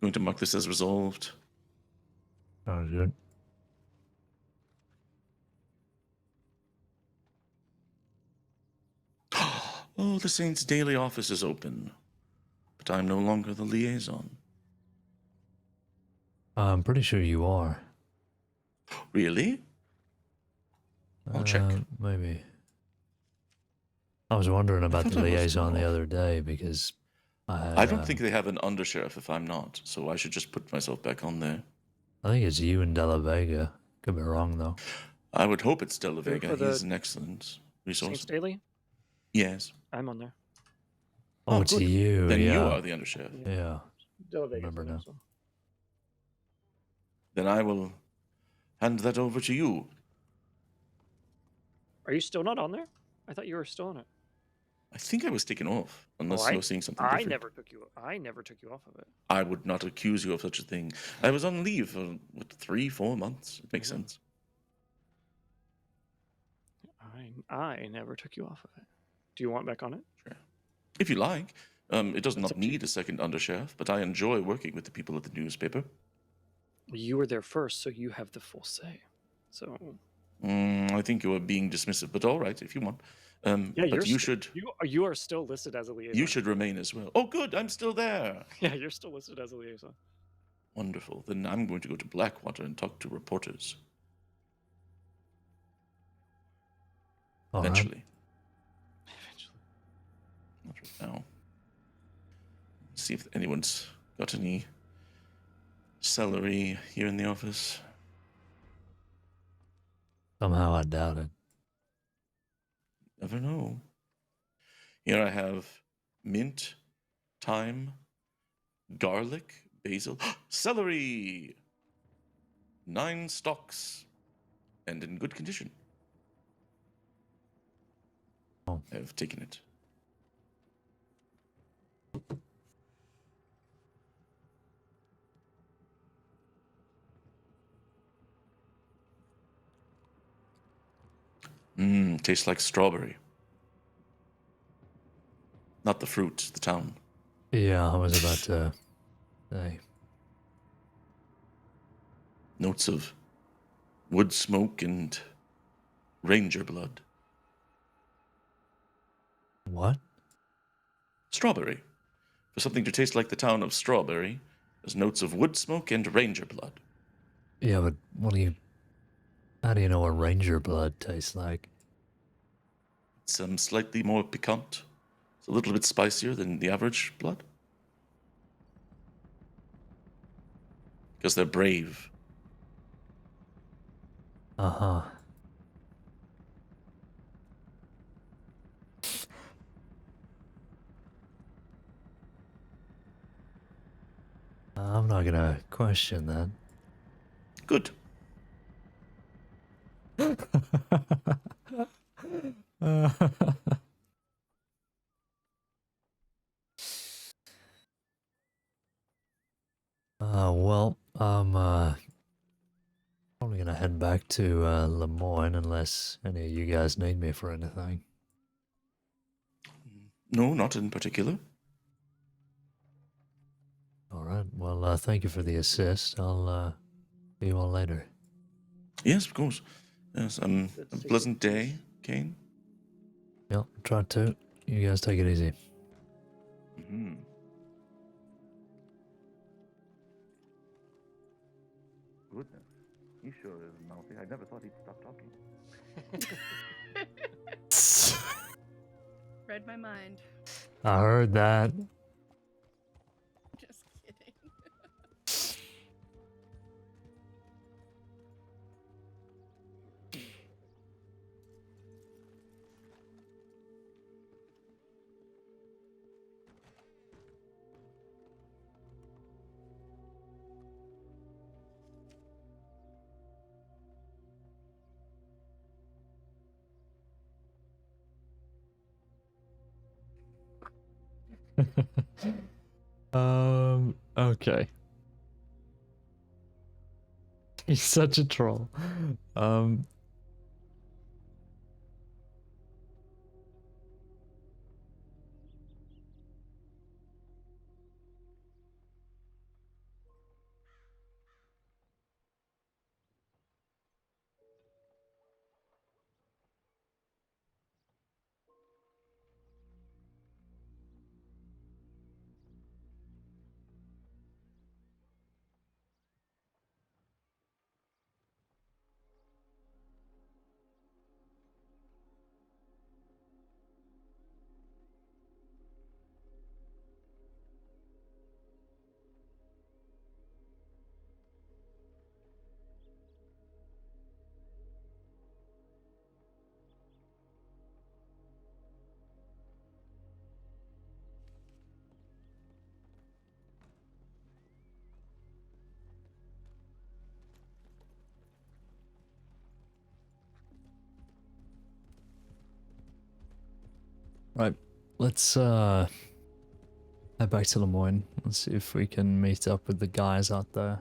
S13: Going to mark this as resolved.
S1: Sounds good.
S13: Oh, the Saints' daily office is open, but I'm no longer the liaison.
S1: I'm pretty sure you are.
S13: Really? I'll check.
S1: Maybe. I was wondering about the
S13: thought I was
S1: liaison the
S13: off.
S1: other day because
S13: I don't think they have an undersheriff if I'm not, so I should just put myself back on there.
S1: I think it's you and Della Vega. Could be wrong though.
S13: I would hope it's Della
S14: Here
S13: Vega.
S14: for the
S13: He's an excellent resource.
S14: Saints Daily?
S13: Yes.
S14: I'm on there.
S1: Oh, it's
S13: good.
S1: you.
S13: Then
S1: yeah.
S13: you are the undersheriff.
S1: Yeah.
S14: Della Vega's
S1: Remember
S14: on there,
S1: now.
S14: so.
S13: Then I will hand that over to you.
S14: Are you still not on there? I thought you were still on it.
S13: I think I was taken off, unless you're seeing something
S14: I
S13: different.
S14: I never took you off of it.
S13: I would not accuse you of such a thing. I was on leave for, 3-4 months. It makes sense.
S14: I never took you off of it. Do you want back on it?
S13: Sure. If you like. It does not need a second undersheriff, but I enjoy working with the people at the newspaper.
S14: You were there first, so you have the full say. So.
S13: I think you are being dismissive, but all right, if you want.
S14: Yeah,
S13: but you should.
S14: You are still listed as a liaison.
S13: You should remain as well. Oh, good. I'm still there.
S14: Yeah, you're still listed as a liaison.
S13: Wonderful. Then I'm going to go to Blackwater and talk to reporters. Eventually. Not right now. See if anyone's got any celery here in the office.
S1: Somehow I doubt it.
S13: Never know. Here I have mint, thyme, garlic, basil, celery! 9 stalks, and in good condition.
S1: Oh.
S13: I have taken it. Tastes like strawberry. Not the fruit, the town.
S1: Yeah, I was about to say.
S13: Notes of wood smoke and ranger blood.
S1: What?
S13: Strawberry. For something to taste like the town of Strawberry, there's notes of wood smoke and ranger blood.
S1: Yeah, but how do you know what ranger blood tastes like?
S13: It's slightly more piquant. It's a little bit spicier than the average blood. Because they're brave.
S1: Uh-huh. I'm not gonna question that.
S13: Good.
S1: Well, I'm probably gonna head back to Lemoyne unless any of you guys need me for anything.
S13: No, not in particular.
S1: Alright, well, thank you for the assist. I'll see you all later.
S13: Yes, of course. Yes, a pleasant day, Caine.
S1: Yep, try to. You guys take it easy.
S13: Mm-hmm. Goodness, he sure is mouthy. I never thought he'd stop talking.
S15: Read my mind.
S1: I heard that.
S15: Just kidding.
S1: Okay. He's such a troll. Right. Let's head back to Lemoyne. Let's see if we can meet up with the guys out there.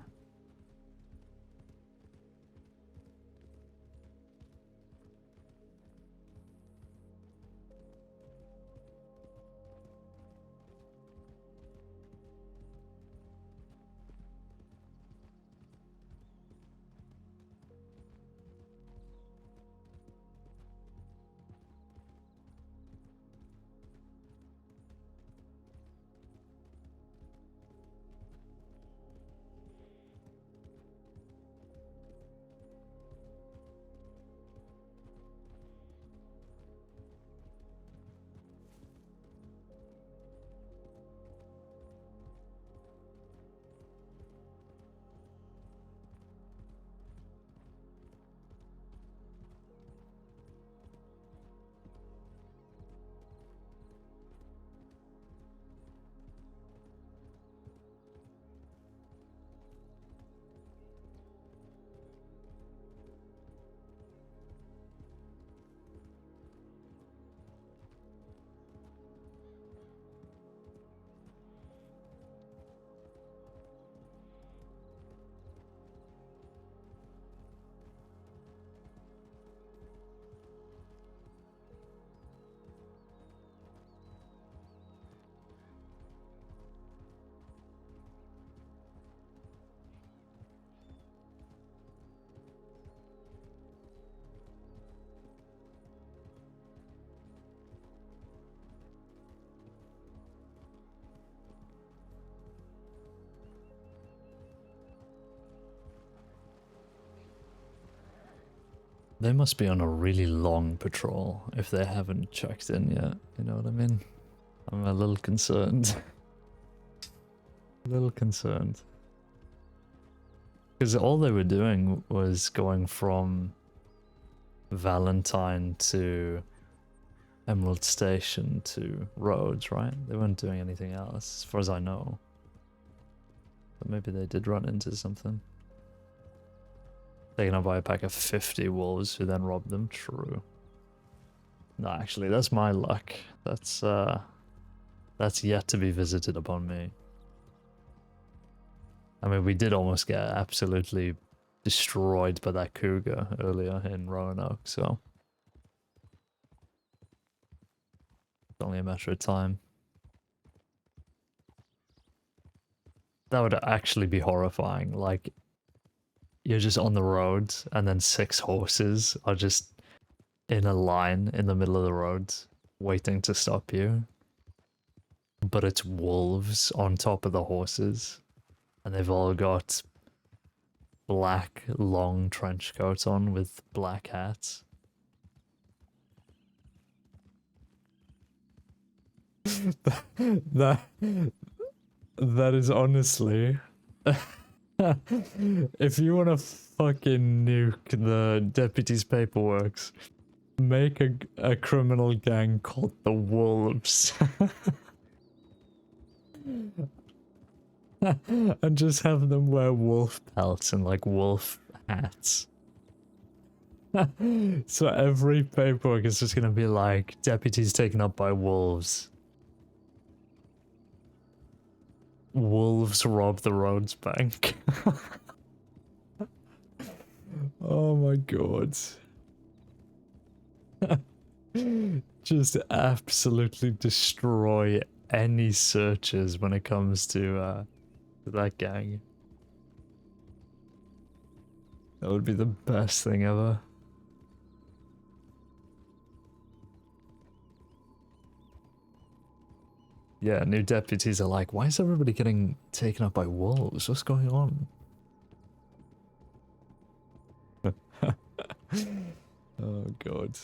S1: They must be on a really long patrol if they haven't checked in yet, you know what I mean? I'm a little concerned. A little concerned. Because all they were doing was going from Valentine to Emerald Station to Rhodes, right? They weren't doing anything else, as far as I know. But maybe they did run into something. They're gonna buy a pack of 50 wolves who then rob them. True. No, actually, that's my luck. That's yet to be visited upon me. I mean, we did almost get absolutely destroyed by that cougar earlier in Roanoke, so it's only a matter of time. That would actually be horrifying. Like, you're just on the road, and then 6 horses are just in a line in the middle of the road, waiting to stop you. But it's wolves on top of the horses, and they've all got black, long trench coats on with black hats. that is honestly... If you want to fucking nuke the deputy's paperworks, make a criminal gang called the Wolves. And just have them wear wolf pelts and like wolf hats. So every paperwork is just gonna be like, deputies taken up by wolves. Wolves rob the Rhodes Bank. Oh my god. Just absolutely destroy any searches when it comes to that gang. That would be the best thing ever. Yeah, new deputies are like, why is everybody getting taken up by wolves? What's going on? Oh god.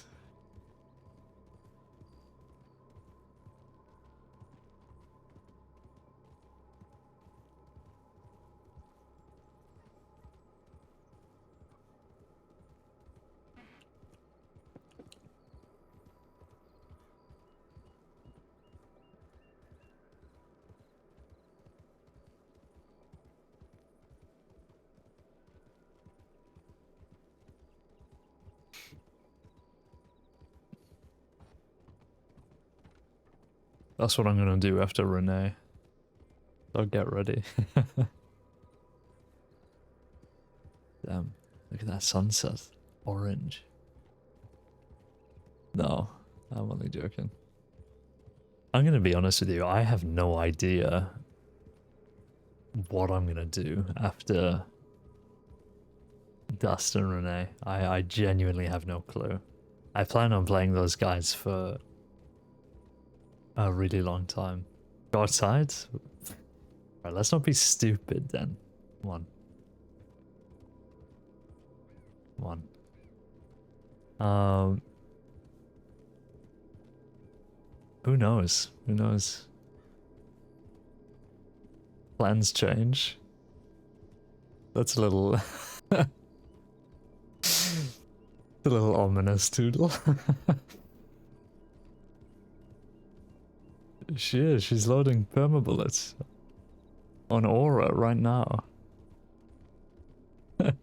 S1: That's what I'm gonna do after Renee. So get ready. Damn, look at that sunset. Orange. No, I'm only joking. I'm gonna be honest with you, I have no idea what I'm gonna do after Dust and Renee. I genuinely have no clue. I plan on playing those guys for a really long time. Go outside? Right, let's not be stupid then. Come on. Come on. Who knows? Who knows? Plans change. That's a little... a little ominous, Toodle. She is. She's loading permabullets on Aura right now. I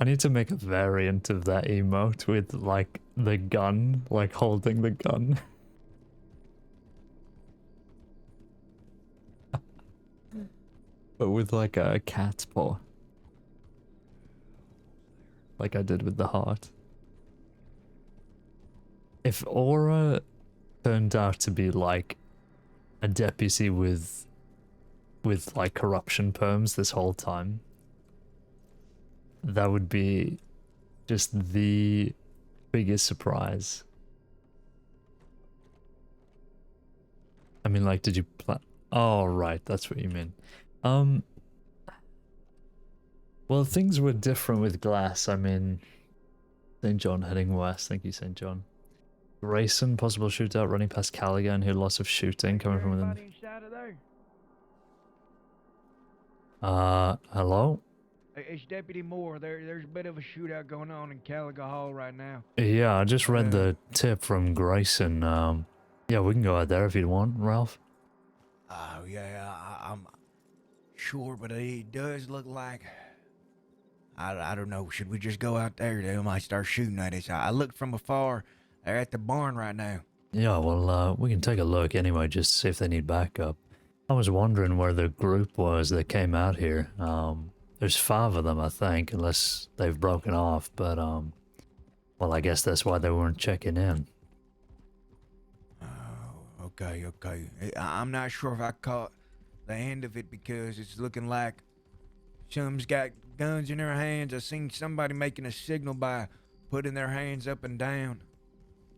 S1: need to make a variant of that emote with, like, the gun, like, holding the gun. But with, like, a cat paw. Like I did with the heart. If Aura turned out to be, like, a deputy with like, corruption perms this whole time, that would be just the biggest surprise. I mean, like, did you plan? Oh, right, that's what you mean. Well, things were different with Glass. I mean, St. John heading west. Thank you, St. John. Grayson, possible shootout running past Callaghan, who lots of shooting coming from within. Hello?
S16: It's Deputy Moore. There's a bit of a shootout going on in Caliga Hall right now.
S1: Yeah, I just read the tip from Grayson. Yeah, we can go out there if you want, Ralph.
S16: Yeah, I'm sure, but it does look like... I don't know. Should we just go out there? They might start shooting at us. I looked from afar. They're at the barn right now.
S1: Yeah, well, we can take a look anyway, just to see if they need backup. I was wondering where the group was that came out here. There's 5 of them, I think, unless they've broken off, but, well, I guess that's why they weren't checking in.
S16: Oh, okay. I'm not sure if I caught the end of it because it's looking like some's got guns in their hands. I seen somebody making a signal by putting their hands up and down.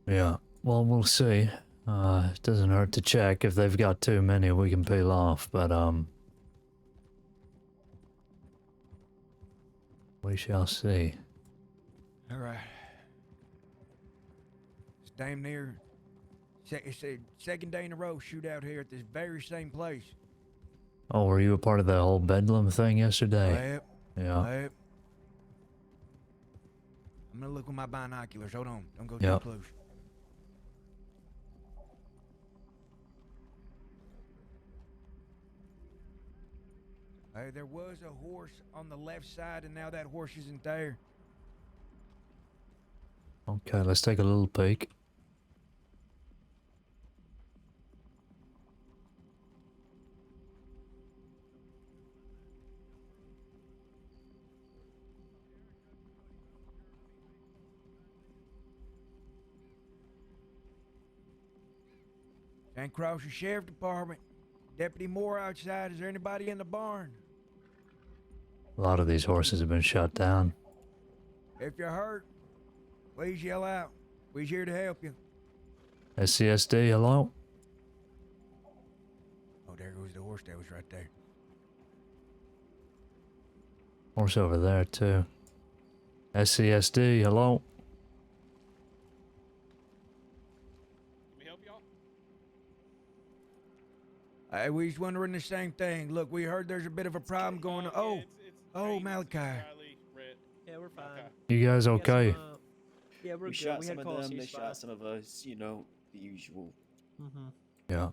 S1: Yeah, well, we'll see. It doesn't hurt to check. If they've got too many, we can peel off, but, we shall see.
S16: Alright. It's damn near... It's the second day in a row shootout here at this very same place.
S1: Oh, were you a part of the whole Bedlam thing yesterday?
S16: Yep.
S1: Yeah.
S16: Yep. I'm gonna look with my binoculars. Hold on. Don't go
S1: Yep.
S16: too close. There was a horse on the left side, and now that horse isn't there.
S1: Okay, let's take a little peek.
S16: St. Crossy Sheriff Department. Deputy Moore outside. Is there anybody in the barn?
S1: A lot of these horses have been shot down.
S16: If you're hurt, please yell out. We're here to help you.
S1: SCSD, hello?
S16: Oh, there goes the horse that was right there.
S1: Horse over there, too. SCSD, hello?
S16: We was wondering the same thing. Look, we heard there's a bit of a problem going on. Oh, Malachi.
S2: Yeah, we're fine.
S1: You guys okay?
S2: Yeah, we're
S9: We
S2: good.
S9: shot
S2: We
S9: some
S2: had
S9: of
S2: call
S9: them, they
S2: ceasefire.
S9: shot some of us, you know, the usual.
S1: Yeah.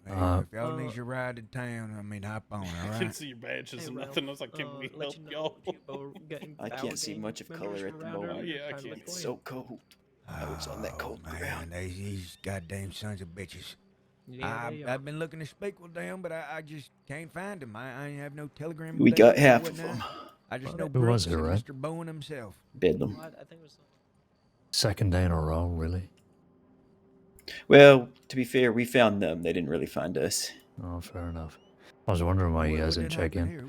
S16: Hey, if y'all need your ride to town, I mean, hop on, all
S10: I
S16: right?
S10: can see your badges and nothing. I was like, can we help y'all?
S9: I can't see much of color at the moment.
S10: Yeah, I can't.
S9: It's so cold. Oh, it's on that cold ground.
S16: These goddamn sons of bitches.
S2: Yeah, they are.
S16: I've been looking to speak with them, but I just can't find them. I ain't have no telegram.
S9: We got half of them.
S16: I just know
S1: Who was
S16: Brooks
S1: it,
S16: and
S1: right?
S16: Mr. Bowen himself.
S9: Bedlam.
S2: I think it was.
S1: Second day in a row, really?
S9: Well, to be fair, we found them. They didn't really find us.
S1: Oh, fair enough. I was wondering why you guys didn't check in.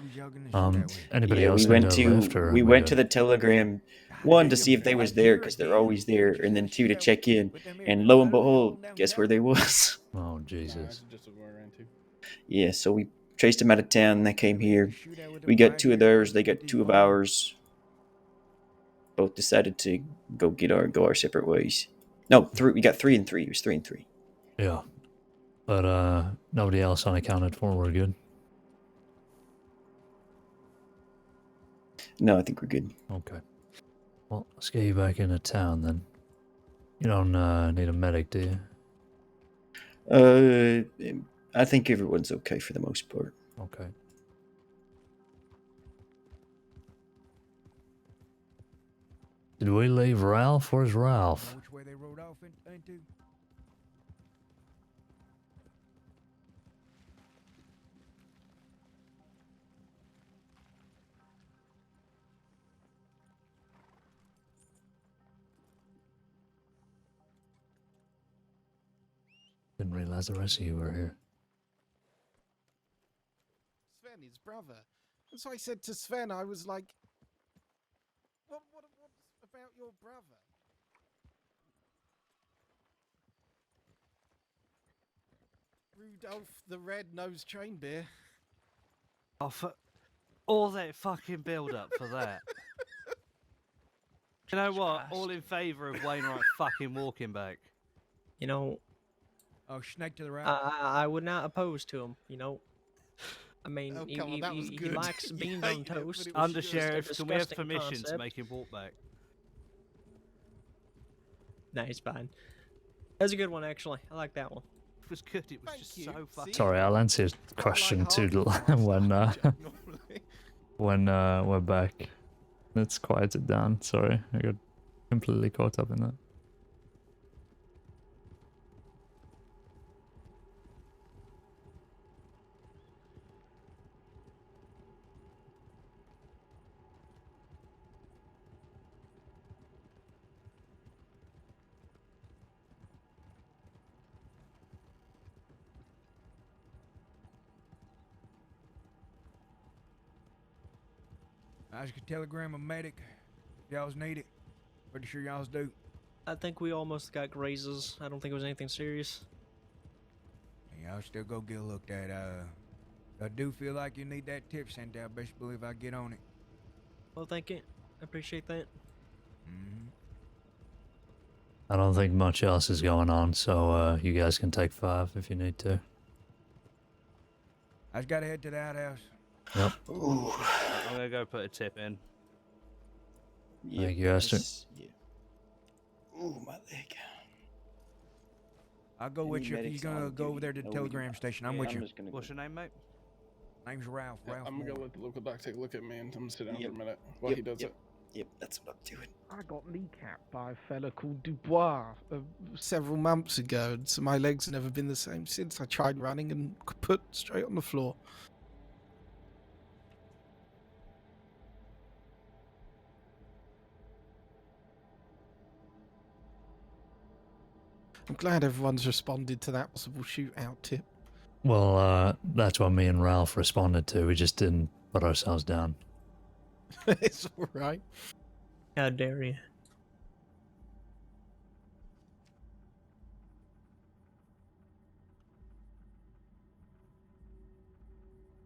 S1: Anybody
S9: Yeah,
S1: else
S9: we
S1: need
S9: went
S1: a
S9: to
S1: lift, or
S9: we
S1: we
S9: went to
S1: good?
S9: the Telegram, one to see if they was there because they're always there, and then two to check in. And lo and behold, guess where they was?
S1: Oh Jesus!
S9: Yeah, so we traced them out of town. They came here. We got two of theirs. They got two of ours. Both decided to go our separate ways. No, three. We got 3 and 3. It was 3 and 3.
S1: Yeah, but nobody else unaccounted for. We're good.
S9: No, I think we're good.
S1: Okay. Well, let's get you back into town then. You don't need a medic, do you?
S9: I think everyone's okay for the most part.
S1: Okay. Did we leave Ralph? Where's Ralph?
S16: Which way they rode off into?
S1: Didn't realize the rest of you were here.
S7: Sven, his brother. And so I said to Sven, I was like, what about your brother? Rudolph the Red-Nosed Chainbear.
S6: Oh, for all that fucking build-up for that. You know what? All in favour of Wainwright fucking walking back.
S2: You know,
S16: Oh, snake to the right.
S2: I would not oppose to him. You know, I mean,
S7: Oh,
S2: he,
S7: come on, that was
S2: he
S7: good.
S2: likes beans
S7: Yeah,
S2: on
S7: you know, but
S2: toast.
S7: it was
S6: Undersheriff, can we have
S2: disgusting
S6: permission to
S2: concept.
S6: make him walk back?
S2: Nah, he's fine. That was a good one, actually. I like that one.
S6: It was good. It was just so fucking.
S1: Sorry, I'll answer your question too when we're back. Let's quiet it down. Sorry, I got completely caught up in that.
S16: I just could telegram a medic. Y'all's need it. Pretty sure y'all's do.
S2: I think we almost got grazes. I don't think it was anything serious.
S16: Y'all still go get looked at. I do feel like you need that tip sent out. Best believe I get on it.
S2: Well, thank you. I appreciate that.
S1: I don't think much else is going on, so you guys can take 5 if you need to.
S16: I just gotta head to the outhouse.
S1: Yep.
S9: Ooh.
S6: I'm gonna go put a tip in.
S1: Thank you, Esther.
S9: Yeah. Ooh, my leg.
S16: I'll go with you if you're gonna go over there to the telegram station. I'm with you.
S6: What's your name, mate?
S16: Name's Ralph.
S10: Yeah,
S16: Ralph.
S10: I'm gonna
S16: Moore.
S10: go let the local doc take a look at me, and I'm gonna sit down
S9: Yep.
S10: for a minute while he does it.
S9: Yep, that's what I'm doing.
S7: I got kneecapped by a fella called Dubois several months ago, and so my legs have never been the same since. I tried running and put straight on the floor. I'm glad everyone's responded to that possible shootout tip.
S1: Well, that's what me and Ralph responded to. We just didn't put ourselves down.
S7: It's alright.
S2: How dare you?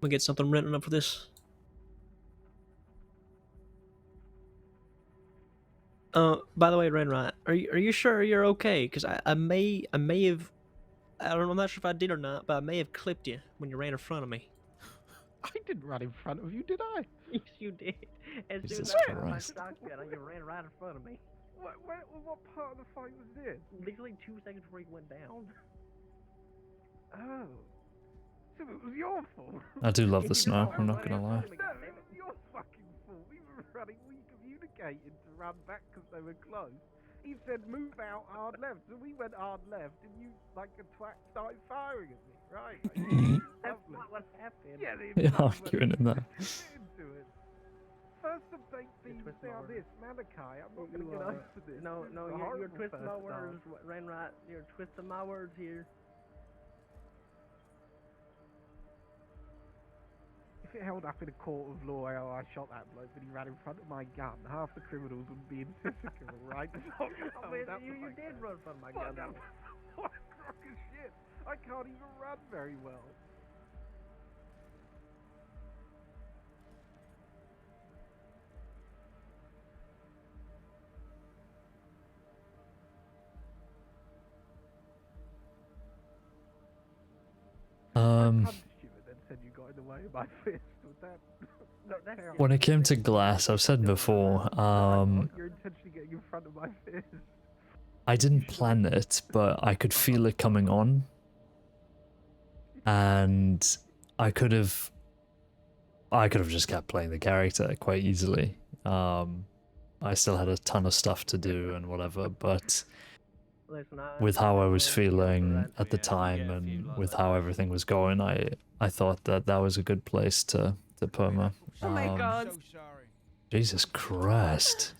S2: We get something written up for this. By the way, Renrot, are you sure you're okay? Because I may have, I don't know, I'm not sure if I did or not, but I may have clipped you when you ran in front of me.
S7: I didn't run in front of you, did I?
S2: Yes, you did. As soon
S1: Jesus
S2: as I got my
S1: Christ.
S2: shotgun, you ran right in front of me.
S7: What part of the fight was this?
S2: Literally 2 seconds before you went down.
S7: Oh. So it was your fault.
S1: I do love the snow, I'm not gonna lie.
S7: No, it was your fucking fault. We were running, we communicated to run back because they were close.
S17: he said move out hard left, so we went hard left, and you like a twat started firing at me, right? That's not what happened. Yeah,
S1: Yeah, I'm giving him that.
S17: into it. First of things now this, Malachi, I'm not gonna get over this.
S2: No,
S17: This
S2: no,
S17: is a
S2: you're
S17: horrible
S2: twisting my
S17: first off.
S2: words, Renright. You're twisting my words here.
S17: If it held up in a court of law, I shot that bloke, but he ran in front of my gun. Half the criminals would be in physical, right?
S2: I mean, you did run from my gun.
S17: What a crock of shit! I can't even run very well. Punched you and then said you got in the way of my fist. Would that? No, that's
S1: When it came to glass, I've said before,
S17: you're intentionally getting in front of my fist.
S1: I didn't plan it, but I could feel it coming on. And I could have just kept playing the character quite easily. I still had a ton of stuff to do and whatever, but with how I was feeling at the time and with how everything was going, I thought that was a good place to perma.
S18: Oh my god.
S1: Jesus Christ.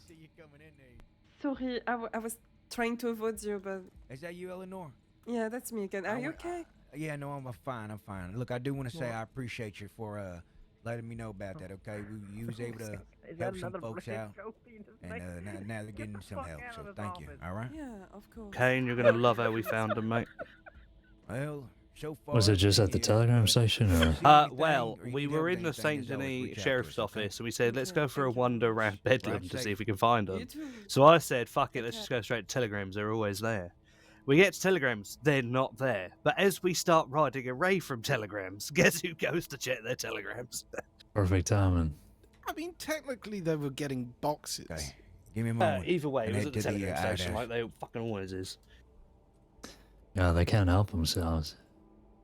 S18: Sorry, I was trying to avoid you, but...
S16: Is that you, Eleanor?
S18: Yeah, that's me again. Are you okay?
S16: Yeah, no, I'm fine. I'm fine. Look, I do want to say I appreciate you for letting me know about that. Okay, you was able to help some folks out, and now they're getting some help. So thank you. All right.
S18: Yeah, of course.
S6: Caine, you're gonna love how we found him, mate.
S16: Well, so far.
S1: Was it just at the telegram station, or?
S6: Well, we were in the St. Denis Sheriff's Office, and we said, let's go for a wander around Bedlam to see if we can find them. So I said, fuck it, let's just go straight to telegrams, they're always there. We get to telegrams, they're not there. But as we start riding away from telegrams, guess who goes to check their telegrams?
S1: Perfect timing.
S7: I mean, technically they were getting boxes.
S16: Okay. Give me a moment.
S6: Either way, it was at the
S16: head to the,
S6: telegram station,
S16: IDAS.
S6: like they fucking always is.
S1: Yeah, they can't help themselves.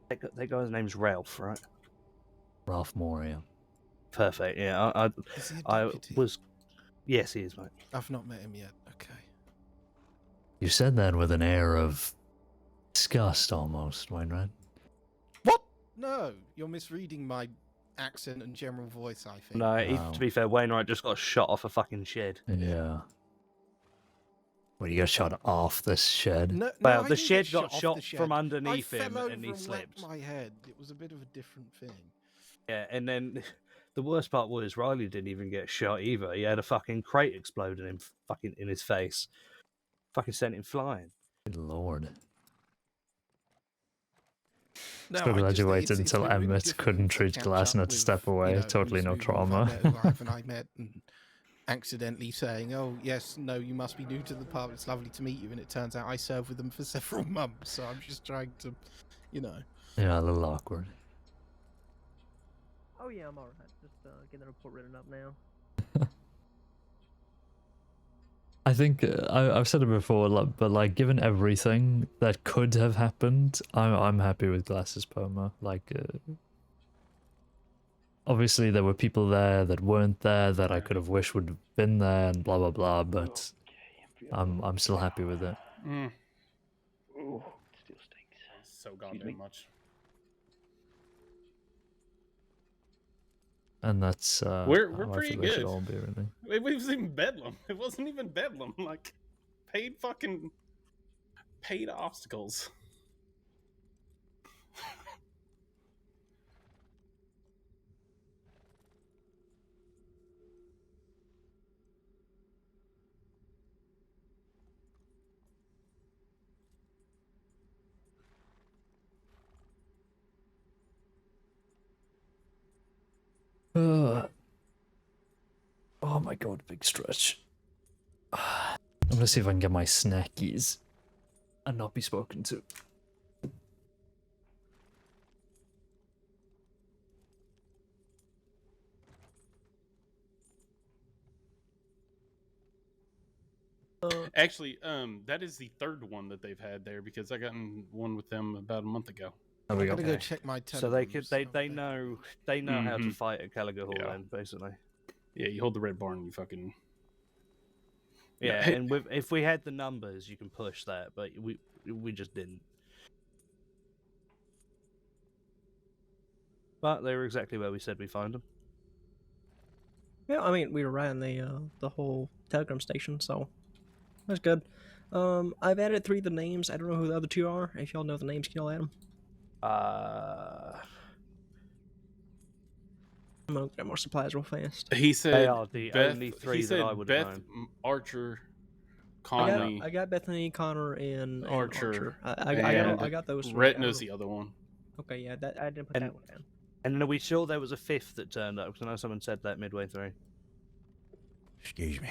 S6: That guy's name's Ralph, right?
S1: Ralph Moore, yeah.
S6: Perfect, yeah.
S7: Is he a
S6: I
S7: deputy?
S6: was... Yes, he is, mate.
S7: I've not met him yet. Okay.
S1: You said that with an air of disgust almost, Wainwright.
S7: What? No, you're misreading my accent and general voice, I think.
S6: No, to be fair, Wainwright just got shot off a fucking shed.
S1: Yeah. Well, you got shot off this shed.
S7: No,
S6: Well,
S7: I
S6: the
S7: didn't
S6: shed
S7: get
S6: got
S7: off
S6: shot
S7: the shed.
S6: from underneath
S7: I
S6: him
S7: fell
S6: and he
S7: over
S6: slipped.
S7: whacked my head. It was a bit of a different thing.
S6: Yeah, and then the worst part was Riley didn't even get shot either. He had a fucking crate explode in his face. Fucking sent him flying.
S1: Good lord.
S7: No,
S1: So glad you
S7: it's
S1: waited until
S7: really
S1: Emmett
S7: difficult
S1: couldn't
S7: to
S1: treat
S7: catch
S1: glass and
S7: up
S1: had to
S7: with,
S1: step away.
S7: you know,
S1: Totally no
S7: who's who,
S1: trauma.
S7: who haven't I met and accidentally saying, "Oh yes, no, you must be new to the pub. It's lovely to meet you." And it turns out I served with them for several months, so I'm just trying to, you know.
S1: Yeah, a little awkward.
S2: Oh yeah, I'm alright. Just getting the report written up now.
S1: I think I've said it before, but like, given everything that could have happened, I'm happy with Glass's perma. Like, obviously there were people there that weren't there that I could have wished would have been there, and blah blah blah. But I'm still happy with it.
S10: Mm.
S9: Oh, it still stinks.
S10: So goddamn much.
S1: And that's
S10: We're
S1: how I
S10: pretty
S1: feel they should
S10: good.
S1: all be, really.
S10: It was even Bedlam. It wasn't even Bedlam. Like, paid obstacles.
S1: Oh my god, big stretch. I'm gonna see if I can get my snackies and not be spoken to.
S10: Actually, that is the third one that they've had there because I got in one with them about a month ago.
S1: There we
S7: I
S1: go.
S7: gotta go check my
S6: So they
S7: telegrams.
S6: could they know how to
S10: Mhm.
S6: fight at Gallagher Hall
S10: Yeah.
S6: then, basically.
S10: Yeah, you hold the red bar and you fucking
S6: Yeah,
S10: Hey-
S6: and if we had the numbers, you can push that, but we just didn't. But they were exactly where we said we find them.
S2: Yeah, I mean, we were around the whole Telegram station, so that's good. I've added 3 of the names. I don't know who the other 2 are. If y'all know the names, can y'all add them? I'm gonna get more supplies real fast.
S10: He said
S6: are the
S10: Beth.
S6: only
S10: He
S6: 3 that
S10: said
S6: I would
S10: Beth,
S6: have known.
S10: Archer, Conley.
S2: I got Bethany, Connor, and
S10: Archer.
S2: I got those 3.
S10: Retina's the other one.
S2: Okay, yeah, I didn't put that one down.
S6: And are we sure there was a 5th that turned up? Because I know someone said that midway through.
S16: Excuse me.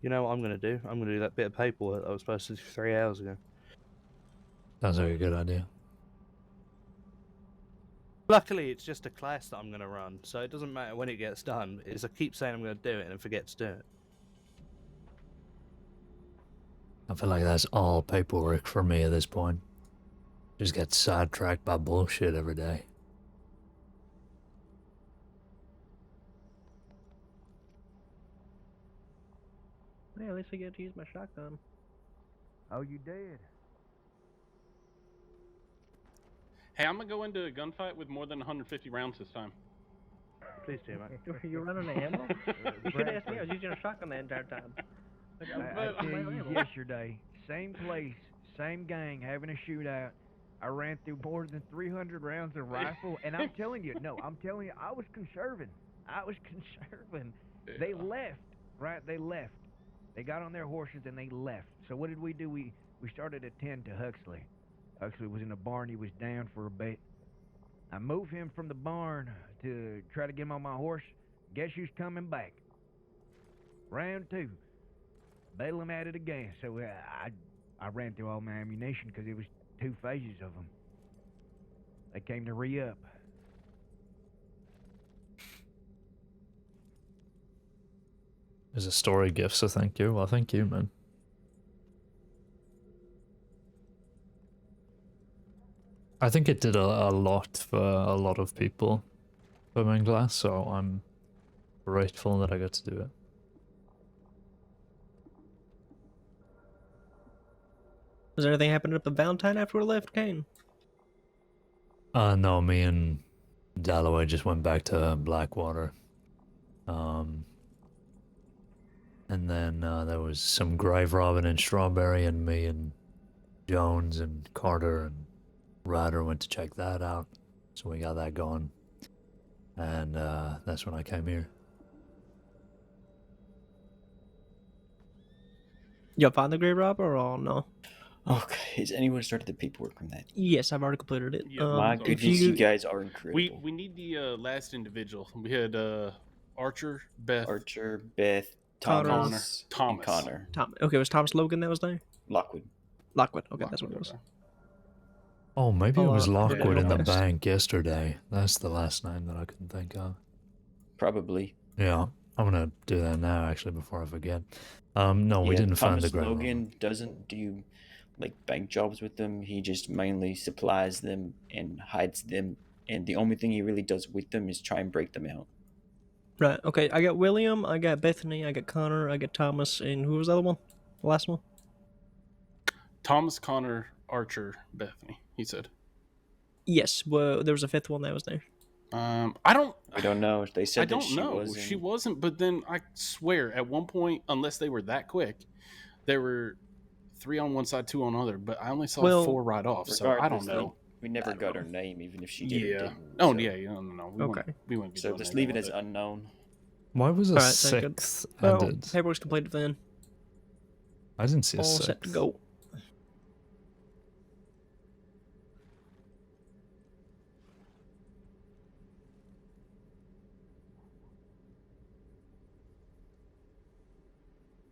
S6: You know what I'm going to do? I'm going to do that bit of paperwork that I was supposed to do 3 hours ago.
S1: Sounds like a good idea.
S6: Luckily, it's just a class that I'm going to run, so it doesn't matter when it gets done. It's I keep saying I'm going to do it and forget to do it.
S1: I feel like that's all paperwork for me at this point. Just get sidetracked by bullshit every day.
S2: Yeah, at least I get to use my shotgun.
S17: Oh, you did?
S10: Hey, I'm gonna go into a gunfight with more than 150 rounds this time.
S6: Please do, man.
S2: You're running the ammo? You should ask me. I was using a shotgun the entire time.
S17: I tell you, yesterday, same place, same gang, having a shootout. I ran through more than 300 rounds of rifle, and I'm telling you, I was conserving. They left, right? They left. They got on their horses and they left. So what did we do? We started to tend to Huxley. Huxley was in the barn. He was down for a bit. I moved him from the barn to try to get him on my horse. Guess who's coming back? Round 2. Bedlam at it again. So I ran through all my ammunition because it was 2 phases of them. They came to re-up.
S1: There's a story gift, so thank you. Well, thank you, man. I think it did a lot for a lot of people for main class, so I'm grateful that I got to do it.
S2: Was there anything happening up at Valentine after we left, Caine?
S1: No, me and Dalloway just went back to Blackwater. And then there was some grave robbing in Strawberry, and me and Jones and Carter and Ryder went to check that out. So we got that going. And that's when I came here.
S2: Y'all find the grave robber or no?
S9: Okay, has anyone started the paperwork on that?
S2: Yes, I've already completed it.
S9: Yeah, my goodness, you guys are incredible.
S10: We need the last individual. We had Archer, Beth,
S2: Thomas.
S10: Thomas.
S9: Connor.
S2: Okay, was Thomas Logan that was there?
S9: Lockwood.
S2: Okay, that's what it was.
S1: Oh, maybe it was
S2: yeah,
S1: Lockwood in the
S2: West.
S1: bank yesterday. That's the last name that I couldn't think of.
S9: Probably.
S1: Yeah, I'm gonna do that now, actually, before I forget. No, we didn't find the grave robber.
S9: Logan doesn't do like bank jobs with them. He just mainly supplies them and hides them, and the only thing he really does with them is try and break them out.
S2: Right, okay, I got William, I got Bethany, I got Connor, I got Thomas, and who was the other one? The last one?
S10: Thomas, Connor, Archer, Bethany. He said.
S2: Yes, well, there was a 5th one that was there.
S10: I don't
S9: know. They said
S10: I don't know. She wasn't, but then I swear at one point, unless they were that quick, there were 3 on one side, 2 on other, but I only saw 4 right off, so I don't know.
S9: We never got her name, even if she did or didn't.
S10: Oh,
S9: so.
S10: yeah, no. We wouldn't be
S9: so doing just anything leave it with as unknown.
S1: Why was a
S2: Alright, sounds good.
S1: 6th
S2: Well,
S1: added?
S2: paperwork's completed then.
S1: I didn't see a
S2: All
S1: 6th.
S2: set to go.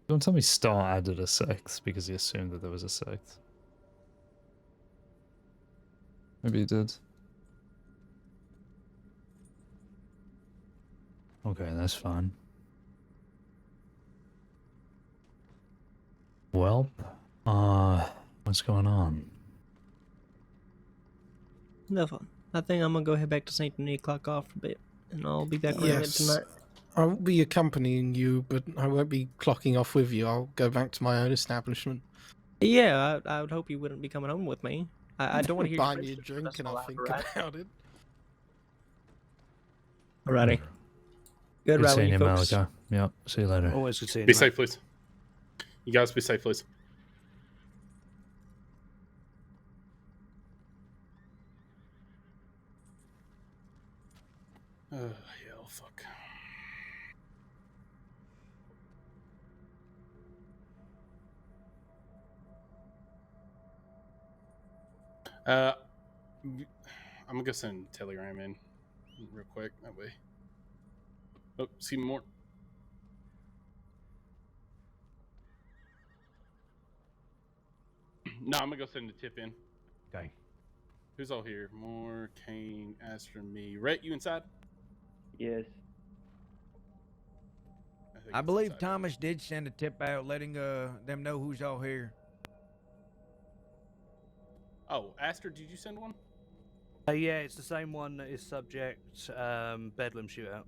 S1: Don't tell me Star added a 6th because he assumed that there was a 6th. Maybe he did. Okay, that's fine. Well, what's going on?
S2: Nothing. I think I'm gonna go head back to Saint Denis, clock off for a bit, and I'll be back around it
S7: Yes.
S2: tonight.
S7: I will be accompanying you, but I won't be clocking off with you. I'll go back to my own establishment.
S2: Yeah, I would hope you wouldn't be coming home with me. I don't want to hear
S7: Buy
S2: your
S7: me a
S2: friends
S7: drink and I'll think
S2: right?
S7: about it.
S2: Alrighty. Good
S1: Good
S2: ride with
S1: seeing
S2: you
S1: you,
S2: folks.
S1: Malachi. Yep, see you later.
S6: Always good seeing
S10: Be
S6: you.
S10: safe, please. You guys be safe, please. Hell, fuck. I'm gonna go send a telegram in real quick. That way. Oh, see more. No, I'm gonna go send a tip in.
S16: Okay.
S10: Who's all here? More, Caine, Aster, me. Rhett, you inside?
S9: Yes.
S16: I believe Thomas did send a tip out letting them know who's all here.
S10: Oh, Aster, did you send one?
S6: Yeah, it's the same one that is subject Bedlam shootout.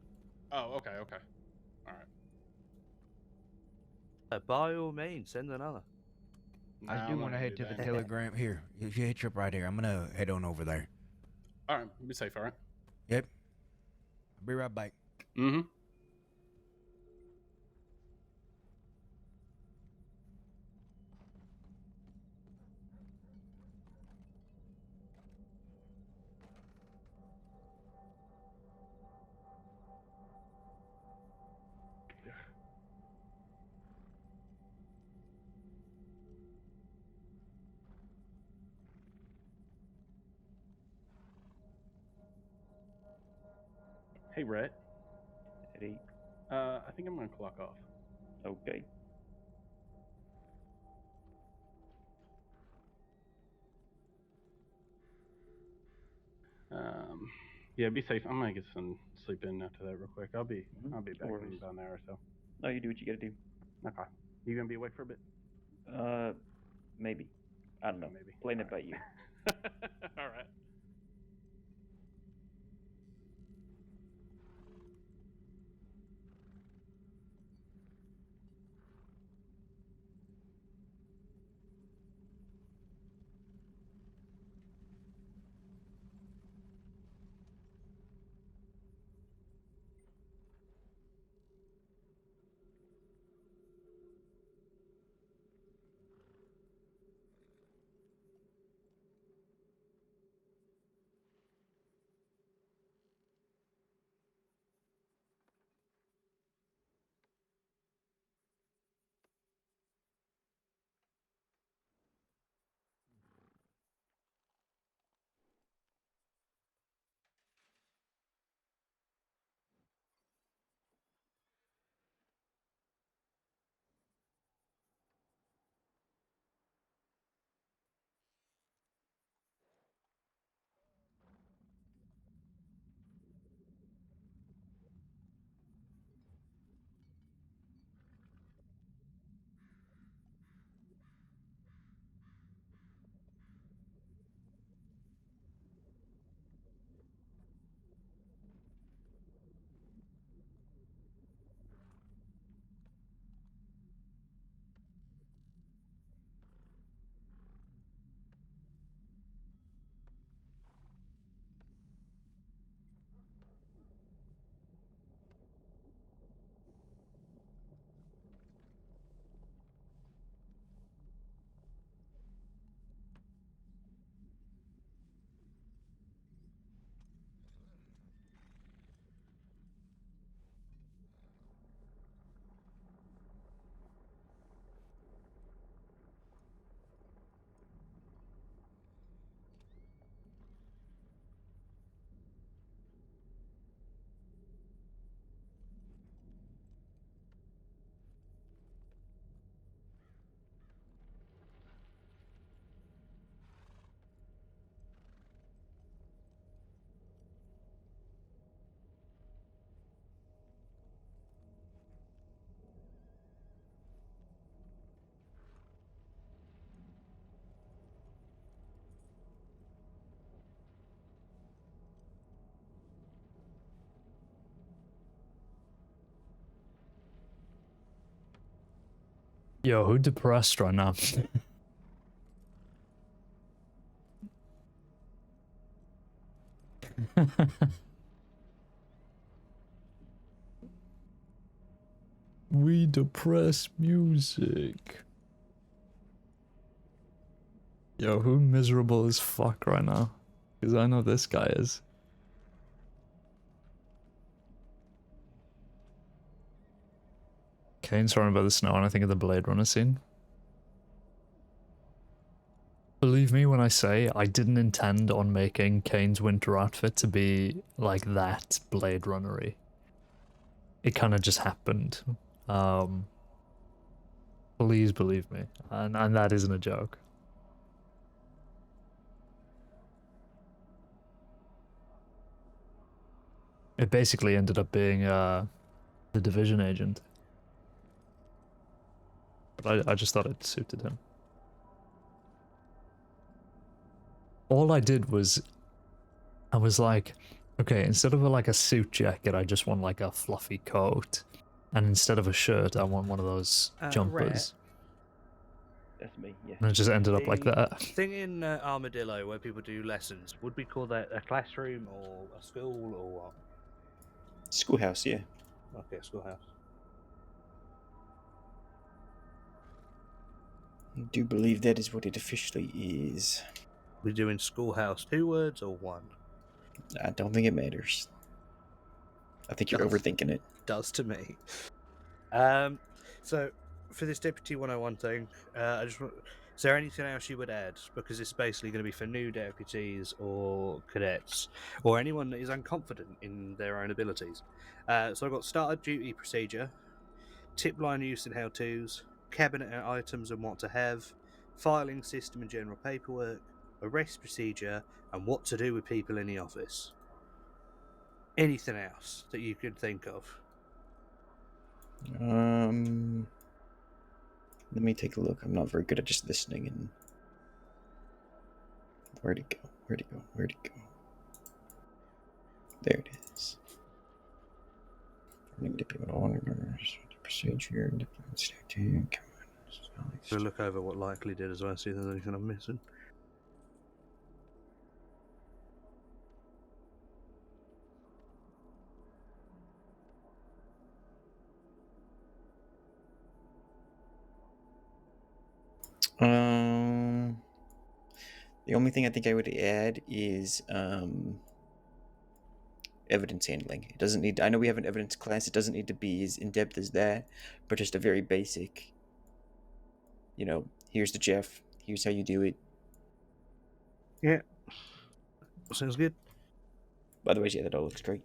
S10: Oh, okay. All right.
S6: By all means, send another.
S16: I do want to head to the telegram. Here, you hit up right here. I'm gonna head on over there.
S10: All right, be safe. All right.
S16: Yep. I'll be right back.
S10: Mm-hmm. Hey, Rhett.
S9: Eddie.
S10: I think I'm gonna clock off.
S9: Okay.
S10: Yeah, be safe. I'm gonna get some sleep in after that real quick. I'll be back
S9: worries.
S10: in about an hour or so.
S9: No, you do what you gotta do.
S10: Okay. You gonna be awake for a bit?
S9: Maybe. I don't know.
S10: Maybe.
S9: Playing it by you.
S10: All right.
S1: Yo, who depressed right now? We depress music. Yo, who miserable as fuck right now? Because I know this guy is. Caine's surrounded by the snow, and I think of the Blade Runner scene. Believe me when I say I didn't intend on making Caine's winter outfit to be like that Blade Runner-y. It kind of just happened. Please believe me, and that isn't a joke. It basically ended up being the Division agent. But I just thought it suited him. All I did was, I was like, okay, instead of like a suit jacket, I just want like a fluffy coat. And instead of a shirt, I want one of those jumpers.
S9: That's me, yeah.
S1: And it just ended up like that.
S6: Thing in Armadillo where people do lessons, would we call that a classroom or a school or what?
S9: Schoolhouse, yeah.
S6: Okay, schoolhouse.
S9: I do believe that is what it officially is.
S6: We're doing schoolhouse 2 words or 1?
S9: I don't think it matters. I think you're overthinking it.
S6: Does to me. So for this Deputy 101 thing, I just want, is there anything else you would add? Because it's basically going to be for new deputies or cadets or anyone that is unconfident in their own abilities. So I've got starter duty procedure, tip line use and how-tos, cabinet items and what to have, filing system and general paperwork, arrest procedure, and what to do with people in the office. Anything else that you could think of?
S9: Let me take a look. I'm not very good at just listening and... Where'd it go? Where'd it go? Where'd it go? There it is. Procedure,
S6: So look over what Likely did as well, see if there's anything I'm missing.
S9: The only thing I think I would add is evidence handling. It doesn't need, I know we have an evidence class, it doesn't need to be as in-depth as that, but just a very basic, you know, here's the Jeff, here's how you do it.
S6: Yeah. Sounds good.
S9: Otherwise, yeah, that all looks great.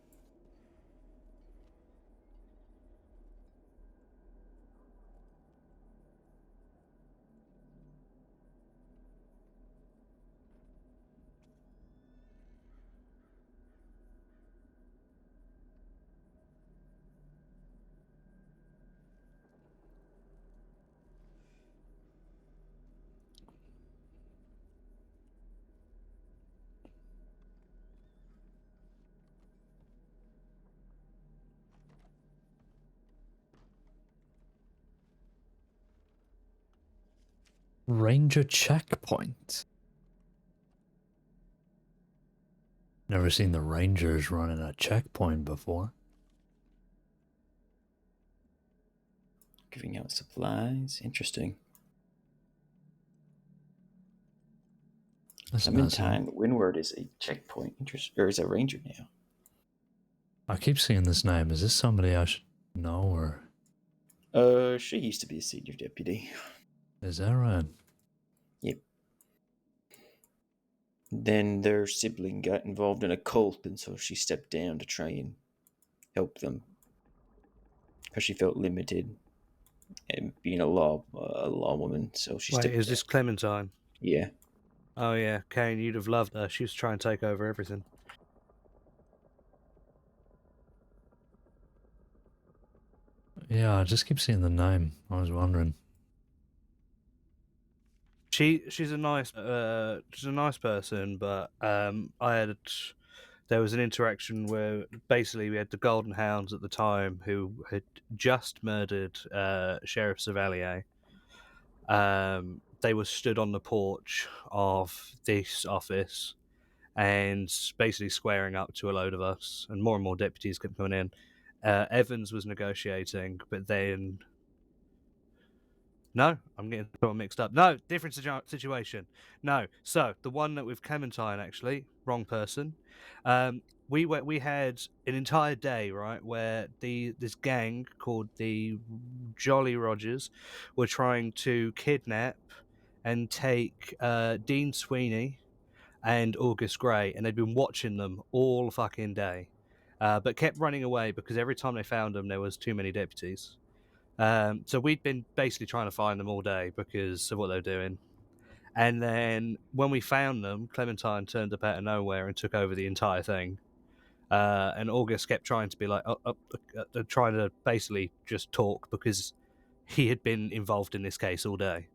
S1: Ranger checkpoint. Never seen the Rangers running a checkpoint before.
S9: Giving out supplies. Interesting.
S1: That's
S9: Clementine Windward is a checkpoint. Or is a ranger now.
S1: I keep seeing this name. Is this somebody I should know or?
S9: She used to be a senior deputy.
S1: Is that right?
S9: Yep. Then their sibling got involved in a cult, and so she stepped down to try and help them because she felt limited and being a law woman. So she.
S6: Wait, is this Clementine?
S9: Yeah.
S6: Oh yeah, Caine, you'd have loved her. She was trying to take over everything.
S1: Yeah, I just keep seeing the name. I was wondering.
S6: She's a nice person, but there was an interaction where basically we had the Golden Hounds at the time who had just murdered Sheriff Chevalier, they were stood on the porch of this office and basically squaring up to a load of us, and more deputies kept coming in. Evans was negotiating, but then... No, I'm getting all mixed up. No, different situation. No, so the one that with Clementine, actually, wrong person. We had an entire day, right, where this gang called the Jolly Rogers were trying to kidnap and take Dean Sweeney and August Gray, and they'd been watching them all fucking day, but kept running away because every time they found them, there was too many deputies. So we'd been basically trying to find them all day because of what they were doing. And then when we found them, Clementine turned up out of nowhere and took over the entire thing. And August kept trying to be like, trying to basically just talk because he had been involved in this case all day.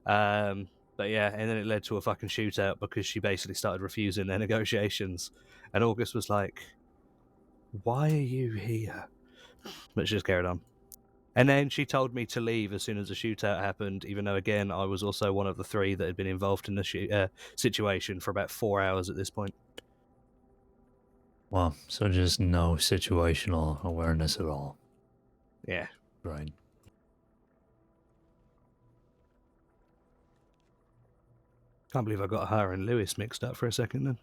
S6: But yeah, and then it led to a fucking shootout because she basically started refusing their negotiations. And August was like, "Why are you here?" But she just carried on. And then she told me to leave as soon as the shootout happened, even though, again, I was also one of the 3 that had been involved in the situation for about 4 hours at this point.
S1: Wow, so just no situational awareness at all.
S6: Yeah.
S1: Right.
S6: Can't believe I got her and Lewis mixed up for a second then.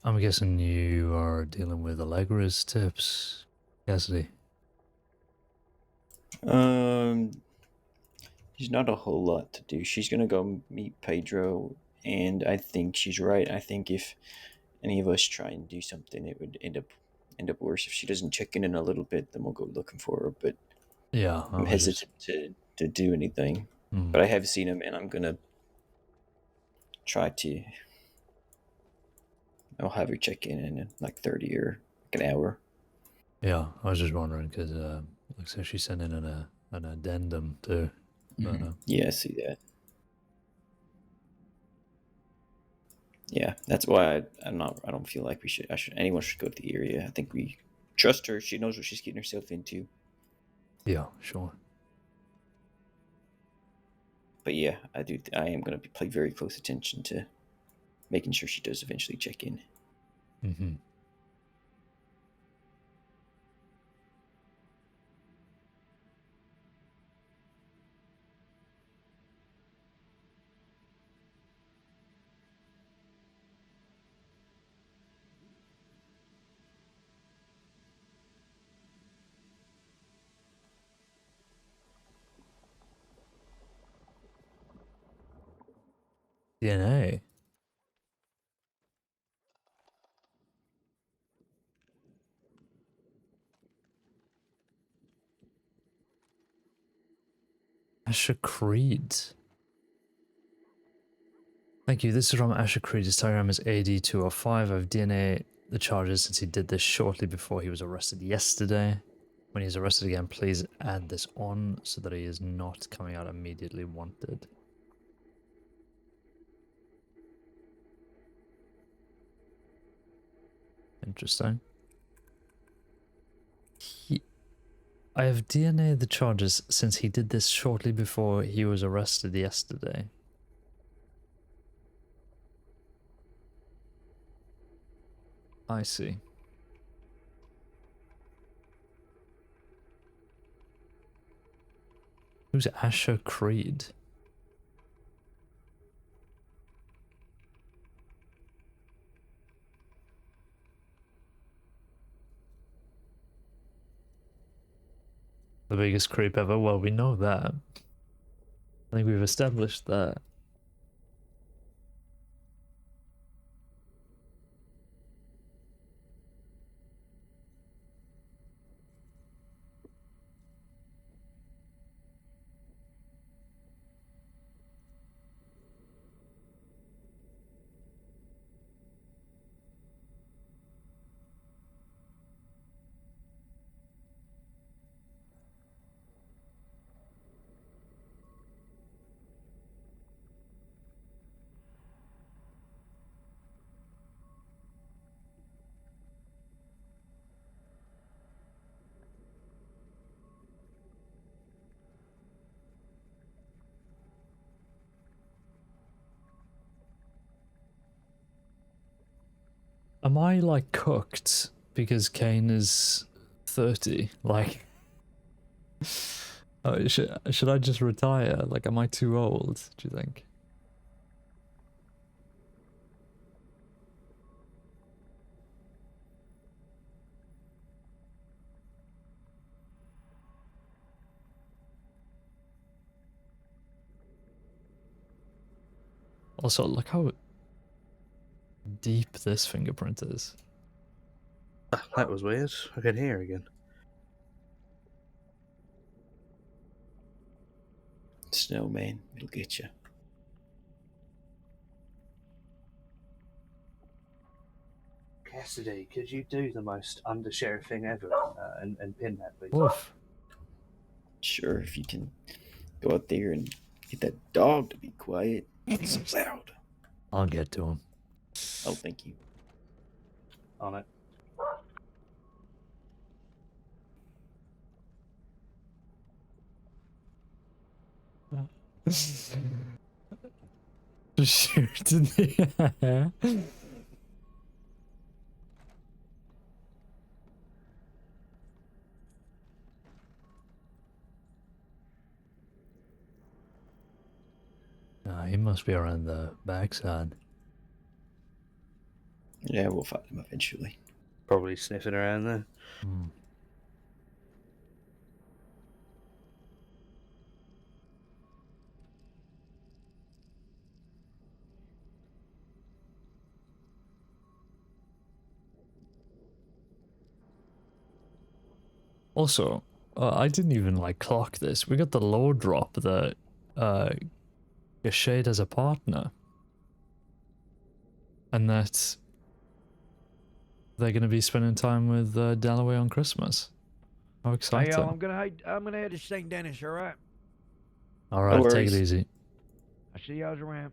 S1: I'm guessing you are dealing with Allegra's tips, Cassidy.
S9: There's not a whole lot to do. She's gonna go meet Pedro, and I think she's right. I think if any of us try and do something, it would end up worse. If she doesn't check in a little bit, then we'll go looking for her. But
S1: yeah,
S9: I'm hesitant to do anything. But I have seen him, and I'm gonna try to. I'll have her check in like 30 or like an hour.
S1: Yeah, I was just wondering because looks like she sent in an addendum too. But,
S9: Yeah, I see that. Yeah, that's why I don't feel like anyone should go to the area. I think we trust her. She knows what she's getting herself into.
S1: Yeah, sure.
S9: But yeah, I am going to pay very close attention to making sure she does eventually check in.
S1: Mm-hmm. DNA. Asher Creed. Thank you. This is from Asher Creed. His telegram is AD205. I've DNA the charges since he did this shortly before he was arrested yesterday. When he's arrested again, please add this on so that he is not coming out immediately wanted. Interesting. I have DNA the charges since he did this shortly before he was arrested yesterday. I see. Who's Asher Creed? The biggest creep ever? Well, we know that. I think we've established that. am I like cooked because Caine is 30? Like, should I just retire? Like, am I too old? Do you think? Also, look how deep this fingerprint is.
S6: That was weird. I can hear again.
S9: Snowman, it'll get you.
S6: Cassidy, could you do the most undersheriff thing ever and pin that, please?
S1: Oof.
S9: Sure, if you can go out there and get that dog to be quiet. It's so loud.
S1: I'll get to him.
S9: Oh, thank you.
S6: On it.
S1: Shoot in the air. He must be around the backside.
S9: Yeah, we'll find him eventually.
S6: Probably sniffing around there.
S1: Also, I didn't even like clock this. We got the low drop that Gashade as a partner. And that they're going to be spending time with Dalloway on Christmas. How
S17: Hey,
S1: exciting.
S17: y'all, I'm gonna head to St. Dennis, alright?
S1: Alright, take it easy.
S17: I see y'all's around.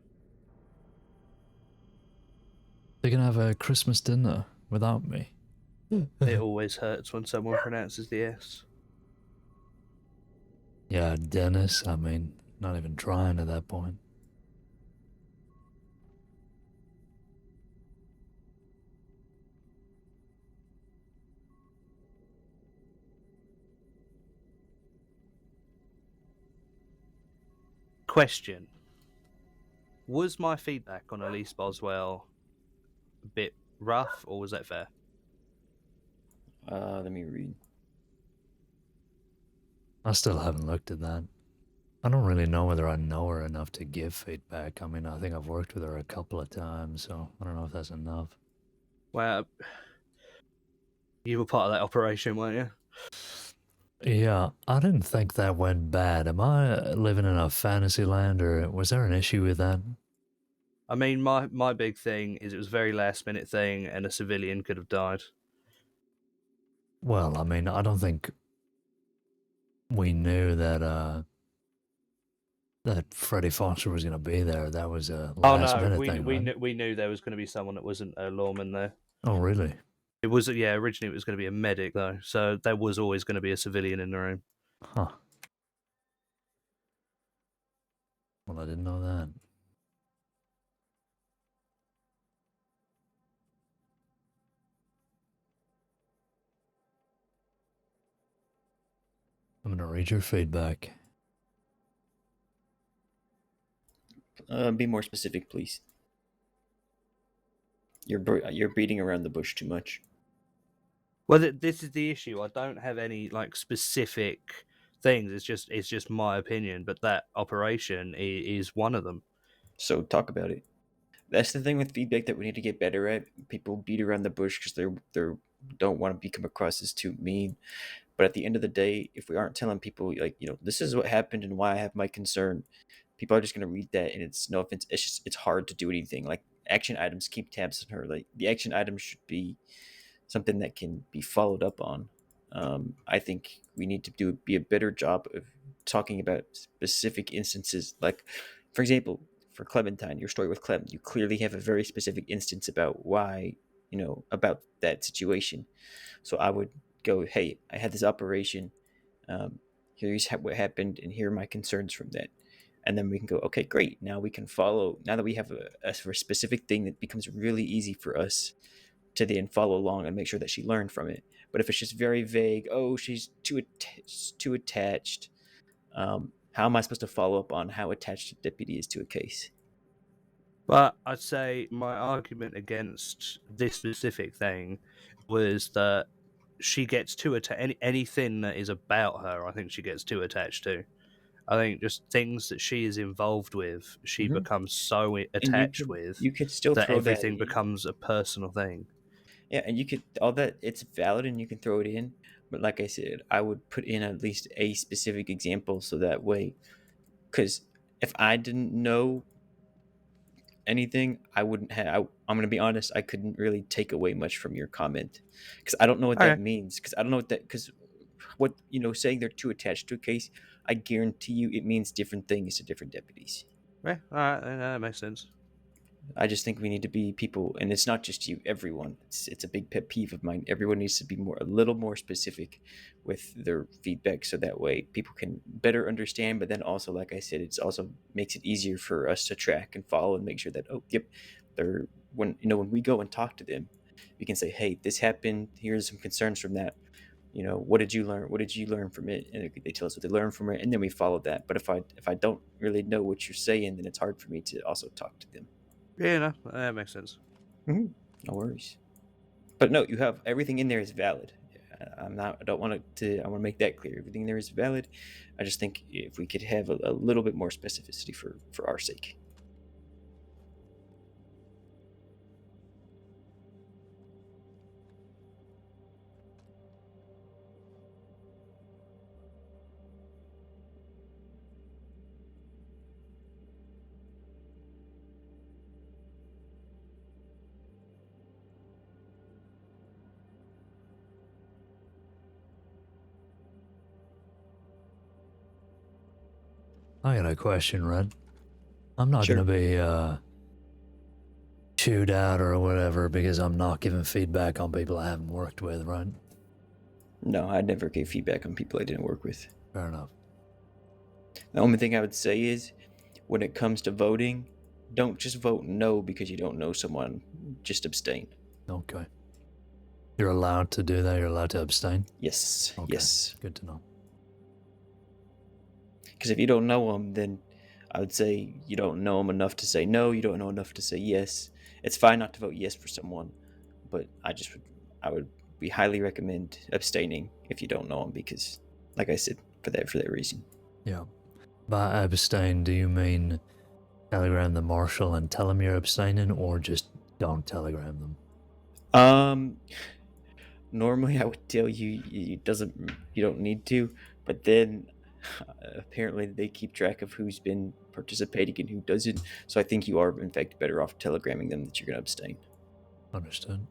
S1: They're going to have a Christmas dinner without me.
S6: It always hurts when someone pronounces the S.
S1: Yeah, Dennis, I mean, not even trying at that point.
S6: Question. Was my feedback on Elise Boswell a bit rough, or was that fair?
S9: Let me read.
S1: I still haven't looked at that. I don't really know whether I know her enough to give feedback. I mean, I think I've worked with her a couple of times, so I don't know if that's enough.
S6: Well, you were part of that operation, weren't you?
S1: Yeah, I didn't think that went bad. Am I living in a fantasy land, or was there an issue with that?
S6: I mean, my big thing is it was a very last minute thing, and a civilian could have died.
S1: Well, I mean, I don't think we knew that that Freddie Foster was going to be there. That was a last minute thing, right?
S6: we knew there was going to be someone that wasn't a lawman there.
S1: Oh, really?
S6: It was, yeah, originally it was going to be a medic, though, so there was always going to be a civilian in the room.
S1: Huh. Well, I didn't know that. I'm going to read your feedback.
S9: Be more specific, please. You're beating around the bush too much.
S6: Well, this is the issue. I don't have any like specific things. It's just my opinion. But that operation is one of them.
S9: So talk about it. That's the thing with feedback that we need to get better at. People beat around the bush because they don't want to become across as too mean. But at the end of the day, if we aren't telling people like, you know, this is what happened and why I have my concern, people are just gonna read that, and it's no offense, it's hard to do anything. Like action items, keep tabs on her. Like the action items should be something that can be followed up on. I think we need to be a better job of talking about specific instances. Like, for example, for Clementine, your story with Clem, you clearly have a very specific instance about why, you know, about that situation. So I would go, hey, I had this operation. Here's what happened, and here are my concerns from that. And then we can go, okay, great. Now we can follow. Now that we have a specific thing that becomes really easy for us to then follow along and make sure that she learned from it. But if it's just very vague, oh, she's too attached, how am I supposed to follow up on how attached a deputy is to a case?
S6: But I'd say my argument against this specific thing was that she gets too attached. Anything that is about her, I think she gets too attached to. I think just things that she is involved with, she becomes so attached with
S9: you could still
S6: that
S9: throw that
S6: everything
S9: in.
S6: becomes a personal thing.
S9: Yeah, and you could all that, it's valid and you can throw it in. But like I said, I would put in at least a specific example so that way, because if I didn't know anything, I wouldn't have. I'm gonna be honest, I couldn't really take away much from your comment because I don't know what that means. Because I don't know what that what saying they're too attached to a case, I guarantee you it means different things to different deputies.
S6: Yeah, alright, that makes sense.
S9: I just think we need to be people, and it's not just you, everyone. It's a big pet peeve of mine. Everyone needs to be a little more specific with their feedback, so that way people can better understand. But then also, like I said, it's also makes it easier for us to track and follow and make sure that they're when we go and talk to them, we can say, hey, this happened. Here's some concerns from that. What did you learn? What did you learn from it? And they tell us what they learned from it, and then we follow that. But if I don't really know what you're saying, then it's hard for me to also talk to them.
S6: Yeah, no, that makes sense.
S9: No worries. But no, you have everything in there is valid. I want to make that clear. Everything there is valid. I just think if we could have a little bit more specificity for our sake.
S1: I got a question, Red. I'm not gonna be chewed out or whatever because I'm not giving feedback on people I haven't worked with, right?
S9: No, I never gave feedback on people I didn't work with.
S1: Fair enough.
S9: The only thing I would say is, when it comes to voting, don't just vote no because you don't know someone. Just abstain.
S1: Okay. You're allowed to do that? You're allowed to abstain?
S9: Yes.
S1: Okay.
S9: Yes.
S1: Good to know.
S9: Because if you don't know them, then I would say you don't know them enough to say no. You don't know enough to say yes. It's fine not to vote yes for someone, but I would highly recommend abstaining if you don't know them, because, like I said, for that reason.
S1: Yeah. By abstain, do you mean telegram the marshal and tell him you're abstaining, or just don't telegram them?
S9: Normally I would tell you you don't need to, but then apparently they keep track of who's been participating and who doesn't. So I think you are in fact better off telegramming them that you're going to abstain.
S1: Understood.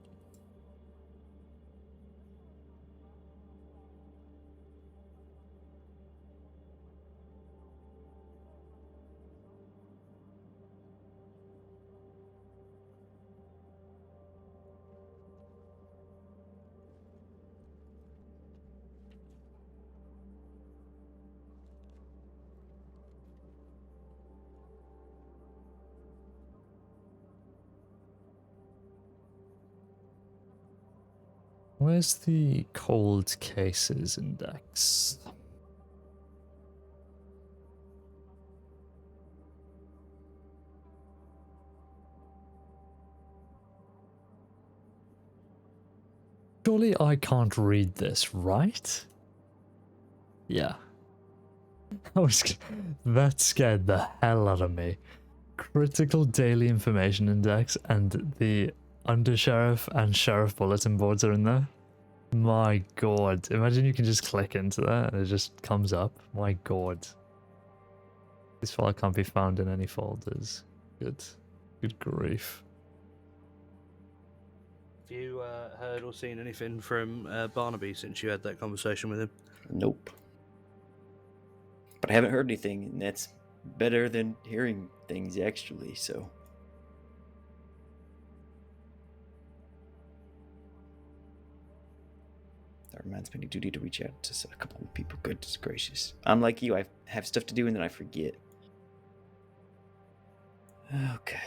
S1: Where's the cold cases index? Surely I can't read this, right? Yeah. That scared the hell out of me. Critical daily information index and the undersheriff and sheriff bulletin boards are in there. My god. Imagine you can just click into that and it just comes up. My god. This file can't be found in any folders. Good grief.
S6: Have you heard or seen anything from Barnaby since you had that conversation with him?
S9: Nope. But I haven't heard anything, and that's better than hearing things, actually, so. That reminds me, I do need to reach out to a couple of people. Goodness gracious. I'm like you, I have stuff to do and then I forget. Okay.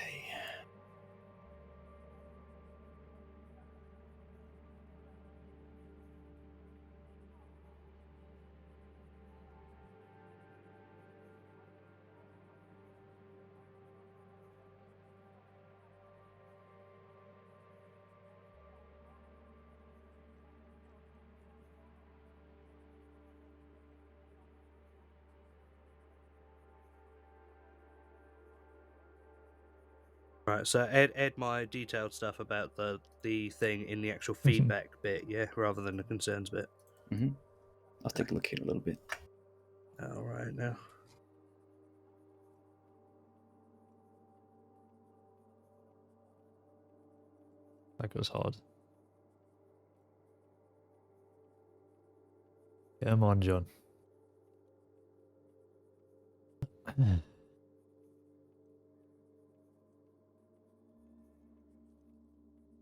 S6: Right, so add my detailed stuff about the thing in the actual feedback bit, yeah, rather than the concerns bit.
S9: Mm-hmm. I'll take a look here in a little bit.
S6: All right, now.
S1: That goes hard. Come on, John.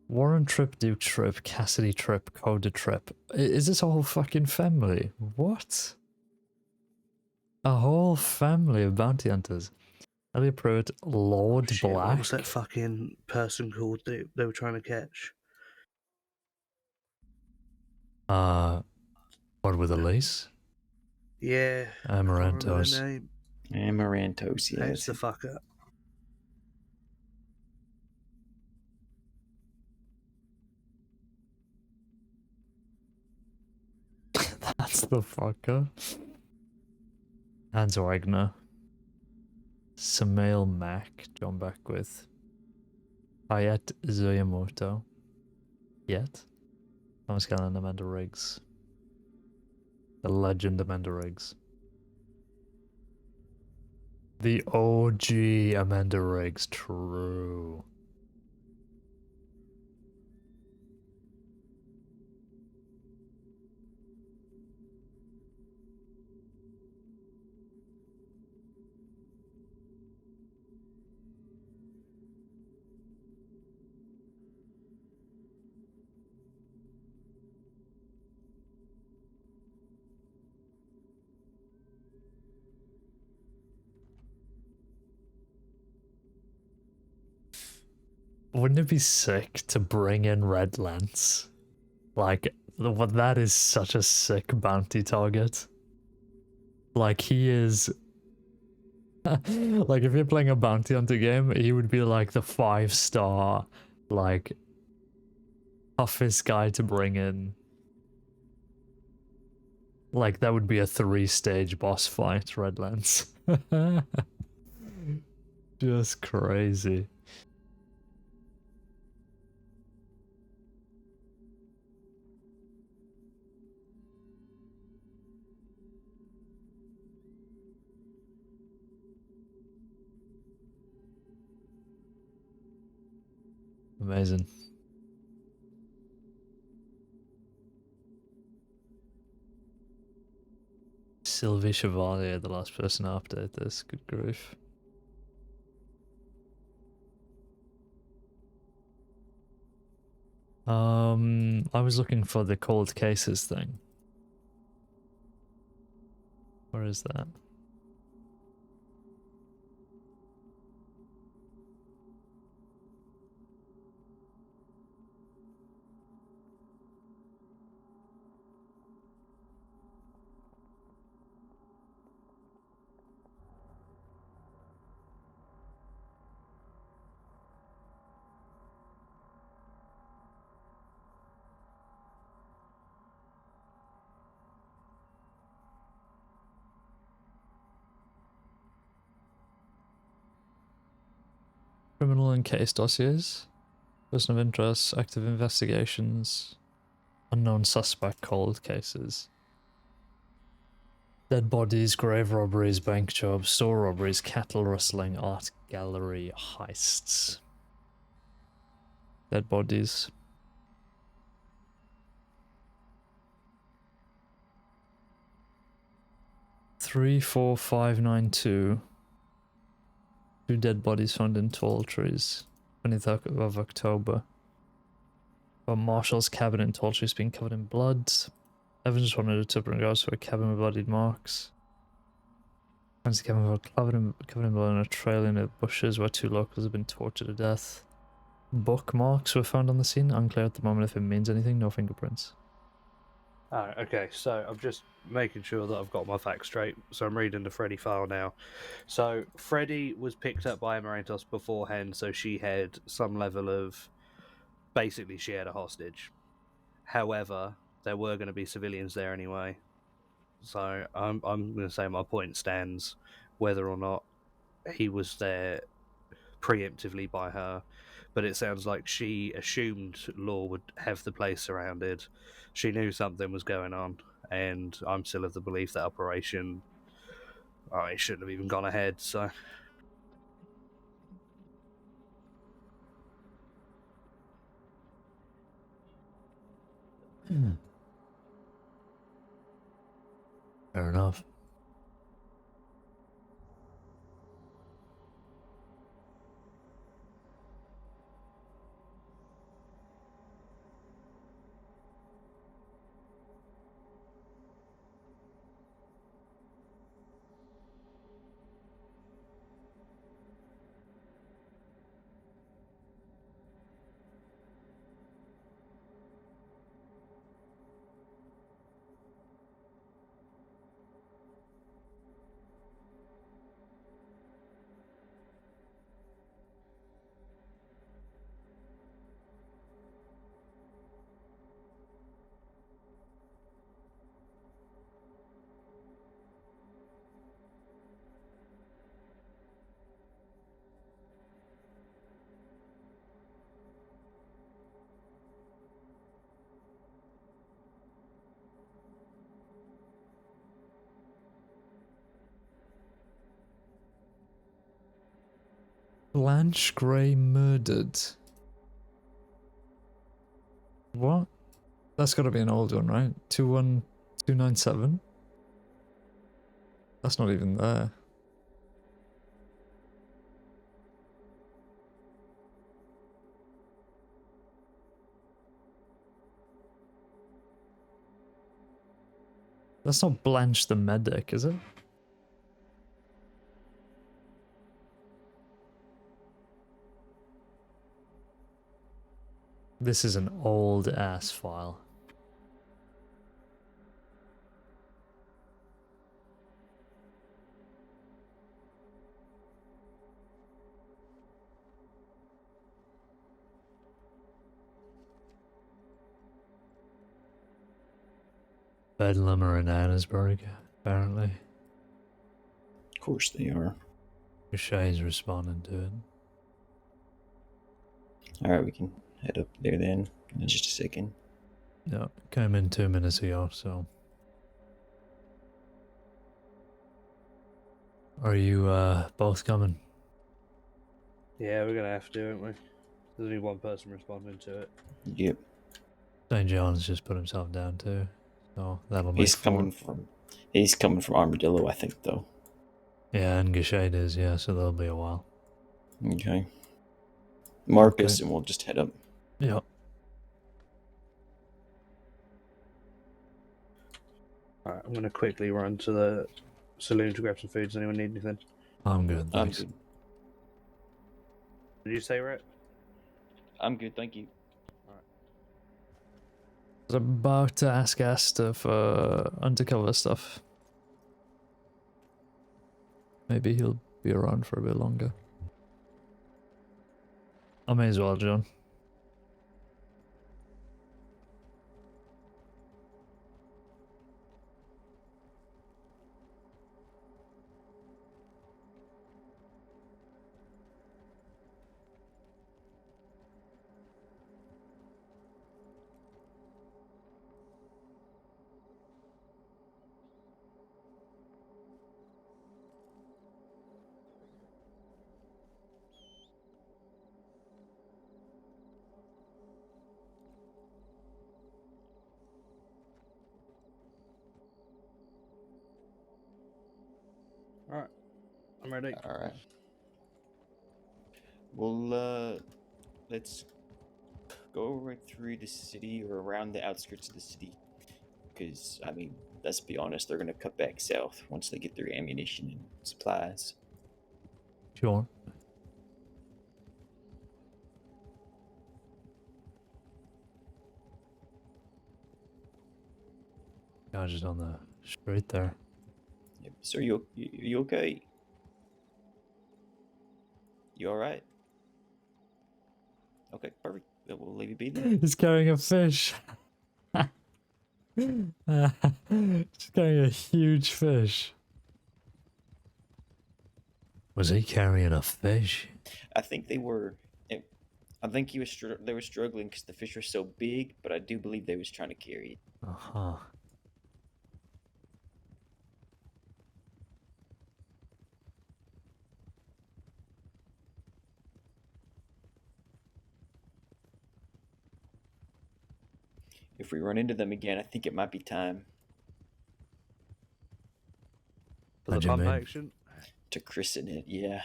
S1: Warren Trip, Duke Trip, Cassidy Trip, Coda Trip. Is this a whole fucking family? What? A whole family of bounty hunters. Elliot Pruitt, Lord
S6: Shit,
S1: Black.
S6: what was that fucking person called that they were trying to catch?
S1: What with Elise?
S6: Yeah.
S1: Amarantos.
S9: Amarantos, yeah.
S6: That's the fucker.
S1: That's the fucker. Hans Wagner. Samael Mack, John Beckwith. Hayat Zoyamoto. Yet? Thomas Gallen, Amanda Riggs. The legend Amanda Riggs. The OG Amanda Riggs, true. Wouldn't it be sick to bring in Red Lance? Like, that is such a sick bounty target. Like, he is... like, if you're playing a bounty hunter game, he would be like the 5-star, like, toughest guy to bring in. Like, that would be a 3-stage boss fight, Red Lance. Just crazy. Amazing. Sylvie Chevalier, the last person to update this. Good grief. I was looking for the cold cases thing. Where is that? Criminal and case dossiers. Person of interest, active investigations. Unknown suspect cold cases. Dead bodies, grave robberies, bank jobs, store robberies, cattle rustling, art gallery heists. Dead bodies. Three, 4, 5, 9, 2. 2 dead bodies found in tall trees. 20th of October. A marshal's cabin in tall trees being covered in blood. Evidence wanted a tip in regards to a cabin with bloodied marks. Finds the cabin covered in blood on a trail in the bushes where 2 locals have been tortured to death. Bookmarks were found on the scene. Unclear at the moment if it means anything. No fingerprints.
S6: Alright, okay, so I'm just making sure that I've got my facts straight. So I'm reading the Freddy file now. So Freddy was picked up by Amarantos beforehand, so she had some level of... Basically, she had a hostage. However, there were going to be civilians there anyway. So I'm going to say my point stands, whether or not he was there preemptively by her, but it sounds like she assumed Law would have the place surrounded. She knew something was going on, and I'm still of the belief that operation, it shouldn't have even gone ahead. So
S1: Fair enough. Blanche Grey murdered. What? That's got to be an old one, right? 21297? That's not even there. That's not Blanche the medic, is it? This is an old ass file. Bedlam are in Annesburg, apparently.
S9: Of course they are.
S1: Shay's responding to it.
S9: Alright, we can head up there then in just a second.
S1: Yeah, came in 2 minutes ago, so. Are you both coming?
S6: yeah, we're gonna have to, aren't we? There's only one person responding to it.
S9: Yep.
S1: St. John's just put himself down too, so that'll make
S9: He's coming from Armadillo, I think, though.
S1: Yeah, and Gashade is, yeah, so that'll be a while.
S9: Okay. Marcus, and we'll just head up.
S1: Yep.
S6: Alright, I'm gonna quickly run to the saloon to grab some food. Does anyone need anything?
S1: I'm good, thanks.
S9: I'm good.
S6: Did you say Rhett?
S9: I'm good, thank you.
S1: I was about to ask Asta for undercover stuff. Maybe he'll be around for a bit longer. I may as well, John.
S6: Alright, I'm ready.
S9: Alright. Well, let's go right through the city or around the outskirts of the city. Because, I mean, let's be honest, they're going to cut back south once they get their ammunition and supplies.
S1: Sure. Guy just on the street there.
S9: Yep. So you okay? You alright? Okay, perfect. Then we'll leave you be then.
S1: He's carrying a fish. He's carrying a huge fish. Was he carrying a fish?
S9: I think they were. I think they were struggling because the fish were so big, but I do believe they was trying to carry it.
S1: Uh-huh.
S9: If we run into them again, I think it might be time.
S6: For the pump action?
S9: To christen it, yeah.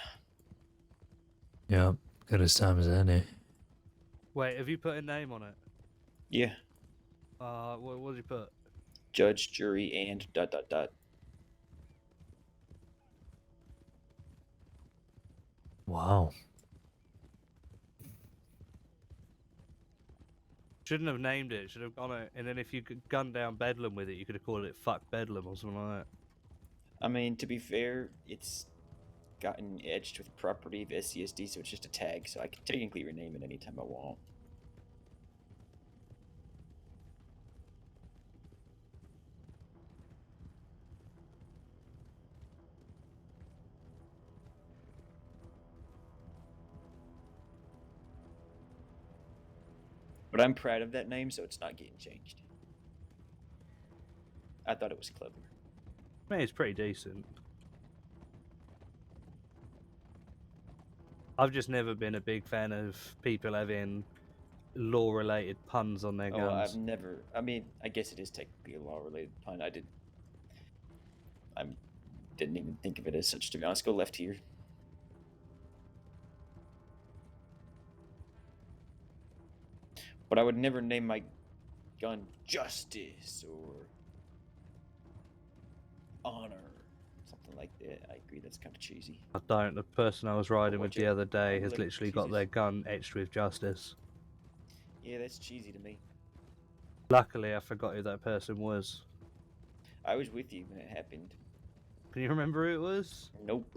S1: Yep, good as time as any.
S6: Wait, have you put a name on it?
S9: Yeah.
S6: What did you put?
S9: Judge, jury, and ...
S1: Wow.
S6: Shouldn't have named it. Should have gone it, and then if you could gun down Bedlam with it, you could have called it "Fuck Bedlam" or something like that.
S9: I mean, to be fair, it's gotten edged with property of SCSD, so it's just a tag, so I can technically rename it anytime I want. But I'm proud of that name, so it's not getting changed. I thought it was clever.
S6: I mean, it's pretty decent. I've just never been a big fan of people having law-related puns on their guns.
S9: Oh, I've never... I mean, I guess it is technically a law-related pun. I didn't even think of it as such, to be honest. Go left here. But I would never name my gun Justice or Honor, something like that. I agree, that's kind of cheesy.
S6: I don't. The person I was riding with the other day has
S9: look,
S6: literally got their gun etched with justice.
S9: Yeah, that's cheesy to me.
S6: Luckily, I forgot who that person was.
S9: I was with you when it happened.
S6: Can you remember who it was?
S9: Nope.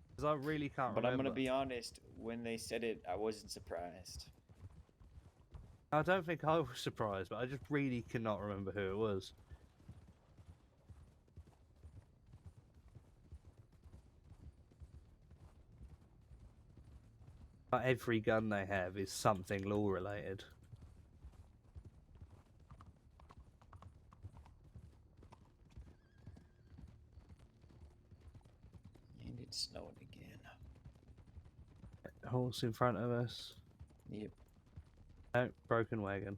S6: Because I really can't
S9: But
S6: remember.
S9: I'm gonna be honest, when they said it, I wasn't surprised.
S6: I don't think I was surprised, but I just really cannot remember who it was. But every gun they have is something law-related.
S9: And it's snowing again.
S6: Horse in front of us.
S9: Yep.
S6: No, broken wagon.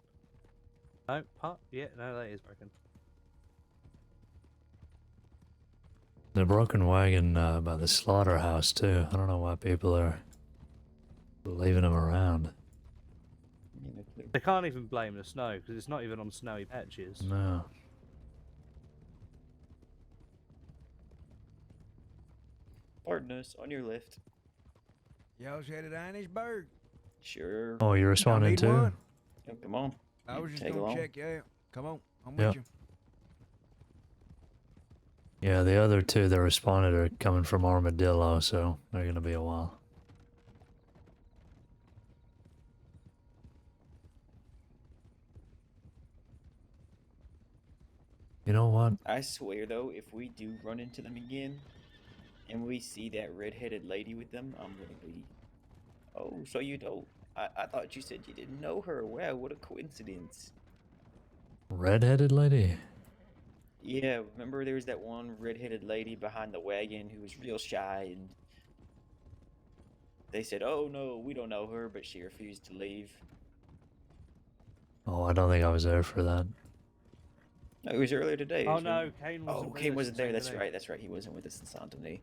S6: No, part. Yeah, no, that is broken.
S1: The broken wagon by the slaughterhouse too. I don't know why people are leaving them around.
S6: They can't even blame the snow because it's not even on snowy patches.
S1: No.
S9: Pardon us, on your left.
S16: Y'all's headed to Annisburg.
S9: Sure.
S1: Oh, you're responding
S16: need
S1: too?
S16: one?
S9: Yeah, come on.
S16: I was just
S9: Tag
S16: gonna
S9: along.
S16: check you out. Come on, I'm
S1: Yep.
S16: with you.
S1: Yeah, the other two that responded are coming from Armadillo, so they're gonna be a while. You know what?
S9: I swear though, if we do run into them again, and we see that red-headed lady with them, I'm gonna be... Oh, so you don't... I thought you said you didn't know her. Wow, what a coincidence.
S1: Red-headed lady?
S9: Yeah, remember there was that one red-headed lady behind the wagon who was real shy, and they said, oh no, we don't know her, but she refused to leave.
S1: Oh, I don't think I was there for that.
S9: No, it was earlier today.
S6: Oh no, Caine wasn't.
S9: Oh, Caine wasn't there. That's right. That's right. He wasn't with us in Saint Denis.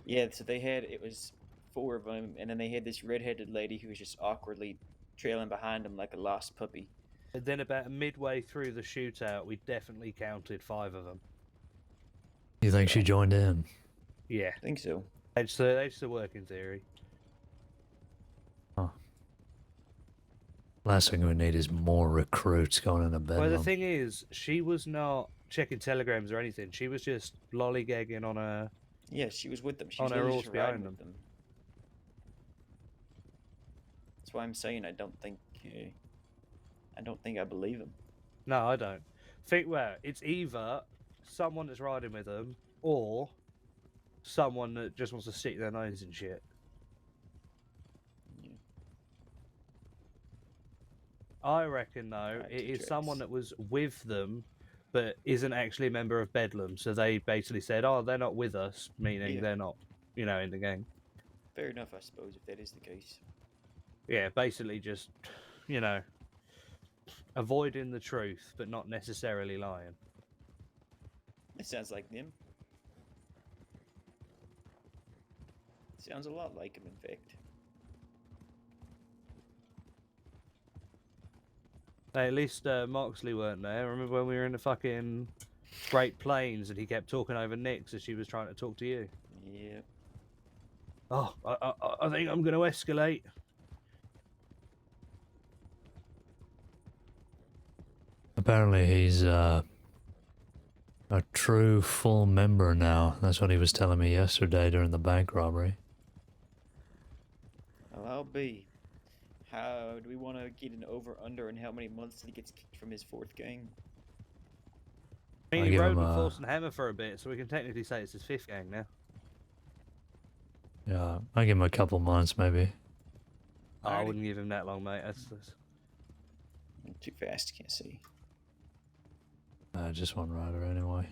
S9: Yeah, so it was 4 of them, and then they had this red-headed lady who was just awkwardly trailing behind them like a lost puppy.
S6: And then about midway through the shootout, we definitely counted 5 of them.
S1: You think she joined in?
S6: Yeah.
S9: I think so.
S6: They still work in theory.
S1: Huh. Last thing we need is more recruits going into Bedlam.
S6: Well, the thing is, she was not checking telegrams or anything. She was just lollygagging on a...
S9: Yeah, she was with them. She
S6: on
S9: was
S6: her
S9: literally
S6: horse
S9: just riding
S6: behind
S9: with them. That's why I'm saying I don't think I believe him.
S6: No, I don't. Well, it's either someone that's riding with them, or someone that just wants to stick their nose in shit. I reckon, though, it is someone that was with them, but isn't actually a member of Bedlam. So they basically said, "Oh, they're not with us," meaning they're not, in the gang.
S9: Fair enough, I suppose, if that is the case.
S6: Yeah, basically just, avoiding the truth, but not necessarily lying.
S9: It sounds like them. Sounds a lot like him, in fact.
S6: Hey, at least Moxley weren't there. Remember when we were in the fucking Great Plains and he kept talking over Nyx as she was trying to talk to you?
S9: Yeah.
S6: Oh, I think I'm going to escalate.
S1: Apparently he's a true full member now. That's what he was telling me yesterday during the bank robbery.
S9: Well, I'll be. How do we want to get an over-under and how many months he gets kicked from his fourth gang?
S6: I mean, he rode with Force and Hammer for a bit, so we can technically say it's his fifth gang now.
S1: Yeah, I give him a couple months maybe.
S6: Oh, I wouldn't give him that long, mate. That's...
S9: Too fast, can't see.
S1: Just one rider anyway.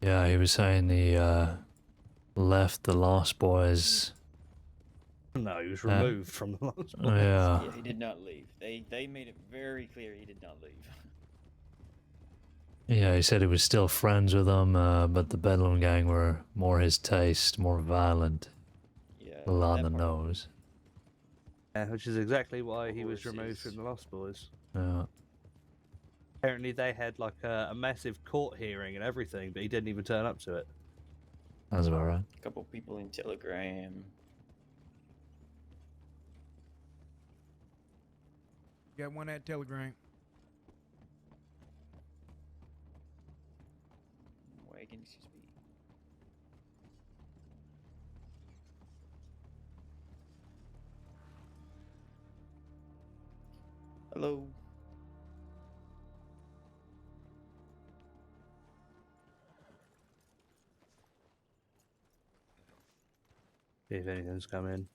S1: Yeah, he was saying he left the Lost Boys.
S6: No, he was removed from the Lost Boys.
S1: Yeah.
S9: Yeah, he did not leave. They made it very clear he did not leave.
S1: Yeah, he said he was still friends with them, but the Bedlam gang were more his taste, more violent.
S9: Yeah,
S1: a lot on the nose.
S6: Yeah, which is exactly why he was removed from the Lost Boys.
S1: Yeah.
S6: Apparently they had like a massive court hearing and everything, but he didn't even turn up to it.
S1: That's about right.
S9: A couple people in Telegram.
S16: Got one at Telegram.
S9: Wagon, excuse me. Hello.
S6: See if anything's come in.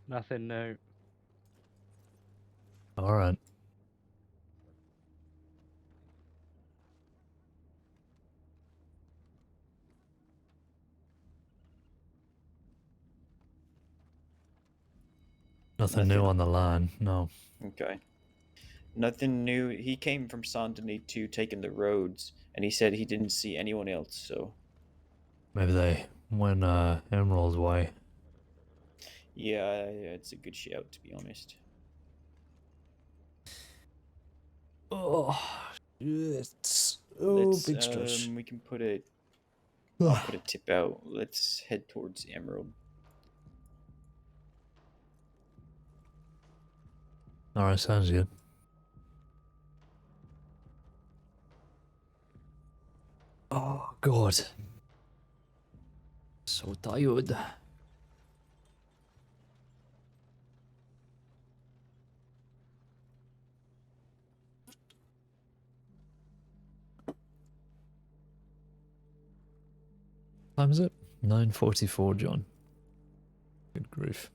S6: Nothing new.
S1: All right. Nothing new on the line, no.
S9: Okay. Nothing new. He came from Saint Denis to taking the roads, and he said he didn't see anyone else, so...
S1: Maybe they went Emerald's way.
S9: Yeah, it's a good shout, to be honest.
S1: Oh, it's... Oh, big stretch.
S9: We can put a... I'll put a tip out. Let's head towards Emerald.
S1: Alright, sounds good. Oh, God. So tired. Time is it? 9:44, John. Good grief.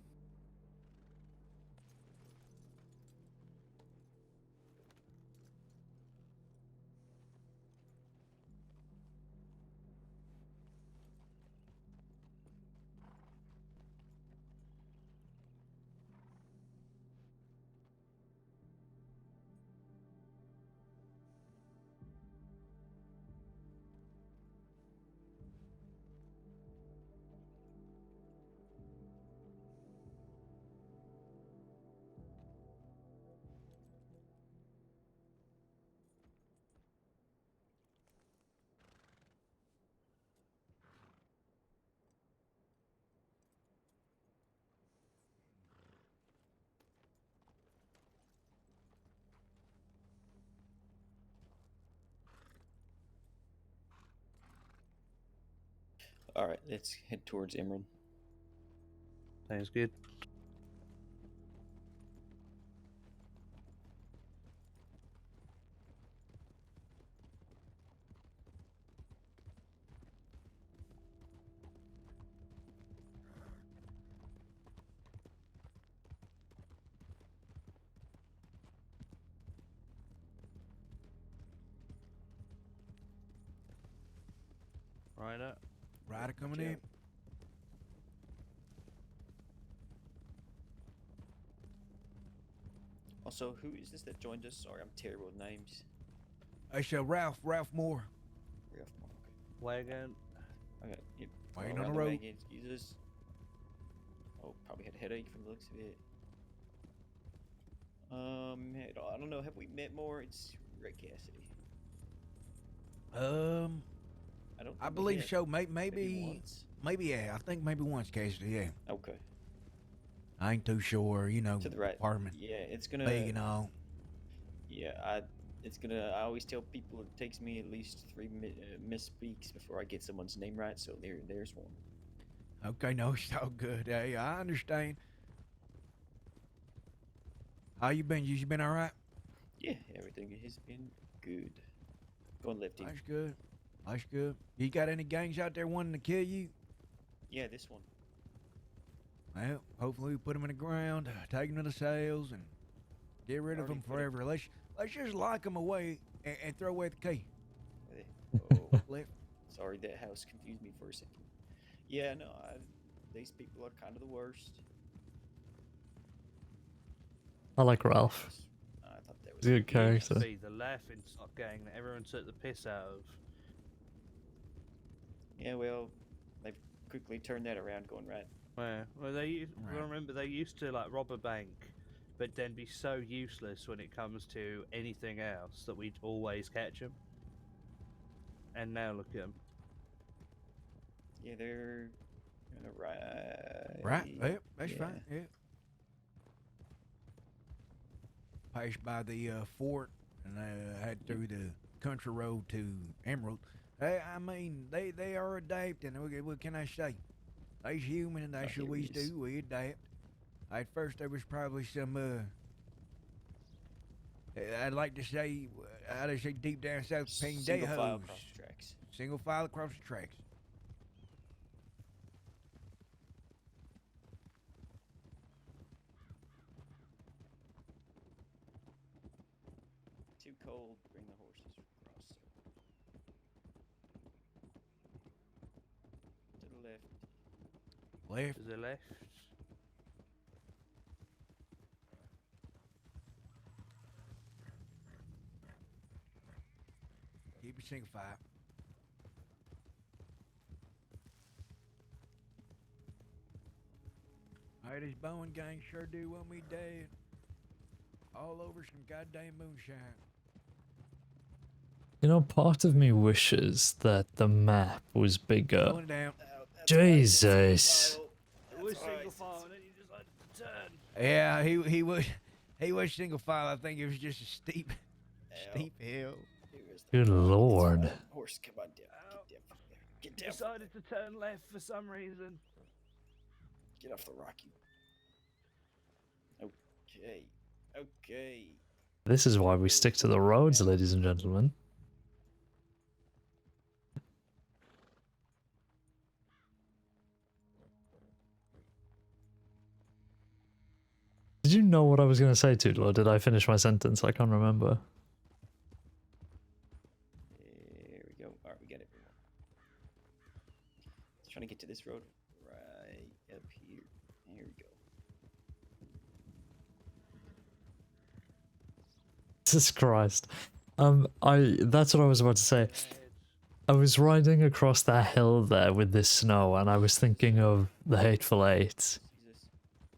S9: All right, let's head towards Emerald.
S6: Sounds good. Rider.
S16: Rider coming in.
S9: Also, who is this that joined us? Sorry, I'm terrible with names.
S16: It's Ralph Moore.
S9: Ralph Moore.
S6: Wagon.
S9: Okay. Yep.
S16: Waiting on the road.
S9: Users. Oh, probably had a headache from the looks of it. I don't know. Have we met more? It's Rick Cassidy.
S16: I believe so. Maybe yeah. I think maybe once, Cassidy. Yeah.
S9: Okay.
S16: I ain't too sure. You know,
S9: To the right.
S16: apartment.
S9: Yeah, it's gonna.
S16: Big and all.
S9: Yeah, I always tell people it takes me at least 3 misspeaks before I get someone's name right. So there's one.
S16: Okay, no, it's all good. Hey, I understand. How you been? You been all right?
S9: Yeah, everything has been good. Going lefty.
S16: That's good. That's good. You got any gangs out there wanting to kill you?
S9: Yeah, this one.
S16: Well, hopefully we put them in the ground, take them to the sales, and get rid of them forever. Let's just lock them away and throw away the key.
S9: Oh,
S16: Left.
S9: Sorry, that house confused me for a second. Yeah, no, these people are kind of the worst.
S1: I like Ralph.
S9: I thought that was
S1: He's a good character.
S6: Be the laughing stock gang that everyone took the piss out of.
S9: Yeah, well, they've quickly turned that around, going right.
S6: Yeah, well, I remember they used to like rob a bank, but then be so useless when it comes to anything else that we'd always catch them. And now look at them.
S9: Yeah, they're right.
S16: Right. Yep, that's
S9: yeah.
S16: fine. Yeah. Passed by the fort and head through the country road to Emerald. Hey, I mean, they are adapting. What can I say? They's human, and that's what we do. We adapt. At first, there was probably some. I'd like to say, I'd say deep down south, Pendejo's.
S9: Single file across the tracks.
S16: Single file across the tracks.
S9: Too cold. Bring the horses across. To the left.
S16: Left.
S6: To the left.
S16: Keep it single file. Hey, this Bowen gang sure do want me dead. All over some goddamn moonshine.
S1: You know, part of me wishes that the map was bigger.
S16: Going down.
S1: Jesus.
S6: It was single file, and then you just like to turn.
S16: Yeah, he was single file. I think it was just a steep hill.
S1: Good lord.
S9: Horse, come on down. Get down from there. Get down.
S6: Decided to turn left for some reason.
S9: Get off the rocky. Okay. Okay.
S1: This is why we stick to the roads, ladies and gentlemen. Did you know what I was going to say, Toodle, or did I finish my sentence? I can't remember.
S9: There we go. Alright, we got it. Just trying to get to this road right up here. Here we go.
S1: Jesus Christ. That's what I was about to say. I was riding across that hill there with this snow, and I was thinking of the Hateful Eight.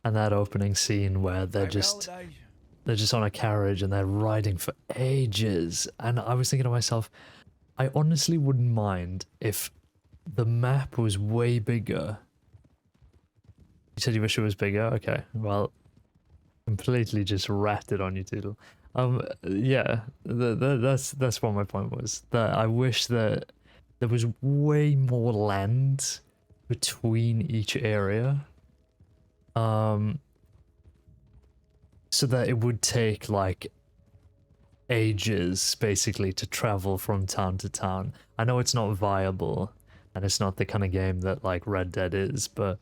S1: And that opening scene where they're just on a carriage and they're riding for ages. And I was thinking to myself, I honestly wouldn't mind if the map was way bigger. You said you wish it was bigger? Okay, well, completely just ratted on you, Toodle. Yeah, that's what my point was. That I wish that there was way more land between each area. So that it would take like ages basically to travel from town to town. I know it's not viable and it's not the kind of game that like Red Dead is, but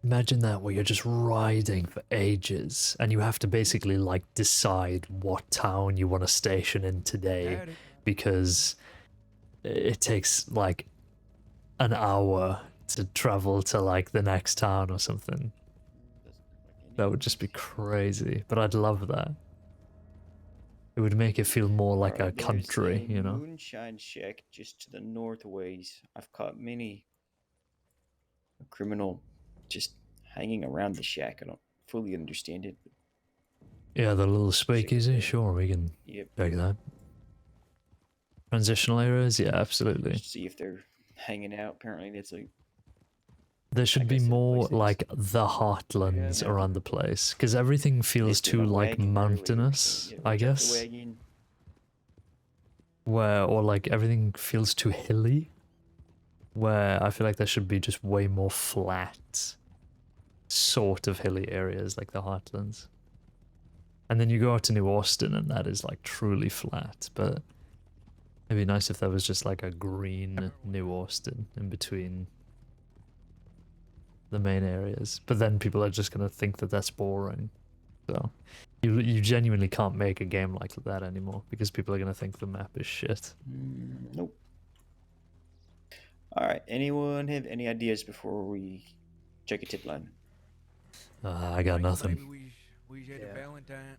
S1: imagine that where you're just riding for ages and you have to basically like decide what town you want to station in today because it takes like an hour to travel to like the next town or something. That would just be crazy, but I'd love that. It would make it feel more like a country, you know?
S9: Moonshine Shack just to the north ways. I've caught many a criminal just hanging around the shack. I don't fully understand it.
S1: Yeah, the little speakeasy, sure, we can take that. Transitional areas, yeah, absolutely.
S9: See if they're hanging out. Apparently, it's like
S1: there should be more like the heartlands around the place, because everything feels too like mountainous, I guess. Or like everything feels too hilly. Where I feel like there should be just way more flat, sort of hilly areas like the heartlands. And then you go out to New Austin and that is like truly flat, but it'd be nice if there was just like a green New Austin in between the main areas. But then people are just gonna think that that's boring. So you genuinely can't make a game like that anymore because people are gonna think the map is shit.
S9: Nope. All right. Anyone have any ideas before we check a tip line?
S1: I got nothing.
S16: We head to Valentine.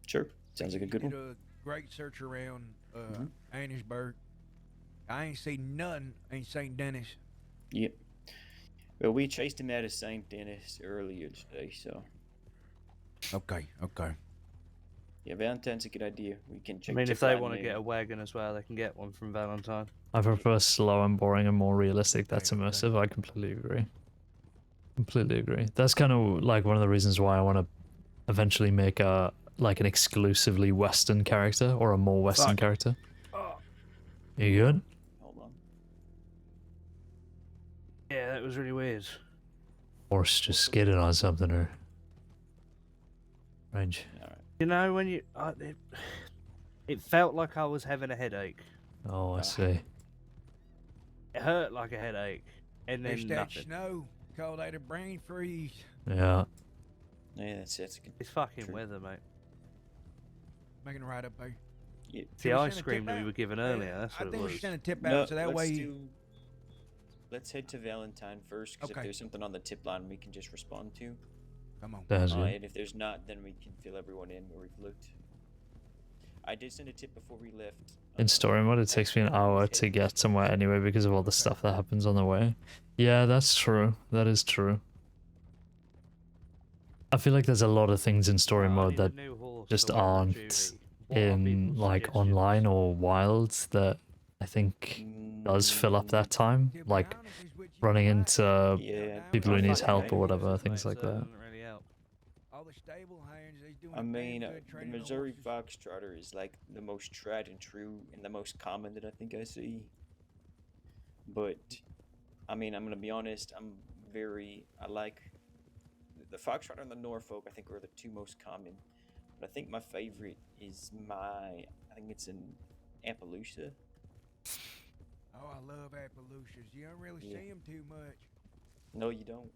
S9: Sure. Sounds like a good
S16: Did
S9: one.
S16: a great search around Annisburg. I ain't seen nothing in St. Denis.
S9: Yep. Well, we chased him out of St. Denis earlier today, so.
S16: Okay.
S9: Yeah, Valentine's a good idea. We can check.
S6: I mean,
S9: tip
S6: if they
S9: line
S6: want to
S9: in.
S6: get a wagon as well, they can get one from Valentine.
S1: I prefer slow and boring and more realistic. That's immersive. I completely agree. Completely agree. That's kind of like one of the reasons why I want to eventually make a like an exclusively Western character or a more Western character. You good?
S9: Hold on.
S6: Yeah, that was really weird.
S1: Horse just skidded on something or range.
S6: You know when you, it felt like I was having a headache.
S1: Oh, I see.
S6: It hurt like a headache, and then
S16: It's that
S6: nothing.
S16: snow. Call that a brain freeze.
S1: Yeah.
S9: Yeah, that's good.
S6: It's fucking weather, mate.
S16: Making a right up there.
S9: Yeah.
S6: The ice cream that we were given earlier, that's what
S16: I
S6: it
S16: think we
S6: was.
S16: should send a tip
S9: No,
S16: out so that way.
S9: Let's head to Valentine first, because if there's something on the tip line we can just respond to.
S16: Come on.
S1: That's good.
S9: And if there's not, then we can fill everyone in where we've looked. I did send a tip before we left.
S1: In story mode, it takes me an hour to get somewhere anyway because of all the stuff that happens on the way. Yeah, that's true. That is true. I feel like there's a lot of things in story mode that just aren't in like online or wild that I think does fill up that time. Like running into people who need help or whatever, things like that.
S16: I
S9: mean, the Missouri Foxtrotter is like the most tried and true and the most common that I think I see. But, I mean, I'm gonna be honest. I like the Foxtrotter and the Norfolk. I think are the two most common. But I think my favorite is I think it's an Appaloosa.
S16: Oh, I love Appaloosas. You don't really see them too much.
S9: No, you don't.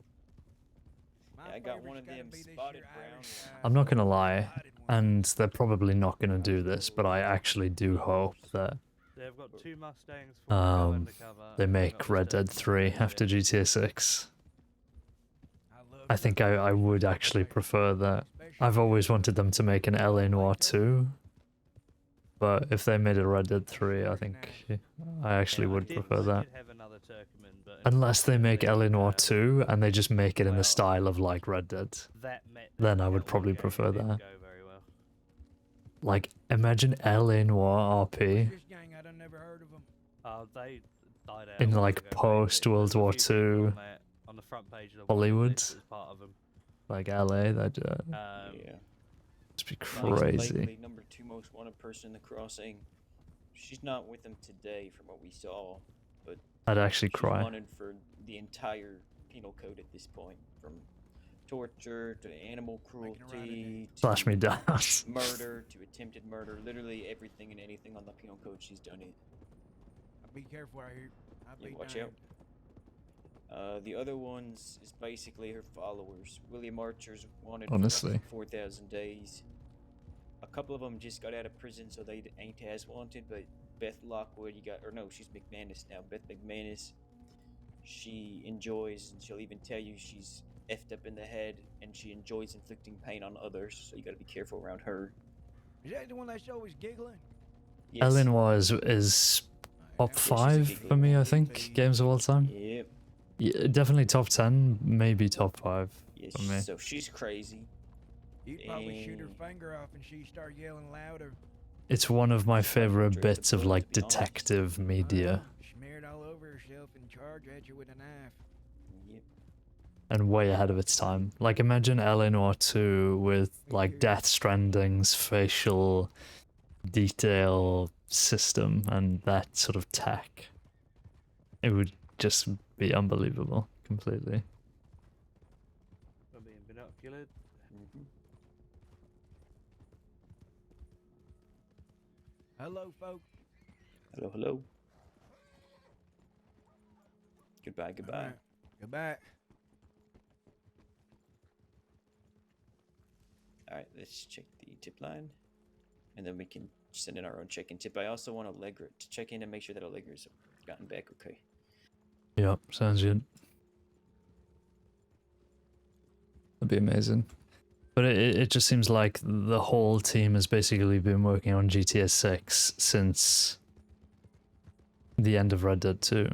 S9: Yeah, I got one of them spotted brown.
S1: I'm not gonna lie, and they're probably not gonna do this, but I actually do hope that
S6: They've got 2 Mustangs.
S1: they make Red Dead 3 after GTA 6. I think I would actually prefer that. I've always wanted them to make an LA Noire 2, but if they made a Red Dead 3, I think I actually would prefer that. Unless they make LA Noire 2 and they just make it in the style of like Red Dead, then I would probably prefer that. Like, imagine LA Noire RP
S6: They died out
S1: in like post World War II
S6: on the front page of the
S1: Hollywood,
S6: as part of them.
S1: like LA. That'd
S9: Yeah.
S1: just be
S9: Most
S1: crazy.
S9: likely, number 2 most wanted person in the crossing. She's not with them today, from what we saw, but
S1: I'd actually
S9: She's
S1: cry.
S9: wanted for the entire penal code at this point, from torture to animal cruelty
S1: Slash me down.
S9: murder to attempted murder. Literally everything and anything on the penal code, she's done it.
S16: Be careful out here. I'll be
S9: Watch
S16: damned.
S9: out. The other ones is basically her followers. William Archer's wanted
S1: Honestly.
S9: for 4,000 days. A couple of them just got out of prison, so they ain't as wanted. But Beth Lockwood, she's McManus now. Beth McManus, she enjoys, and she'll even tell you she's effed up in the head, and she enjoys inflicting pain on others. So you gotta be careful around her.
S16: Is that the one that's always giggling?
S9: Yes.
S1: Eleanor is top 5 for me, I think, games of all time.
S9: Yep.
S1: Yeah, definitely top 10, maybe top 5
S9: Yes,
S1: for me.
S9: so she's crazy.
S16: You'd probably shoot her finger off and she'd start yelling louder.
S1: It's one of my favorite bits of like detective media,
S16: Smeared all over herself and charge at you with a knife.
S9: Yep.
S1: and way ahead of its time. Like imagine Eleanor 2 with like Death Stranding's facial detail system and that sort of tech. It would just be unbelievable completely.
S6: Being binocular.
S16: Hello, folks.
S9: Hello, hello. Goodbye, goodbye.
S16: Right. Goodbye.
S9: Alright, let's check the tip line. And then we can send in our own check-in tip. I also want Allegra to check in and make sure that Allegra's gotten back okay.
S1: Yep, sounds good. That'd be amazing. But it just seems like the whole team has basically been working on GTA 6 since the end of Red Dead 2.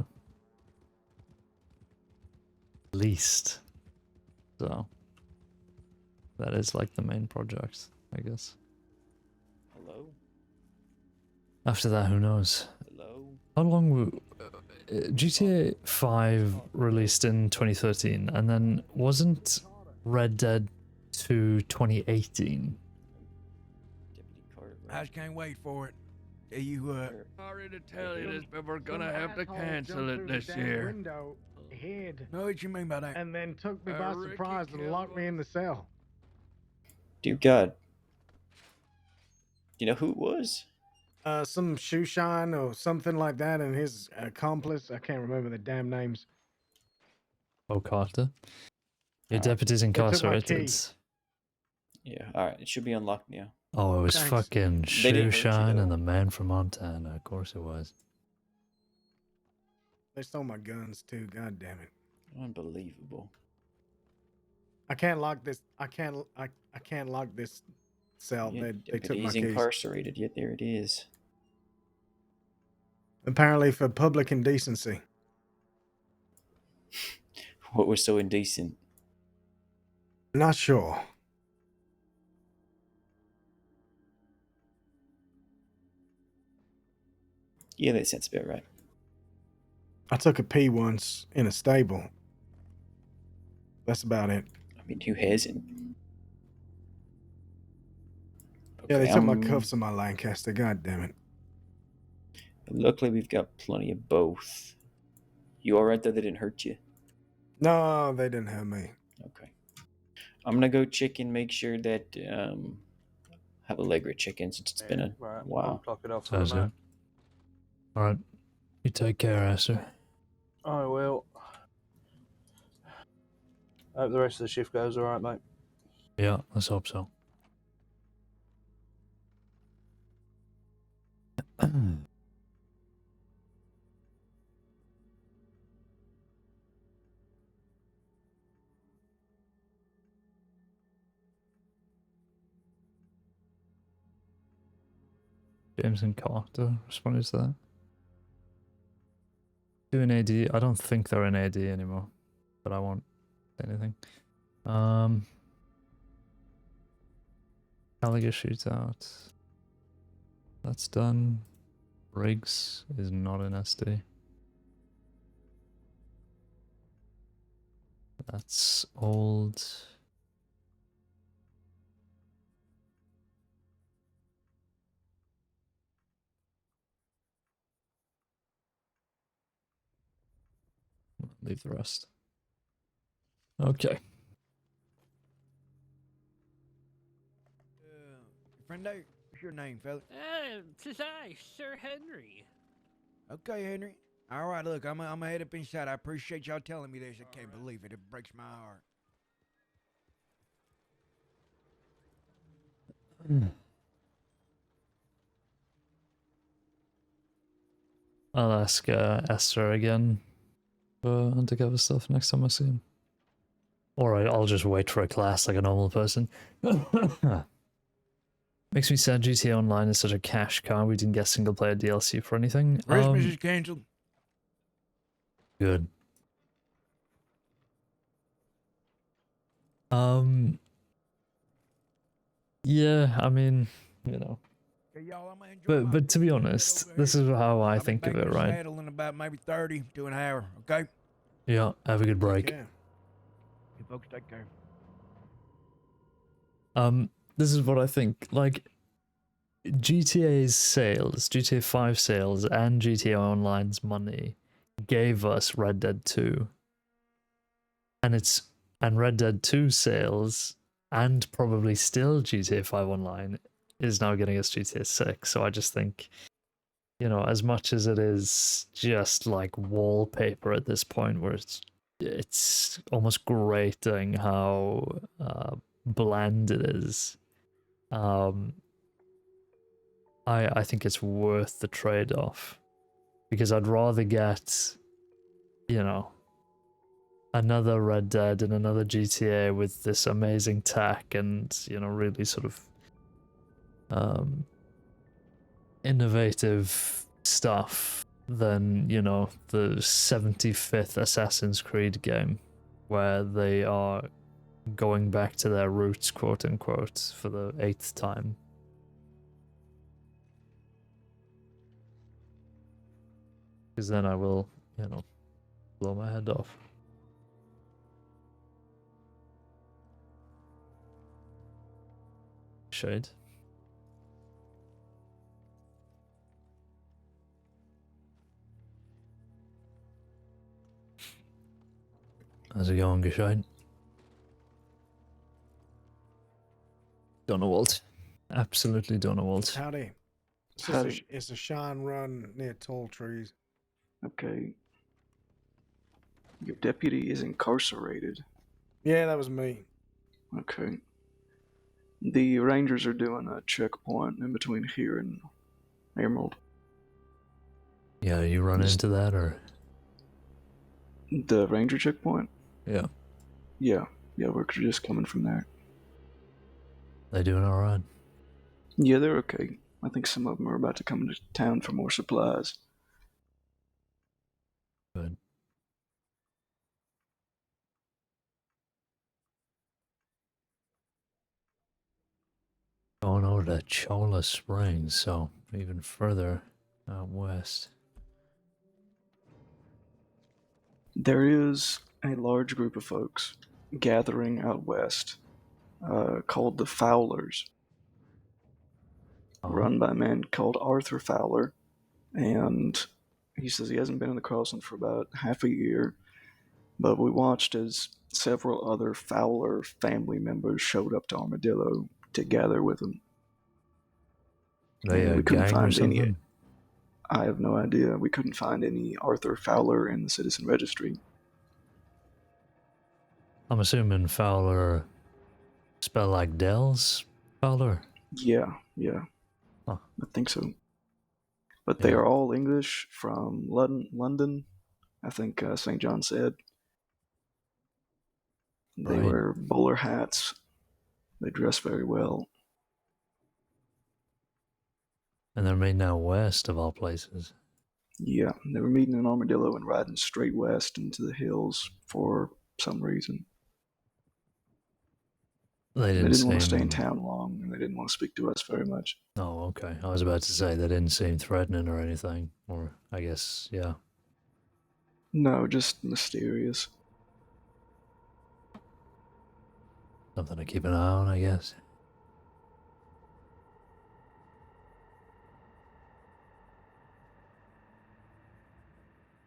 S1: At least. So, that is like the main project, I guess.
S9: Hello?
S1: After that, who knows?
S9: Hello?
S1: How long will... GTA 5 released in 2013, and then wasn't Red Dead 2 2018?
S16: I just can't wait for it. You,
S17: Sorry to tell you this, but we're gonna have to cancel it this year.
S3: Window, hid,
S16: know what you mean by that?
S3: and then took me by surprise and locked me in the cell.
S9: Dear God. You know who it was?
S3: Some shoe shine or something like that, and his accomplice. I can't remember the damn names.
S1: Oh, Carter. Your
S9: Alright.
S1: deputy's
S3: took my
S1: incarcerated.
S3: key.
S9: Yeah, alright, it should be unlocked now.
S1: Oh, it was
S3: Thanks.
S1: fucking
S9: They didn't hurt you,
S1: Shoeshine
S9: though.
S1: and the man from Montana. Of course it was.
S3: They stole my guns too. God damn it!
S9: Unbelievable.
S3: I can't lock this. I can't lock this cell.
S9: Yeah,
S3: They took my
S9: he's
S3: keys.
S9: incarcerated, yet there it is.
S3: Apparently for public indecency.
S9: What was so indecent?
S3: Not sure.
S9: Yeah, that sounds about right.
S3: I took a pee once in a stable. That's about it.
S9: I mean, who hasn't?
S3: Yeah, they
S9: Okay,
S3: took my cuffs and my Lancaster. God damn it.
S9: Luckily, we've got plenty of both. You alright though? They didn't hurt you?
S3: No, they didn't have me.
S9: Okay. I'm gonna go check and make sure that have Allegra check in since it's been a
S6: Right, I'll
S9: while.
S6: clock it off for
S1: Sounds
S6: the
S1: good.
S6: night.
S1: Alright. You take care, Esther.
S6: I will. I hope the rest of the shift goes alright, mate.
S1: Yeah, let's hope so. James and Carter responded to that. Do an AD. I don't think they're an AD anymore, but I won't say anything. Gallagher shootout. That's done. Riggs is not an SD. That's old. Leave the rest. Okay.
S16: Friendo, what's your name, fella?
S17: Tis I, Sir Henry.
S16: Okay, Henry. All right, look, I'm gonna head up inside. I appreciate y'all telling me this. I can't believe it. It breaks my heart.
S1: I'll ask Esther again for undercover stuff next time I see him. Alright, I'll just wait for a class like a normal person. Makes me sad GTA Online is such a cash cow. We didn't get single player DLC for anything.
S16: Christmas is canceled.
S1: Good. Yeah, I mean, you know. But to be honest, this is how I think of it, right?
S16: Saddle in about maybe 30 to an hour, okay?
S1: Yeah, have a good break.
S16: Yeah. You folks take care.
S1: This is what I think. Like, GTA's sales, GTA 5 sales, and GTA Online's money gave us Red Dead 2. And Red Dead 2 sales, and probably still GTA 5 Online, is now getting us GTA 6. So I just think, you know, as much as it is just like wallpaper at this point, where it's almost grating how bland it is, I think it's worth the trade-off, because I'd rather get, you know, another Red Dead and another GTA with this amazing tech and, you know, really sort of innovative stuff than, you know, the 75th Assassin's Creed game, where they are going back to their roots, quote unquote, for the 8th time. Because then I will, you know, blow my head off. Shade. How's it going, Gashade? Donald. Absolutely Donald.
S19: Howdy.
S20: Howdy.
S19: It's a shine run near tall trees.
S20: Okay. Your deputy is incarcerated.
S19: Yeah, that was me.
S20: Okay. The Rangers are doing a checkpoint in between here and Emerald.
S1: Yeah, you run into that, or?
S20: The Ranger checkpoint?
S1: Yeah.
S20: Yeah, we're just coming from there.
S1: They doing alright?
S20: Yeah, they're okay. I think some of them are about to come into town for more supplies.
S1: Good. Going over to Chola Springs, so even further out west.
S20: There is a large group of folks gathering out west called the Fowlers, run by a man called Arthur Fowler, and he says he hasn't been in the crossing for about half a year, but we watched as several other Fowler family members showed up to Armadillo to gather with him.
S1: They
S20: And
S1: a
S20: we couldn't
S1: gang or
S20: find
S1: something?
S20: any. I have no idea. We couldn't find any Arthur Fowler in the Citizen Registry.
S1: I'm assuming Fowler spell like Dell's Fowler?
S20: Yeah.
S1: Huh.
S20: I think so. But they are all English from London, I think St. John said. They
S1: Right.
S20: wear bowler hats. They dress very well.
S1: And they're made now west of all places.
S20: Yeah, they were meeting in Armadillo and riding straight west into the hills for some reason.
S1: They
S20: They didn't want to stay in
S1: seem-
S20: town long, and they didn't want to speak to us very much.
S1: Oh, okay. I was about to say they didn't seem threatening or anything. Or, I guess, yeah.
S20: No, just mysterious.
S1: Something to keep an eye on, I guess.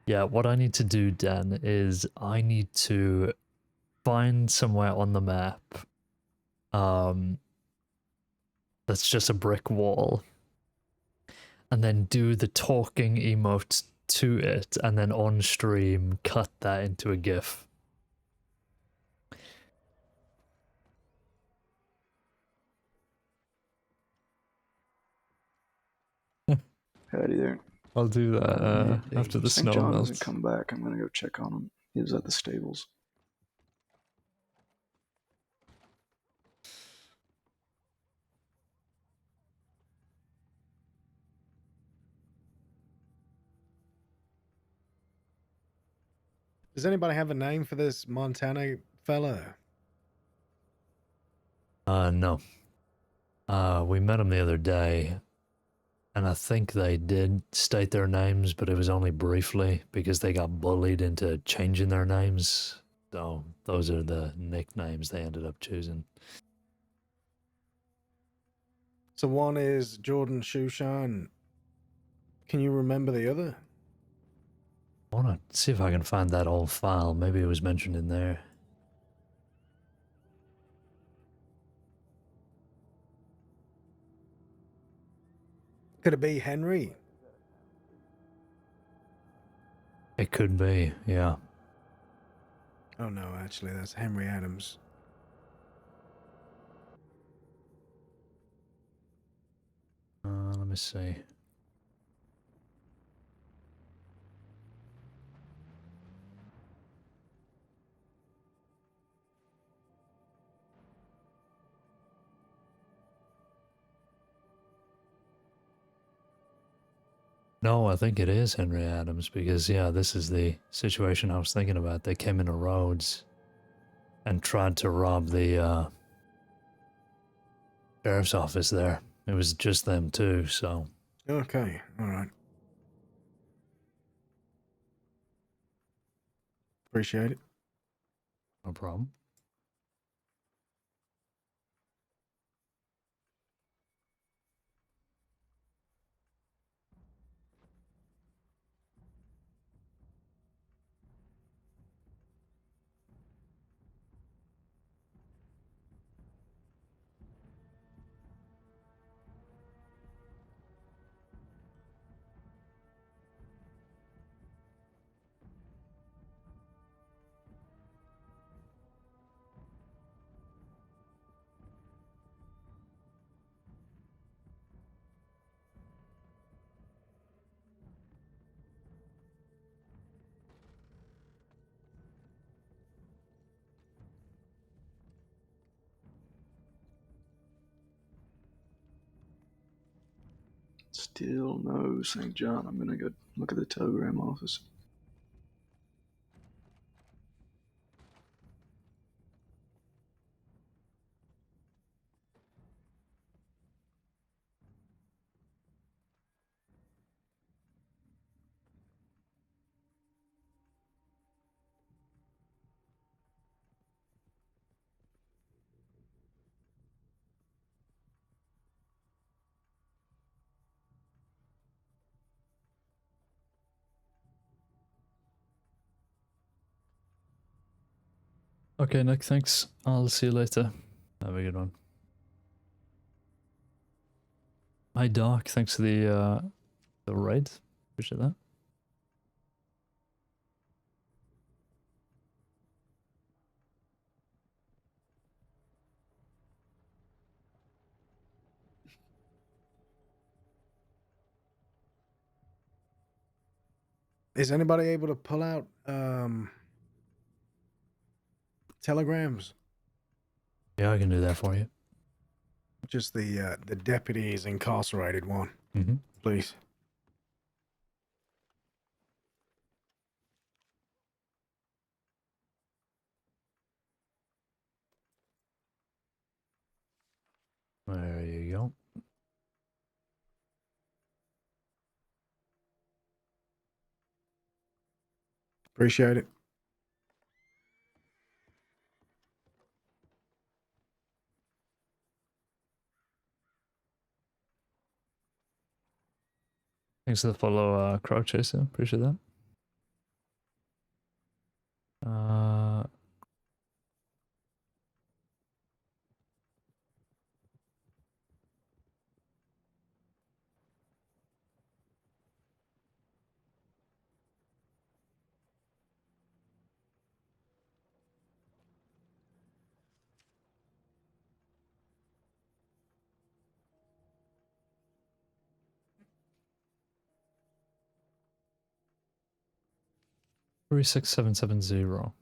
S1: Yeah, what I need to do, Dan, is I need to find somewhere on the map that's just a brick wall, and then do the talking emote to it, and then on stream cut that into a GIF.
S20: Howdy there.
S1: I'll do that after the
S20: St.
S1: snow
S20: John
S1: melts.
S20: hasn't come back. I'm gonna go check on him. He was at the stables.
S19: Does anybody have a name for this Montana fella?
S1: No. We met them the other day, and I think they did state their names, but it was only briefly because they got bullied into changing their names. So those are the nicknames they ended up choosing.
S19: So one is Jordan Shushan. Can you remember the other?
S1: I want to see if I can find that old file. Maybe it was mentioned in there.
S19: Could it be Henry?
S1: It could be, yeah.
S19: Oh no, actually, that's Henry Adams.
S1: Let me see. No, I think it is Henry Adams because, yeah, this is the situation I was thinking about. They came into Rhodes and tried to rob the sheriff's office there. It was just them too, so.
S19: Okay, all right. Appreciate it.
S1: No problem.
S20: Still no St. John. I'm gonna go look at the telegram office.
S1: Okay, Nick, thanks. I'll see you later. Have a good one. Hi, Doc. Thanks for the raid. Appreciate that.
S19: Is anybody able to pull out telegrams?
S1: Yeah, I can do that for you.
S19: Just the deputy's incarcerated one,
S1: Mm-hmm.
S19: please.
S1: There you go.
S19: Appreciate it.
S1: Thanks for the follow, Crowd Chaser. Appreciate that. 36770.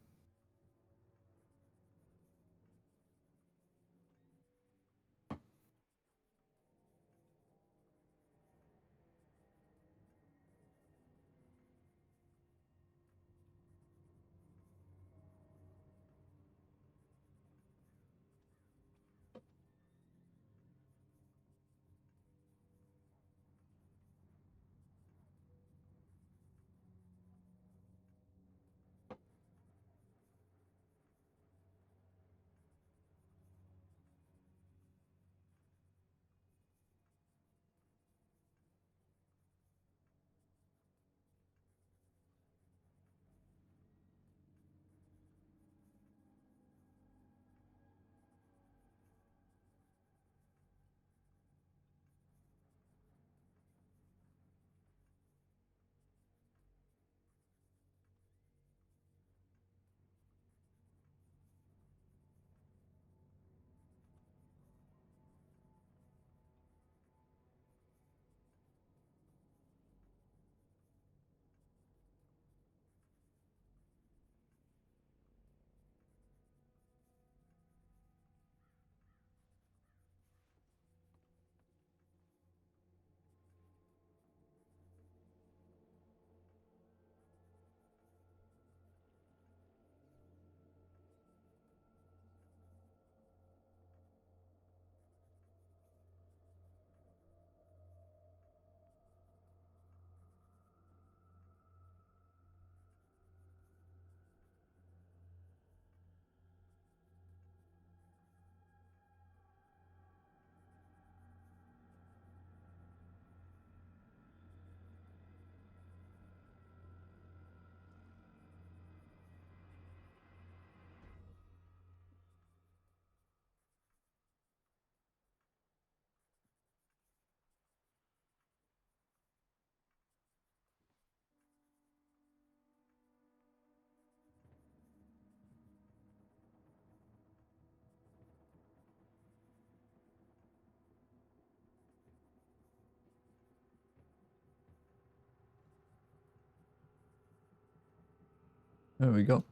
S1: There we go.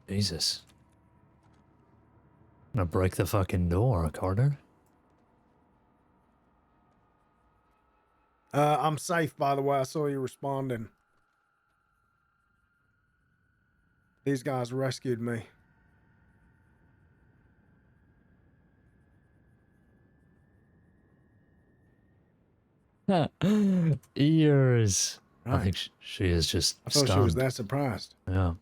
S1: Jesus. I'm gonna break the fucking door, Carter.
S19: I'm safe, by the way. I saw you responding. These guys rescued me.
S1: Ears. I
S19: Right.
S1: think she is just
S19: I thought
S1: stunned.
S19: she was that surprised.
S1: Yeah.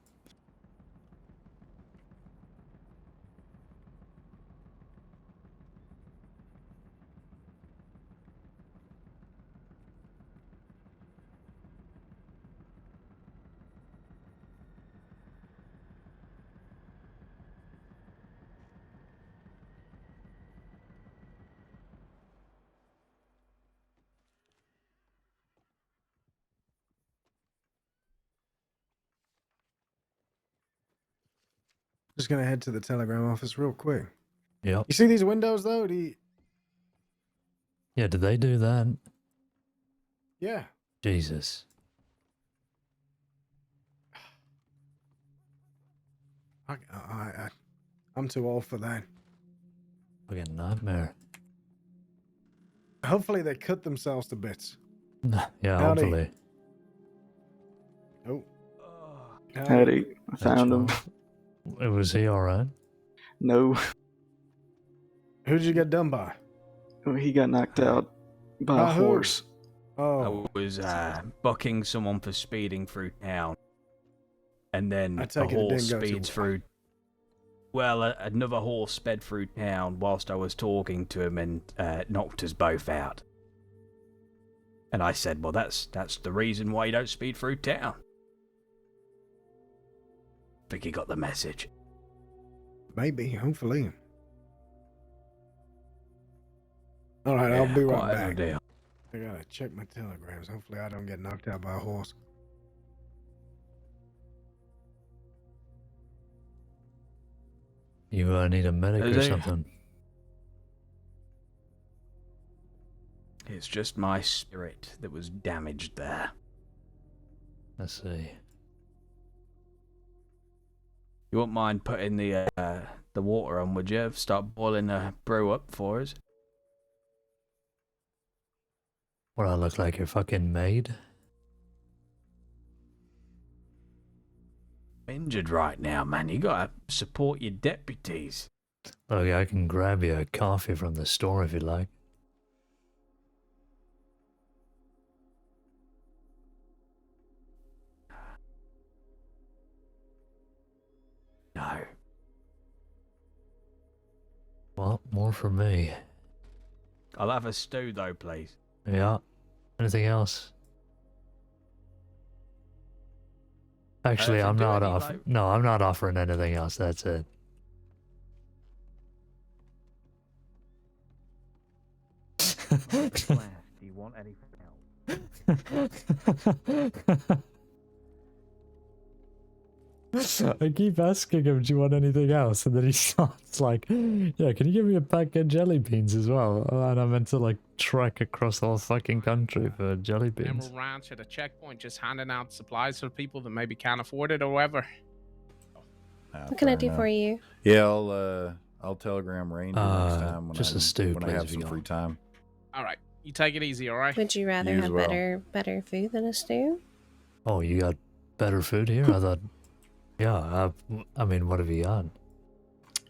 S19: Just gonna head to the telegram office real quick.
S1: Yep.
S19: You see these windows though?
S1: Yeah, did they do that?
S19: Yeah.
S1: Jesus.
S19: I'm too old for that.
S1: Fucking nightmare.
S19: Hopefully they cut themselves to bits.
S1: Yeah,
S19: Howdy.
S1: hopefully.
S19: Oh.
S20: Howdy. I found him.
S1: Was he alright?
S20: No.
S19: Who'd you get done by?
S20: Oh, he got knocked out by
S19: By
S20: a
S19: who?
S20: horse.
S19: Oh.
S21: I was bucking someone for speeding through town. And then
S19: I
S21: a
S19: take it it
S21: horse
S19: didn't go too
S21: speeds through. Well, another horse sped through town whilst I was talking to him and knocked us both out. And I said, well, that's the reason why you don't speed through town. Think he got the message.
S19: Maybe, hopefully. Alright,
S21: Yeah,
S19: I'll be right
S21: quite
S19: back.
S21: no deal.
S19: I gotta check my telegrams. Hopefully I don't get knocked out by a horse.
S1: You need a medic
S21: Is
S1: or
S21: it?
S1: something?
S21: It's just my spirit that was damaged there.
S1: Let's see.
S21: You wouldn't mind putting the water on, would you? Start boiling a brew up for us.
S1: What, I look like your fucking maid?
S21: Injured right now, man. You gotta support your deputies.
S1: Look, I can grab you a coffee from the store if you like.
S21: No.
S1: Well, more for me.
S21: I'll have a stew though, please.
S1: Yeah. Anything else? Actually,
S21: if I
S1: I'm
S21: do
S1: not
S21: any,
S1: off.
S21: like-
S1: No, I'm not offering anything else. That's it.
S17: Do you want anything else?
S1: I keep asking him, do you want anything else? And then he starts like, yeah, can you give me a pack of jelly beans as well? And I meant to like trek across the whole fucking country for jelly beans.
S4: Emerald Ranch at a checkpoint, just handing out supplies for people that maybe can't afford it or whatever.
S22: What
S8: can I do for you?
S22: Yeah, I'll telegram Ranger next time when
S1: just a stew,
S22: when I
S1: please,
S22: have
S1: if you
S22: some free time.
S4: All right, you take it easy, all right?
S8: Would you rather
S22: You as
S8: have
S22: well.
S8: better food than a stew?
S1: Oh, you got better food here? I thought, yeah, I mean, what have you got?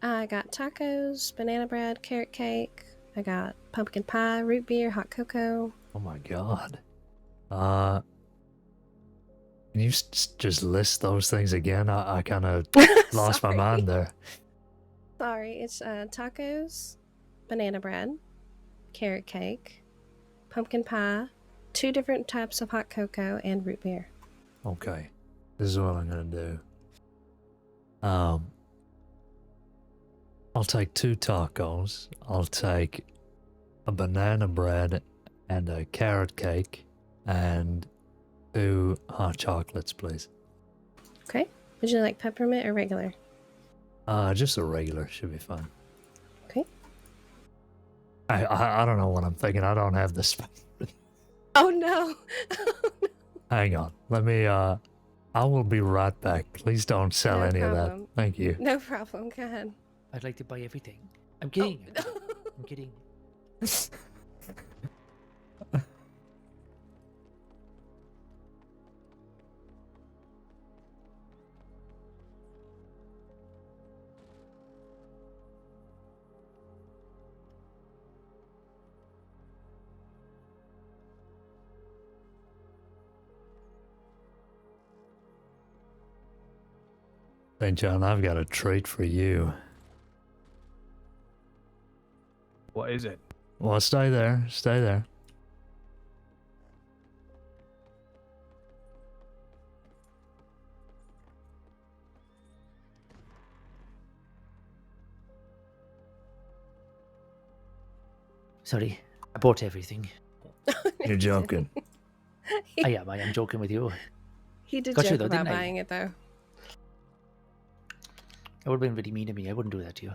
S8: I got tacos, banana bread, carrot cake. I got pumpkin pie, root beer, hot cocoa.
S1: Oh my god. Can you just list those things again? I kind of lost my mind there.
S8: Sorry, it's tacos, banana bread, carrot cake, pumpkin pie, 2 different types of hot cocoa, and root beer.
S1: Okay, this is what I'm gonna do. I'll take 2 tacos. I'll take a banana bread and a carrot cake and 2 hot chocolates, please.
S8: Okay. Would you like peppermint or regular?
S1: Just a regular should be fine.
S8: Okay.
S1: I don't know what I'm thinking. I don't have the space.
S8: Oh no.
S1: Hang on. Let me. I will be right back. Please don't sell
S8: No
S1: any of
S8: problem.
S1: that. Thank you.
S8: No problem. Go ahead.
S23: I'd like to buy everything. I'm kidding.
S8: Oh,
S23: I'm kidding.
S1: St. John, I've got a treat for you.
S21: What is it?
S1: Well, stay there. Stay there.
S23: Sorry, I bought everything.
S1: You're joking.
S23: I am joking with you.
S8: He did
S23: Got you
S8: joke
S23: though,
S8: about
S23: didn't I?
S8: buying it though.
S23: That would have been really mean of me. I wouldn't do that to you.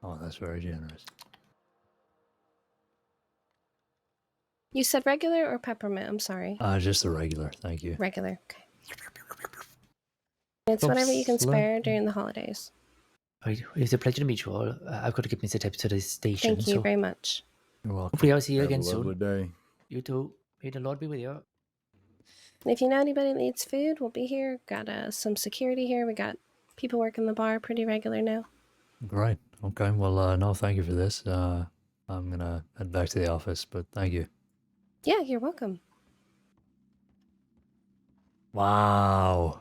S1: Oh, that's very generous.
S8: You said regular or peppermint? I'm sorry.
S1: Just the regular. Thank you.
S8: Regular. Okay. It's whatever you can
S1: Slow.
S8: spare during the holidays.
S23: Right, it's a pleasure to meet you all. I've got to get me set up to the station.
S8: Thank you
S23: so
S8: very much.
S1: You're welcome.
S23: hopefully I'll see you
S22: Have
S23: again
S22: a lovely
S23: soon.
S22: day.
S23: You too. May the Lord be with you.
S8: If you know anybody that needs food, we'll be here. Got some security here. We got people working the bar pretty regular now.
S1: Great. Okay. Well, no, thank you for this. I'm gonna head back to the office, but thank you.
S8: Yeah, you're welcome.
S1: Wow.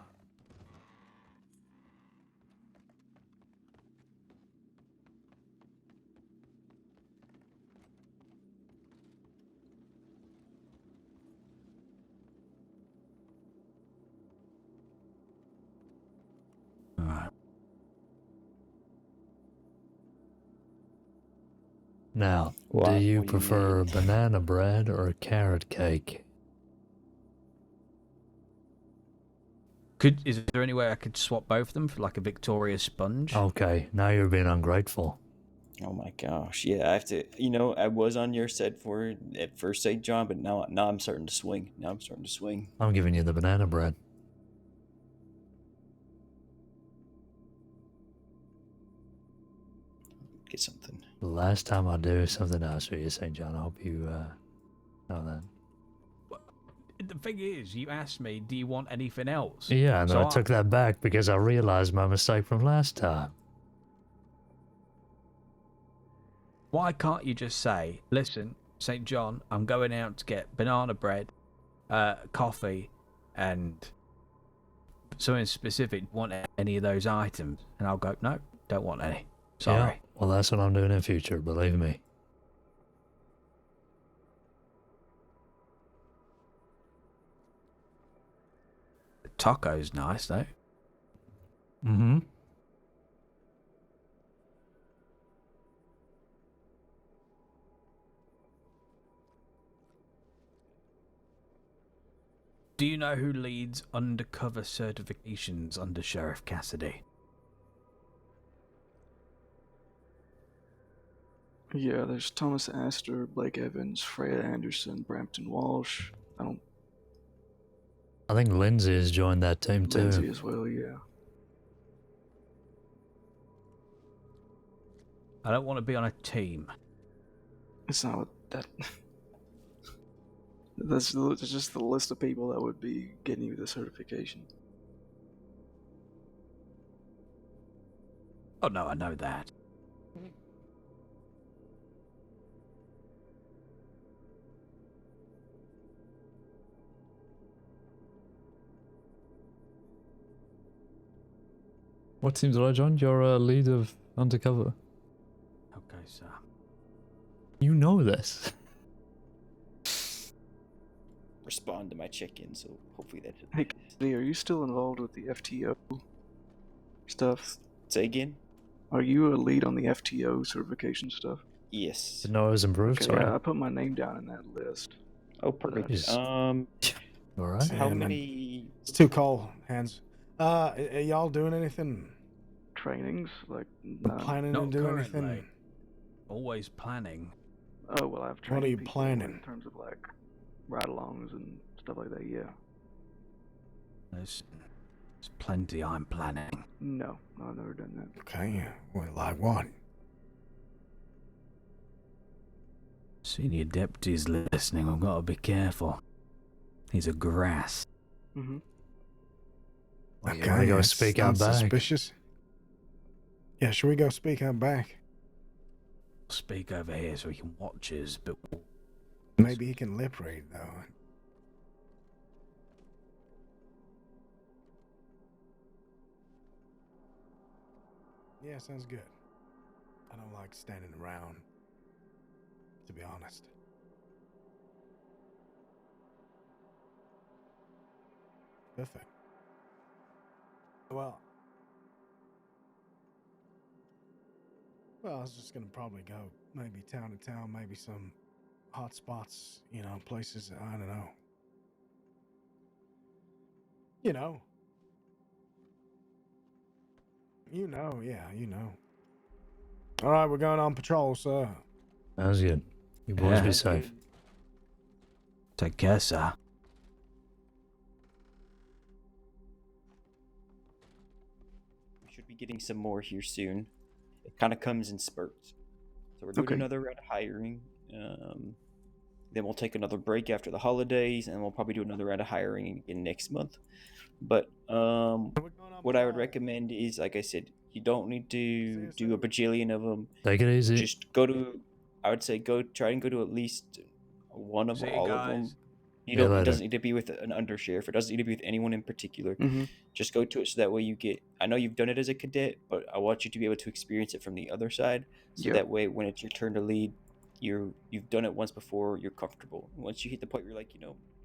S1: Now,
S9: What
S1: do you
S9: will you
S1: prefer banana bread or carrot cake?
S21: Is there any way I could swap both of them for like a Victoria sponge?
S1: Okay, now you're being ungrateful.
S9: Oh my gosh, yeah, I have to. You know, I was on your side for it at first, St. John, but now I'm starting to swing.
S1: I'm giving you the banana bread.
S9: Get something.
S1: The last time I do something else for you, St. John, I hope you know that.
S21: The thing is, you asked me, do you want anything else?
S1: Yeah, and then
S21: So
S1: I took that back because I realized my mistake from last time.
S21: Why can't you just say, listen, St. John, I'm going out to get banana bread, coffee, and something specific. Want any of those items? And I'll go, no, don't want any. Sorry.
S1: Yeah, well, that's what I'm doing in future, believe me.
S21: The taco's nice, though.
S1: Mm-hmm.
S21: Do you know who leads undercover certifications under Sheriff Cassidy?
S20: Yeah, there's Thomas Astor, Blake Evans, Freya Anderson, Brampton Walsh.
S1: I think Lindsay has joined that team too.
S20: Lindsay as well, yeah.
S21: I don't want to be on a team.
S20: It's not what that. That's just the list of people that would be getting you the certification.
S21: Oh no, I know that.
S1: What team did I join? You're a lead of undercover.
S21: Okay, sir.
S1: You know this.
S9: Respond to my check-in, so hopefully that's it.
S20: Hey, Cassidy, are you still involved with the FTO stuff?
S9: Say again?
S20: Are you a lead on the FTO certification stuff?
S9: Yes.
S1: Didn't know it was improved,
S20: Okay,
S1: sorry.
S20: yeah, I put my name down in that list.
S9: Oh, perfect.
S1: Alright.
S9: How many...
S19: It's too cold, hands. Are y'all doing anything?
S20: Trainings? Like,
S19: Planning
S21: Not
S19: to do
S21: currently.
S19: anything?
S21: Always planning.
S20: Oh, well, I've
S19: What
S20: trained
S19: are you
S20: people
S19: planning?
S20: in terms of, like, ride-alongs and stuff like that, yeah.
S21: There's plenty I'm planning.
S20: No, I've never done that.
S19: Okay, well, like what?
S21: Senior deputy's listening, I've got to be careful. He's a grass.
S20: Mm-hmm.
S1: Well, you wanna go speak out back?
S19: Suspicious? Yeah, should we go speak out back?
S21: Speak over here so he can watch us, but...
S19: Maybe he can lip read, though. Yeah, sounds good. I don't like standing around, to be honest. Perfect. Well, I was just gonna probably go maybe town to town, maybe some hot spots, you know, places, I don't know. You know. Yeah, you know. All right, we're going on patrol, sir.
S1: Sounds good. You boys
S21: Yeah.
S1: be safe.
S21: Take care, sir.
S9: We should be getting some more here soon. It kind of comes in spurts. So we're doing another round of hiring. Then we'll take another break after the holidays, and we'll probably do another round of hiring again next month. But what I would recommend is, like I said, you don't need to do a bajillion of them.
S1: Take it easy.
S9: Just go to, I would say, try and go to at least one of
S21: See you
S9: all of them.
S21: guys.
S9: You don't. It doesn't need to be with an undersheriff. It doesn't need to be with anyone in particular. Just go to it so that way you get. I know you've done it as a cadet, but I want you to be able to experience it from the other side. So that way, when it's your turn to lead, you've done it once before. You're comfortable. Once you hit the point, you're like,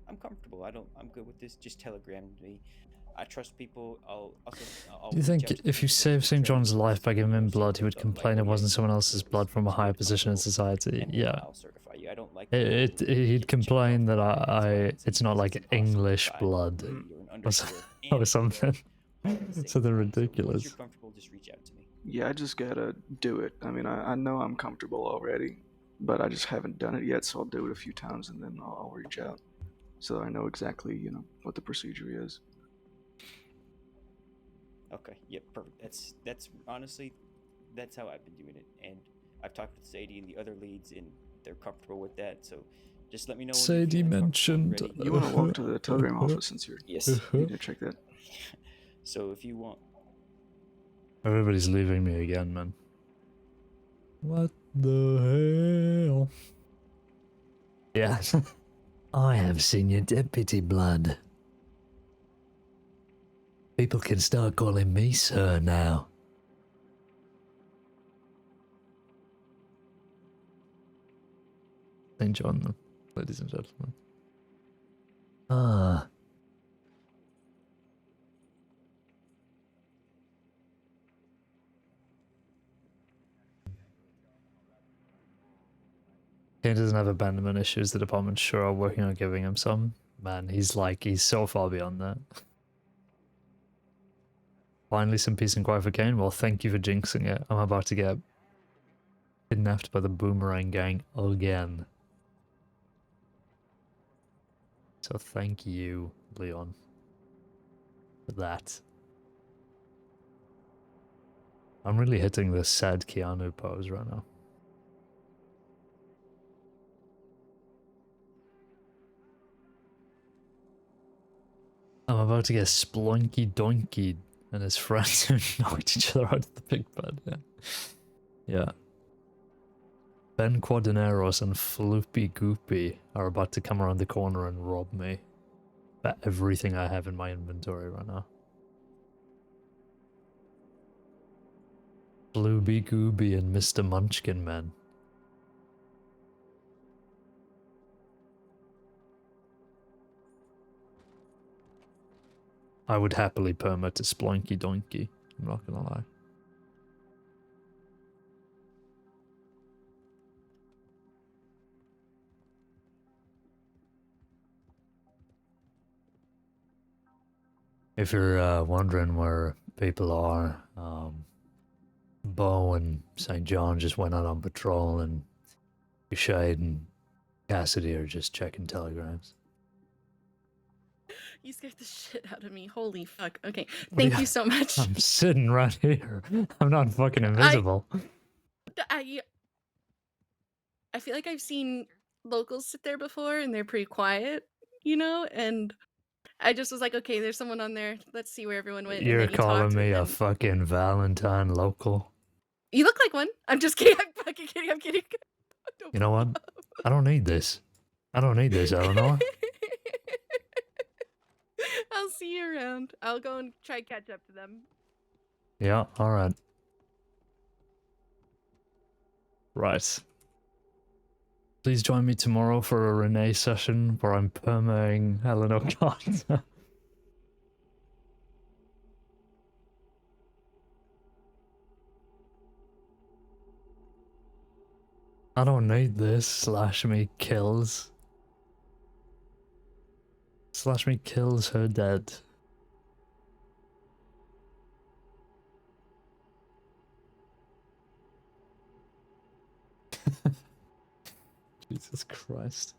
S9: I'm comfortable. I'm good with this. Just telegram me. I trust people. I'll
S1: Do you think if you saved St. John's life by giving him blood, he would complain it wasn't someone else's blood from a higher position in society? Yeah.
S9: I'll certify you. I don't like.
S1: He'd complain that it's not like English blood.
S9: undersheriff
S1: Or
S9: and a
S1: something.
S9: all at the same
S1: Something
S9: time. So once
S1: ridiculous.
S9: you're comfortable, just reach out to me.
S20: Yeah, I just gotta do it. I mean, I know I'm comfortable already, but I just haven't done it yet, so I'll do it a few times and then I'll reach out so that I know exactly, what the procedure is.
S9: Okay, yep, perfect. That's honestly, that's how I've been doing it, and I've talked with Sadie and the other leads, and they're comfortable with that. So just let me know when you
S1: Sadie
S9: feel like
S1: mentioned.
S9: ready.
S20: You want to walk to the telegram office since you're
S9: Yes.
S20: you need to check that.
S9: So if you want,
S1: Everybody's leaving me again, man. What the hell? Yeah.
S5: I have senior deputy blood. People can start calling me sir now.
S1: St. John, ladies and gentlemen.
S5: Ah.
S1: Caine doesn't have abandonment issues. The department's sure are working on giving him some. Man, he's so far beyond that. Finally some peace and quiet for Caine. Well, thank you for jinxing it. I'm about to get kidnapped by the Boomerang Gang again. So thank you, Leon, for that. I'm really hitting this sad Keanu pose right now. I'm about to get Splunky Donkey and his friends who knocked each other out of the big bed, yeah. Yeah. Ben Quadineros and Floopy Goopy are about to come around the corner and rob me. For everything I have in my inventory right now. Floopy Gooby and Mr. Munchkin, man. I would happily permit a Splunky Donkey, I'm not gonna lie. If you're wondering where people are, Bo and St. John just went out on patrol, and Shade and Cassidy are just checking telegrams.
S15: You scared the shit out of me. Holy fuck. Okay, thank you so much.
S1: I'm sitting right here. I'm not fucking invisible.
S15: I feel like I've seen locals sit there before, and they're pretty quiet, and I just was like, okay, there's someone on there. Let's see where everyone went.
S1: You're
S15: and then you
S1: calling
S15: talked,
S1: me
S15: and
S1: a
S15: then...
S1: fucking Valentine local?
S15: You look like one. I'm just kidding. I'm fucking kidding. I'm kidding.
S1: You know what? I don't need this. I don't need this, Eleanor.
S15: I'll see you around. I'll go and try catch up to them.
S1: Yeah, alright. Right. Please join me tomorrow for a Renee session where I'm permaing Eleanor Carter. I don't need this. Slash me kills. Slash me kills her dead. Jesus Christ.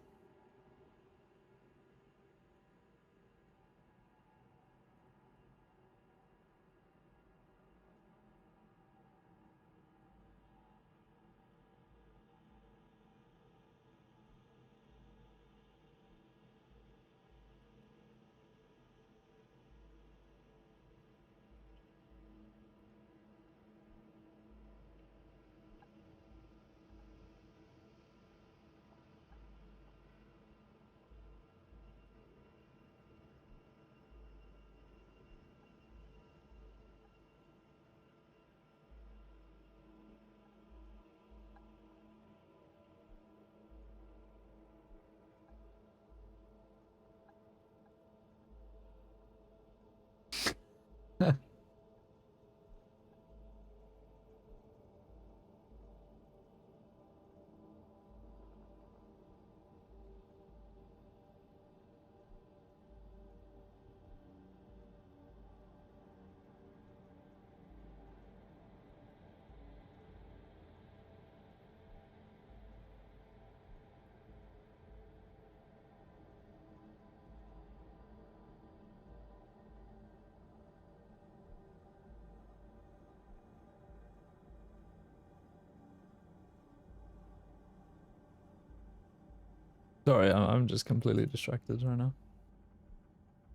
S1: Sorry, I'm just completely distracted right now.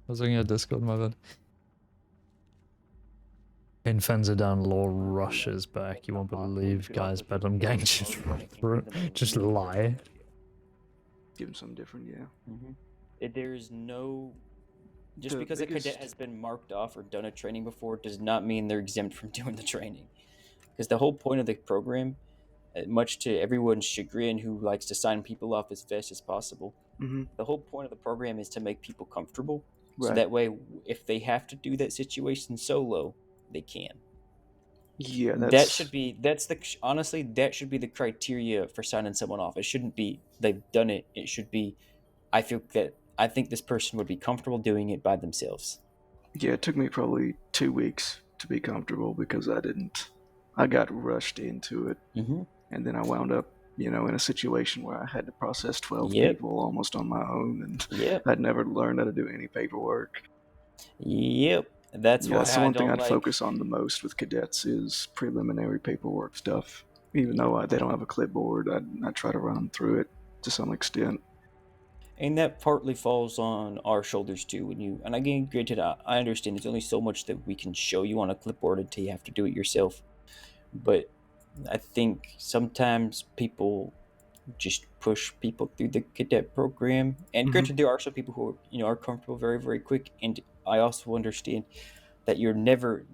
S1: I was looking at Discord, my bad. In fence are down, law rushes back. You won't believe, guys, Bedlam Gang just run through, just lie.
S20: Give them something different, yeah.
S9: There's no... Just
S20: The
S9: because a cadet
S20: biggest-
S9: has been marked off or done a training before does not mean they're exempt from doing the training. Because the whole point of the program, much to everyone's chagrin who likes to sign people off as fast as possible, the whole point of the program is to make people comfortable. So
S20: Right.
S9: that way, if they have to do that situation solo, they can.
S20: Yeah,
S9: That should be honestly that should be the criteria for signing someone off. It shouldn't be they've done it. It should be I think this person would be comfortable doing it by themselves.
S20: Yeah, it took me probably 2 weeks to be comfortable because I got rushed into it. And then I wound up, in a situation where I had to process 12 people almost on my own, and I'd never learned how to do any paperwork.
S9: That's why
S20: that's the
S9: I
S20: one thing
S9: don't
S20: I'd
S9: like...
S20: focus on the most with cadets is preliminary paperwork stuff. Even though they don't have a clipboard, I try to run them through it to some extent.
S9: And that partly falls on our shoulders too. And again, granted, I understand there's only so much that we can show you on a clipboard until you have to do it yourself. But I think sometimes people just push people through the cadet program. And granted, there are some people who are comfortable very, very quick. And I also understand that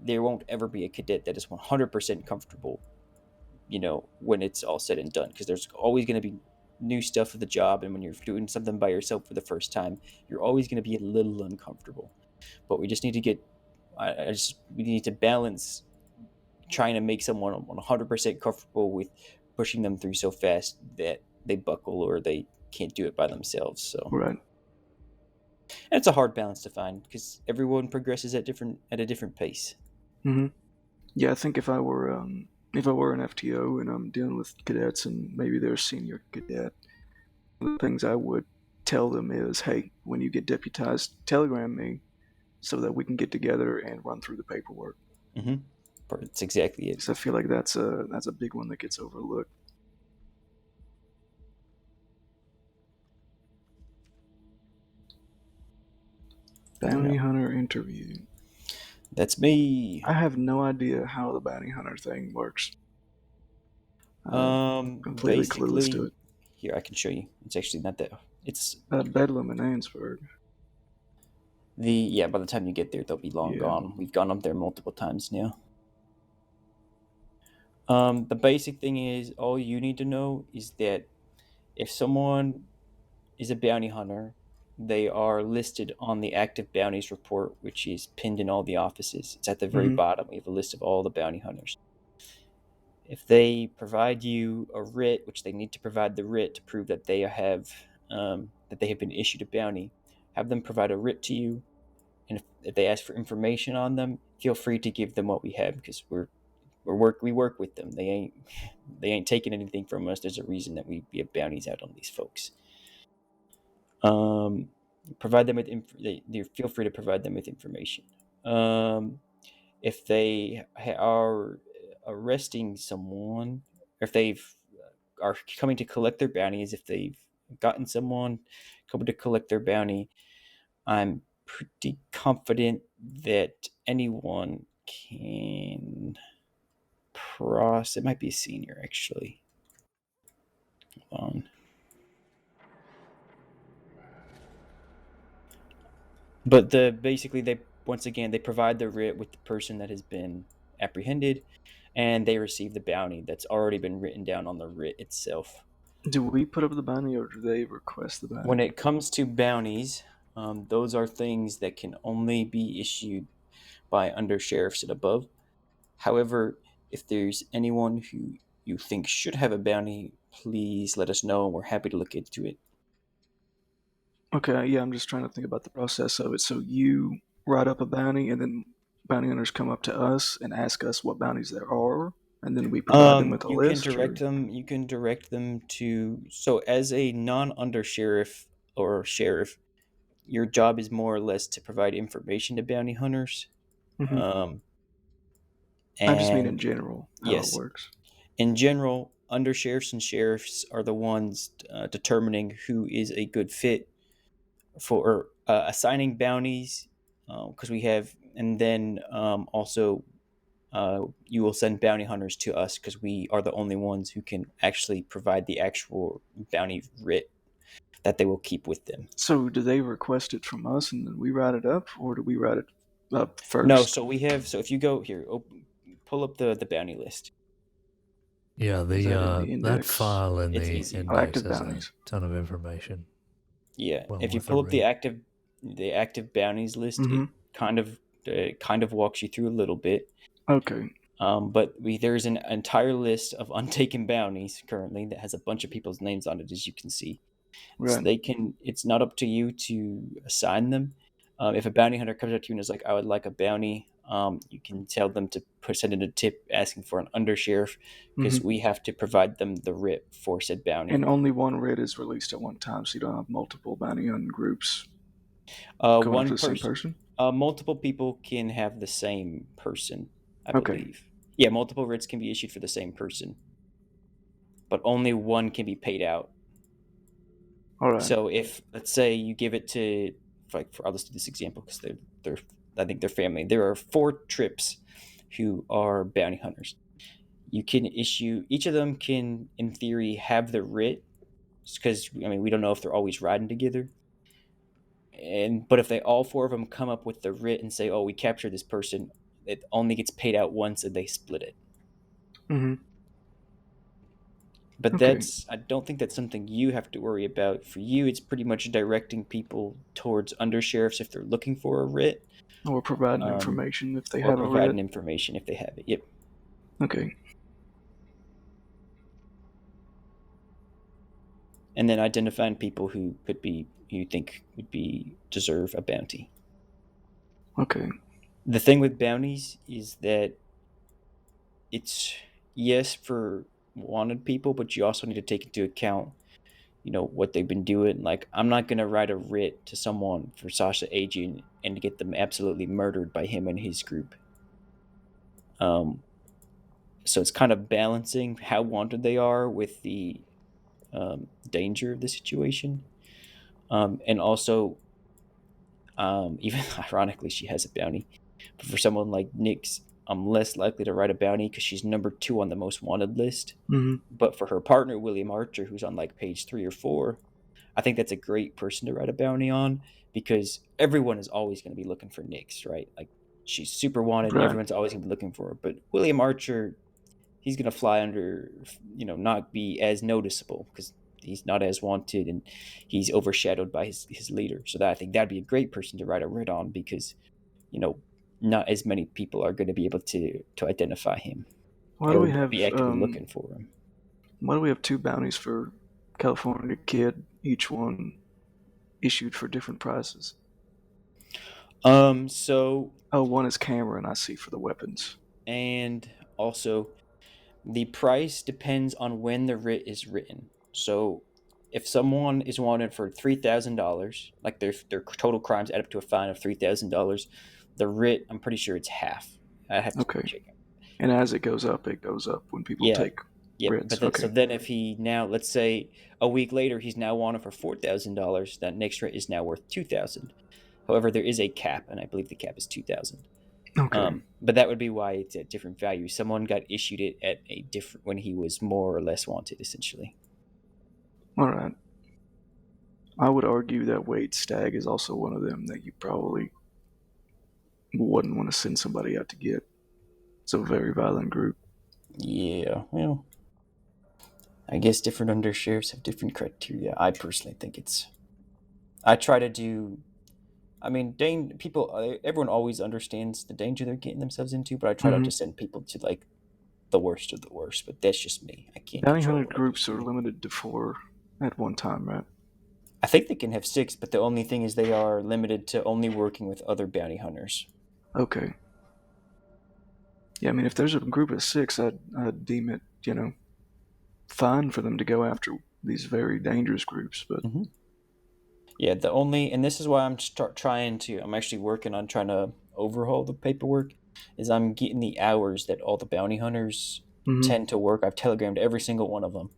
S9: there won't ever be a cadet that is 100% comfortable, when it's all said and done. Because there's always going to be new stuff for the job, and when you're doing something by yourself for the first time, you're always going to be a little uncomfortable. But we just need to we need to balance trying to make someone 100% comfortable with pushing them through so fast that they buckle or they can't do it by themselves. So
S20: right,
S9: and it's a hard balance to find because everyone progresses at a different pace.
S20: Yeah, I think if I were an FTO and I'm dealing with cadets and maybe they're a senior cadet, the things I would tell them is, hey, when you get deputized, telegram me so that we can get together and run through the paperwork.
S9: That's exactly it.
S20: So I feel like that's a big one that gets overlooked. Bounty hunter interview.
S9: That's me.
S20: I have no idea how the bounty hunter thing works. Completely clueless to it.
S9: Here, I can show you. It's actually not that. It's
S20: Bedlam in Ainsburg.
S9: By the time you get there, they'll be long gone. We've gone up there multiple times now. The basic thing is, all you need to know is that if someone is a bounty hunter, they are listed on the active bounties report, which is pinned in all the offices. It's at the very bottom. We have a list of all the bounty hunters. If they provide you a writ, which they need to provide the writ to prove that they have been issued a bounty, have them provide a writ to you. And if they ask for information on them, feel free to give them what we have because we work with them. They ain't taking anything from us. There's a reason that we have bounties out on these folks. Provide them with feel free to provide them with information. If they are arresting someone, or if they are coming to collect their bounties, if they've gotten someone coming to collect their bounty, I'm pretty confident that anyone can it might be a senior actually. Hold on. But basically they provide the writ with the person that has been apprehended, and they receive the bounty that's already been written down on the writ itself.
S20: Do we put up the bounty or do they request the bounty?
S9: When it comes to bounties, those are things that can only be issued by undersheriffs and above. However, if there's anyone who you think should have a bounty, please let us know and we're happy to look into it.
S20: Okay, yeah, I'm just trying to think about the process of it. So you write up a bounty and then bounty hunters come up to us and ask us what bounties there are, and then we provide them with a list?
S9: You can direct them to... So as a non-undersheriff or sheriff, your job is more or less to provide information to bounty hunters.
S20: I just mean in general, how it works.
S9: In general, undersheriffs and sheriffs are the ones determining who is a good fit for assigning bounties, because we have, and then also you will send bounty hunters to us because we are the only ones who can actually provide the actual bounty writ that they will keep with them.
S20: So do they request it from us and then we write it up, or do we write it up first?
S9: No, so we have. So if you go here, pull up the bounty list.
S1: Yeah, that file in the index
S20: active
S1: has
S20: bounties.
S1: a ton of information.
S9: Yeah,
S1: Well,
S9: if you
S1: with
S9: pull
S1: the
S9: up the active bounties list,
S20: Mhm.
S9: it kind of walks you through a little bit.
S20: Okay.
S9: But there's an entire list of untaken bounties currently that has a bunch of people's names on it, as you can see. So
S20: Right.
S9: it's not up to you to assign them. If a bounty hunter comes up to you and is like, I would like a bounty, you can tell them to send in a tip asking for an undersheriff, because
S20: Mhm.
S9: we have to provide them the writ for said bounty.
S20: And only one writ is released at one time, so you don't have multiple bounty hunting groups
S9: One
S20: going after the same
S9: person.
S20: person?
S9: Multiple people can have the same person, I
S20: Okay.
S9: believe. Yeah, multiple writs can be issued for the same person, but only one can be paid out.
S20: All right.
S9: So if, let's say, you give it to, I'll just do this example because they're I think they're family. There are 4 trips who are bounty hunters. You can issue, each of them can, in theory, have the writ, because we don't know if they're always riding together. But if they all 4 of them come up with the writ and say, "Oh, we captured this person," it only gets paid out once, and they split it.
S20: Mm-hmm.
S9: But
S20: Okay.
S9: I don't think that's something you have to worry about. For you, it's pretty much directing people towards undersheriffs if they're looking for a writ.
S20: Or providing information if they
S9: or
S20: have a
S9: providing
S20: writ.
S9: information if they have it. Yep.
S20: Okay.
S9: And then identifying people who you think deserve a bounty.
S20: Okay.
S9: The thing with bounties is that it's, yes, for wanted people, but you also need to take into account, what they've been doing. Like, I'm not gonna write a writ to someone for Sasha aging and get them absolutely murdered by him and his group. So it's kind of balancing how wanted they are with the danger of the situation, and also, even ironically, she has a bounty. But for someone like Nyx, I'm less likely to write a bounty because she's number 2 on the most wanted list.
S20: Mhm.
S9: But for her partner, William Archer, who's on like page 3 or 4, I think that's a great person to write a bounty on, because everyone is always going to be looking for Nyx, right? Like, she's super wanted.
S20: Right.
S9: Everyone's always going to be looking for her. But William Archer, he's going to fly under, not be as noticeable because he's not as wanted and he's overshadowed by his leader. So I think that'd be a great person to write a writ on, because, not as many people are going to be able to identify him.
S20: Why do we
S9: or
S20: have
S9: be actively looking for him.
S20: Why do we have 2 bounties for California Kid, each one issued for different prices?
S9: So.
S20: Oh, one is Cameron, I see, for the weapons.
S9: And also, the price depends on when the writ is written. So, if someone is wanted for $3,000, like their total crimes add up to a fine of $3,000, the writ, I'm pretty sure it's half. I have to check it.
S20: And as it goes up when people take writs.
S9: But so then if he now, let's say a week later, he's now wanted for $4,000, that next writ is now worth $2,000. However, there is a cap, and I believe the cap is $2,000.
S20: Okay.
S9: But that would be why it's at different values. Someone got issued it at a different, when he was more or less wanted, essentially.
S20: All right. I would argue that Wade Stagg is also one of them that you probably wouldn't want to send somebody out to get. It's a very violent group.
S9: Yeah, well, I guess different undersheriffs have different criteria. I personally think I try to do, everyone always understands the danger they're getting themselves into, but I try not to send people to, like, the worst of the worst, but that's just me. I can't
S20: Bounty
S9: control
S20: hunter groups are limited to 4 at one time, right?
S9: I think they can have 6, but the only thing is they are limited to only working with other bounty hunters.
S20: Okay. Yeah, if there's a group of 6, I'd deem it, fine for them to go after these very dangerous groups, but...
S9: Yeah, and this is why I'm actually working on trying to overhaul the paperwork, is I'm getting the hours that all the bounty hunters tend to work. I've telegrammed every single one of them,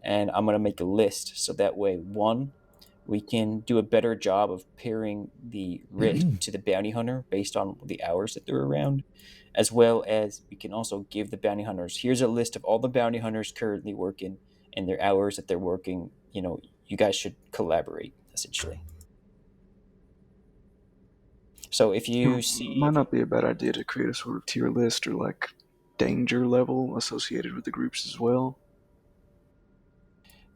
S9: and I'm going to make a list so that way, one, we can do a better job of pairing the writ to the bounty hunter based on the hours that they're around, as well as we can also give the bounty hunters, here's a list of all the bounty hunters currently working and their hours that they're working. You know, you guys should collaborate, essentially. So if you see...
S20: Might not be a bad idea to create a sort of tier list or like danger level associated with the groups as well.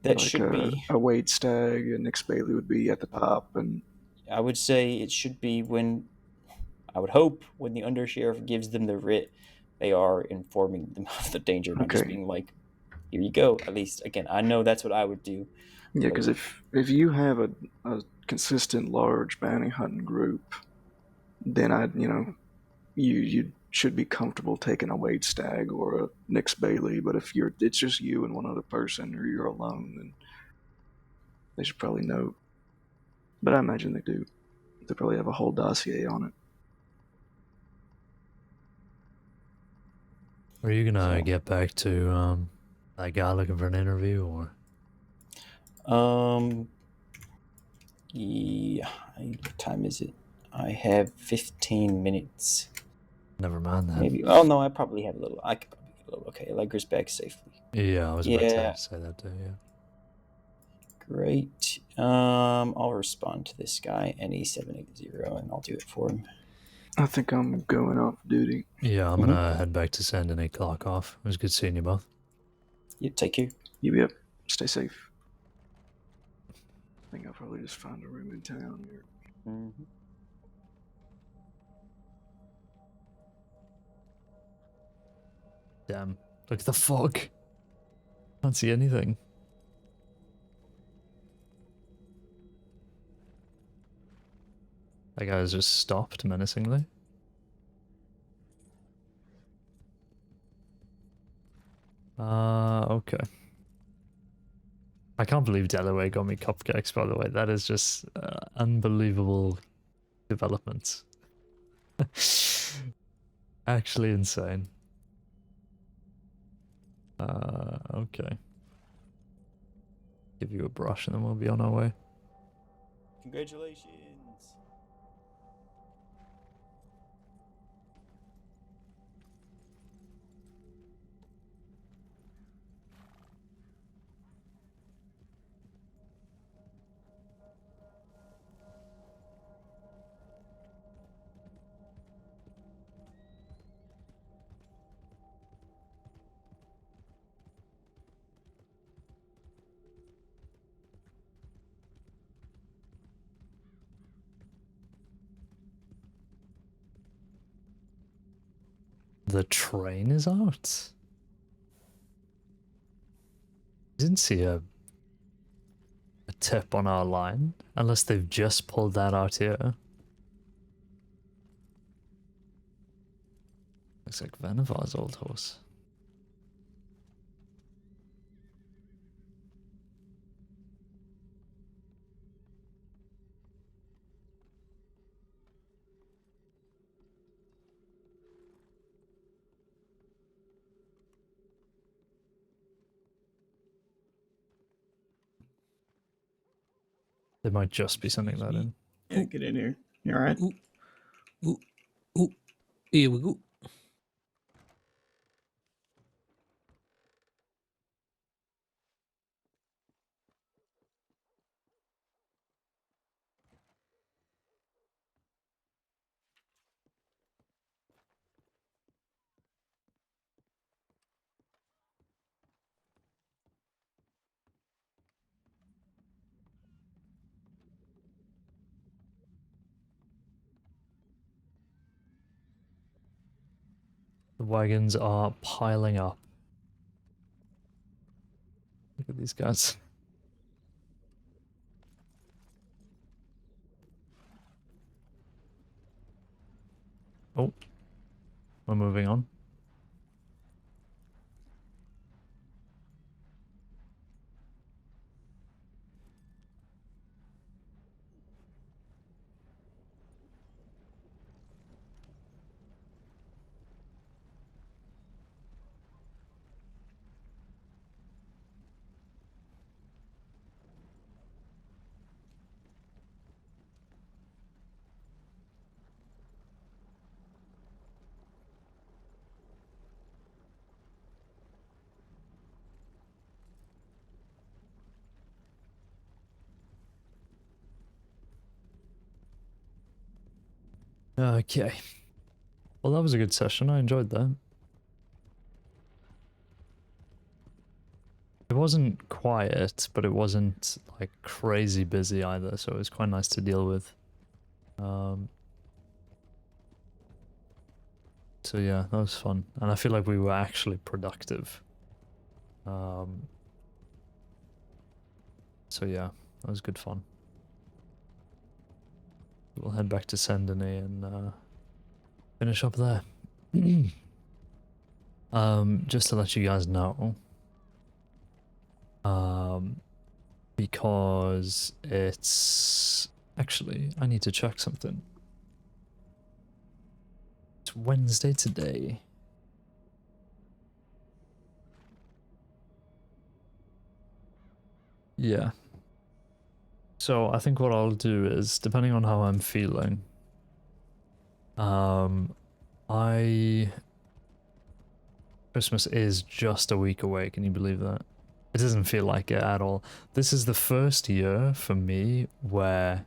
S9: That
S20: like
S9: should be...
S20: a Wade Stag and Nick Bailey would be at the top, and
S9: I would say it should be when... I would hope when the undersheriff gives them the writ, they are informing them of the danger, not just being like, here you go. At least, again, I know that's what I would do.
S20: yeah, because if you have a consistent large bounty hunting group, then you should be comfortable taking a Wade Stag or a Nick Bailey. But if it's just you and one other person, or you're alone, then they should probably know. But I imagine they do. They probably have a whole dossier on it.
S1: Are you gonna get back to that guy looking for an interview, or?
S9: Yeah. What time is it? I have 15 minutes.
S1: Never mind that.
S9: Maybe. Oh no, I probably have a little. I could probably get a little. Okay, Allegra's back safely.
S1: Yeah, I was about to say that too. Yeah.
S9: Great. I'll respond to this guy, NE780, and I'll do it for him.
S20: I think I'm going off duty.
S1: Yeah, I'm gonna head back to send an 8 o'clock off. It was good seeing you both.
S9: You take care.
S20: Yep. Stay safe. I think I'll probably just find a room in town here.
S1: Damn. Look at the fog. Can't see anything. That guy has just stopped menacingly. Okay. I can't believe Delaware got me cupcakes, by the way. That is just unbelievable development. Actually insane. Okay. Give you a brush and then we'll be on our way.
S9: Congratulations.
S1: The train is out? Didn't see a tip on our line, unless they've just pulled that out here. Looks like Venevar's old horse. There might just be sending that in.
S20: Yeah, get in here. You alright?
S11: Here we go.
S1: The wagons are piling up. Look at these guys. Oh, we're moving on. Okay. Well, that was a good session. I enjoyed that. It wasn't quiet, but it wasn't like crazy busy either, so it was quite nice to deal with. So yeah, that was fun, and I feel like we were actually productive. So yeah, that was good fun. We'll head back to Saint-Denis and finish up there. Just to let you guys know, because it's actually, I need to check something. It's Wednesday today. Yeah. So I think what I'll do is, depending on how I'm feeling, Christmas is just a week away, can you believe that? It doesn't feel like it at all. This is the first year for me where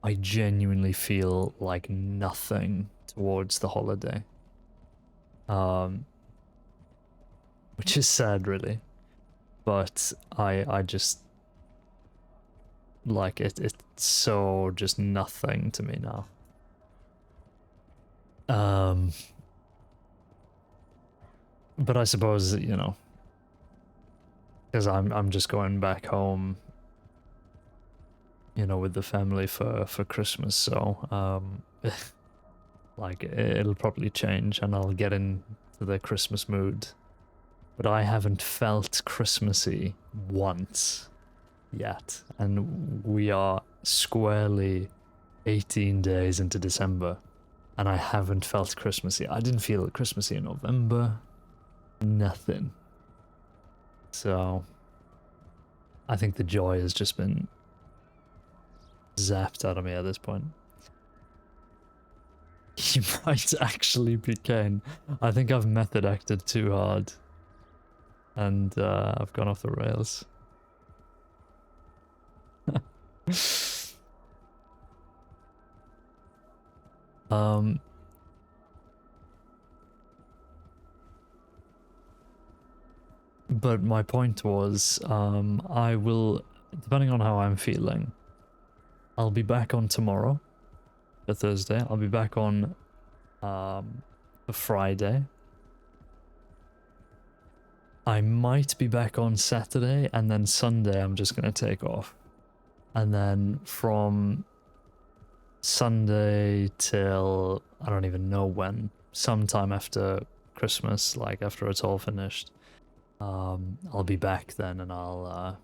S1: I genuinely feel like nothing towards the holiday. Which is sad, really. But I just like it's so just nothing to me now. But I suppose, you know, because I'm just going back home, you know, with the family for Christmas, so like it'll probably change and I'll get into the Christmas mood. But I haven't felt Christmassy once yet, and we are squarely 18 days into December, and I haven't felt Christmassy. I didn't feel Christmassy in November. Nothing. So I think the joy has just been zapped out of me at this point. He might actually be Caine. I think I've method acted too hard. And I've gone off the rails. But my point was, I will, depending on how I'm feeling, I'll be back on tomorrow, for Thursday. I'll be back on for Friday. I might be back on Saturday, and then Sunday I'm just going to take off. And then from Sunday till, I don't even know when, sometime after Christmas, like after it's all finished, I'll be back then, and I'll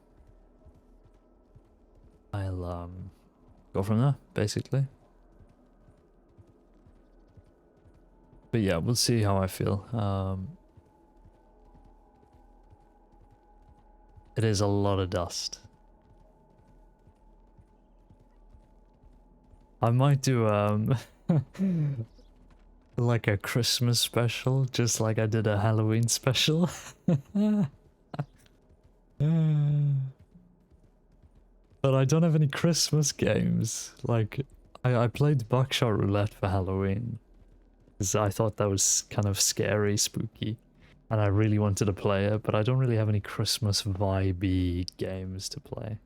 S1: go from there, basically. But yeah, we'll see how I feel. It is a lot of dust. I might do like a Christmas special, just like I did a Halloween special. But I don't have any Christmas games. Like, I played Buckshot Roulette for Halloween, because I thought that was kind of scary, spooky. And I really wanted to play it, but I don't really have any Christmas vibey games to play.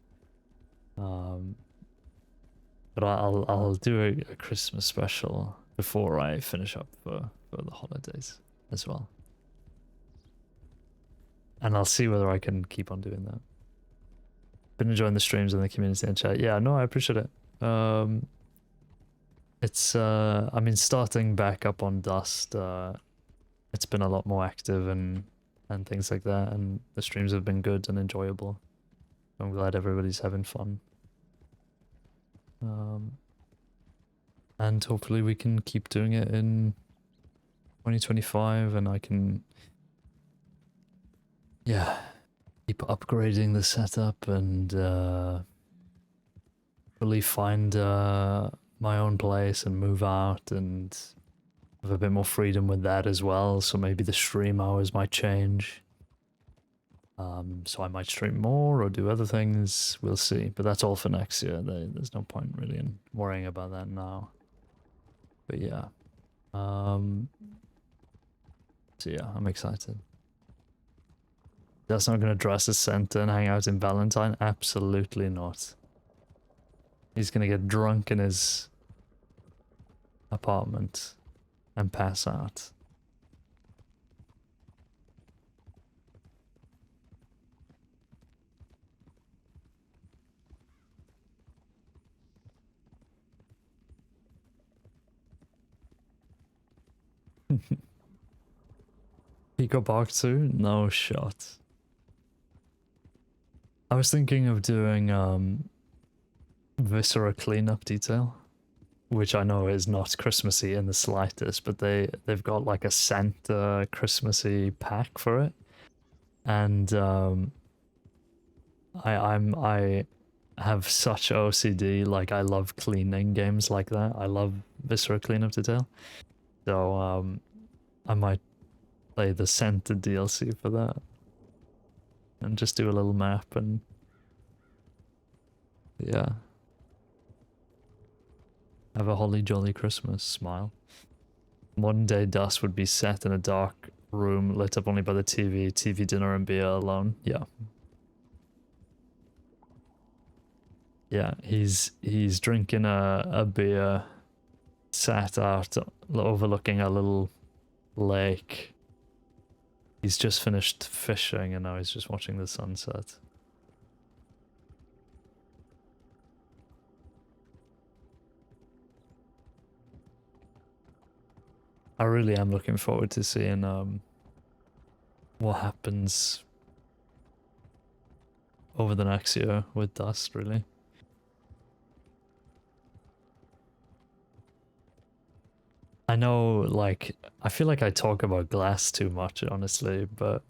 S1: But I'll do a Christmas special before I finish up for the holidays as well. And I'll see whether I can keep on doing that. Been enjoying the streams and the community and chat. Yeah, no, I appreciate it. It's I mean, starting back up on Dust, it's been a lot more active and things like that, and the streams have been good and enjoyable. I'm glad everybody's having fun. And hopefully we can keep doing it in 2025, and I can, yeah, keep upgrading the setup and really find my own place and move out and have a bit more freedom with that as well. So maybe the stream hours might change. So I might stream more or do other things. We'll see. But that's all for next year. There's no point really in worrying about that now. But yeah. So yeah, I'm excited. That's not gonna dress as Santa and hang out in Valentine? Absolutely not. He's gonna get drunk in his apartment and pass out. Pico Park 2? No shot. I was thinking of doing Viscera cleanup detail, which I know is not Christmassy in the slightest, but they've got like a Santa Christmassy pack for it. And I have such OCD, like I love cleaning games like that. I love Viscera cleanup detail. So I might play the Santa DLC for that. And just do a little map and yeah. Have a holly jolly Christmas, smile. Modern day Dust would be set in a dark room, lit up only by the TV, dinner and beer alone. Yeah. Yeah, he's drinking a beer, sat out overlooking a little lake. He's just finished fishing and now he's just watching the sunset. I really am looking forward to seeing what happens over the next year with Dust, really. I know, like, I feel like I talk about Glass too much, honestly, but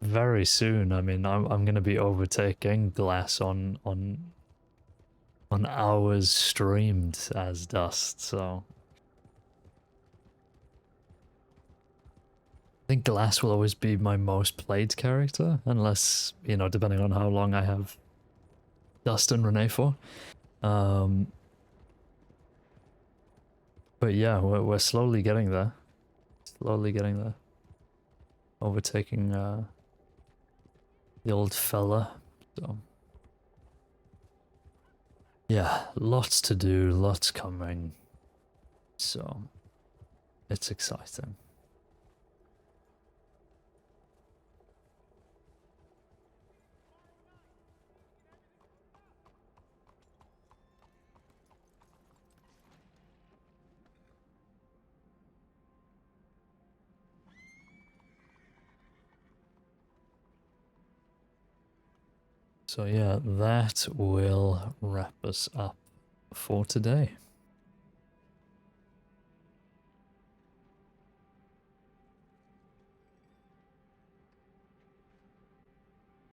S1: very soon, I mean, I'm gonna be overtaking Glass on hours streamed as Dust, so I think Glass will always be my most played character, unless, you know, depending on how long I have Dust and Renee for. But yeah, we're slowly getting there. Slowly getting there. Overtaking the old fella. So yeah, lots to do, lots coming. So it's exciting. So yeah, that will wrap us up for today.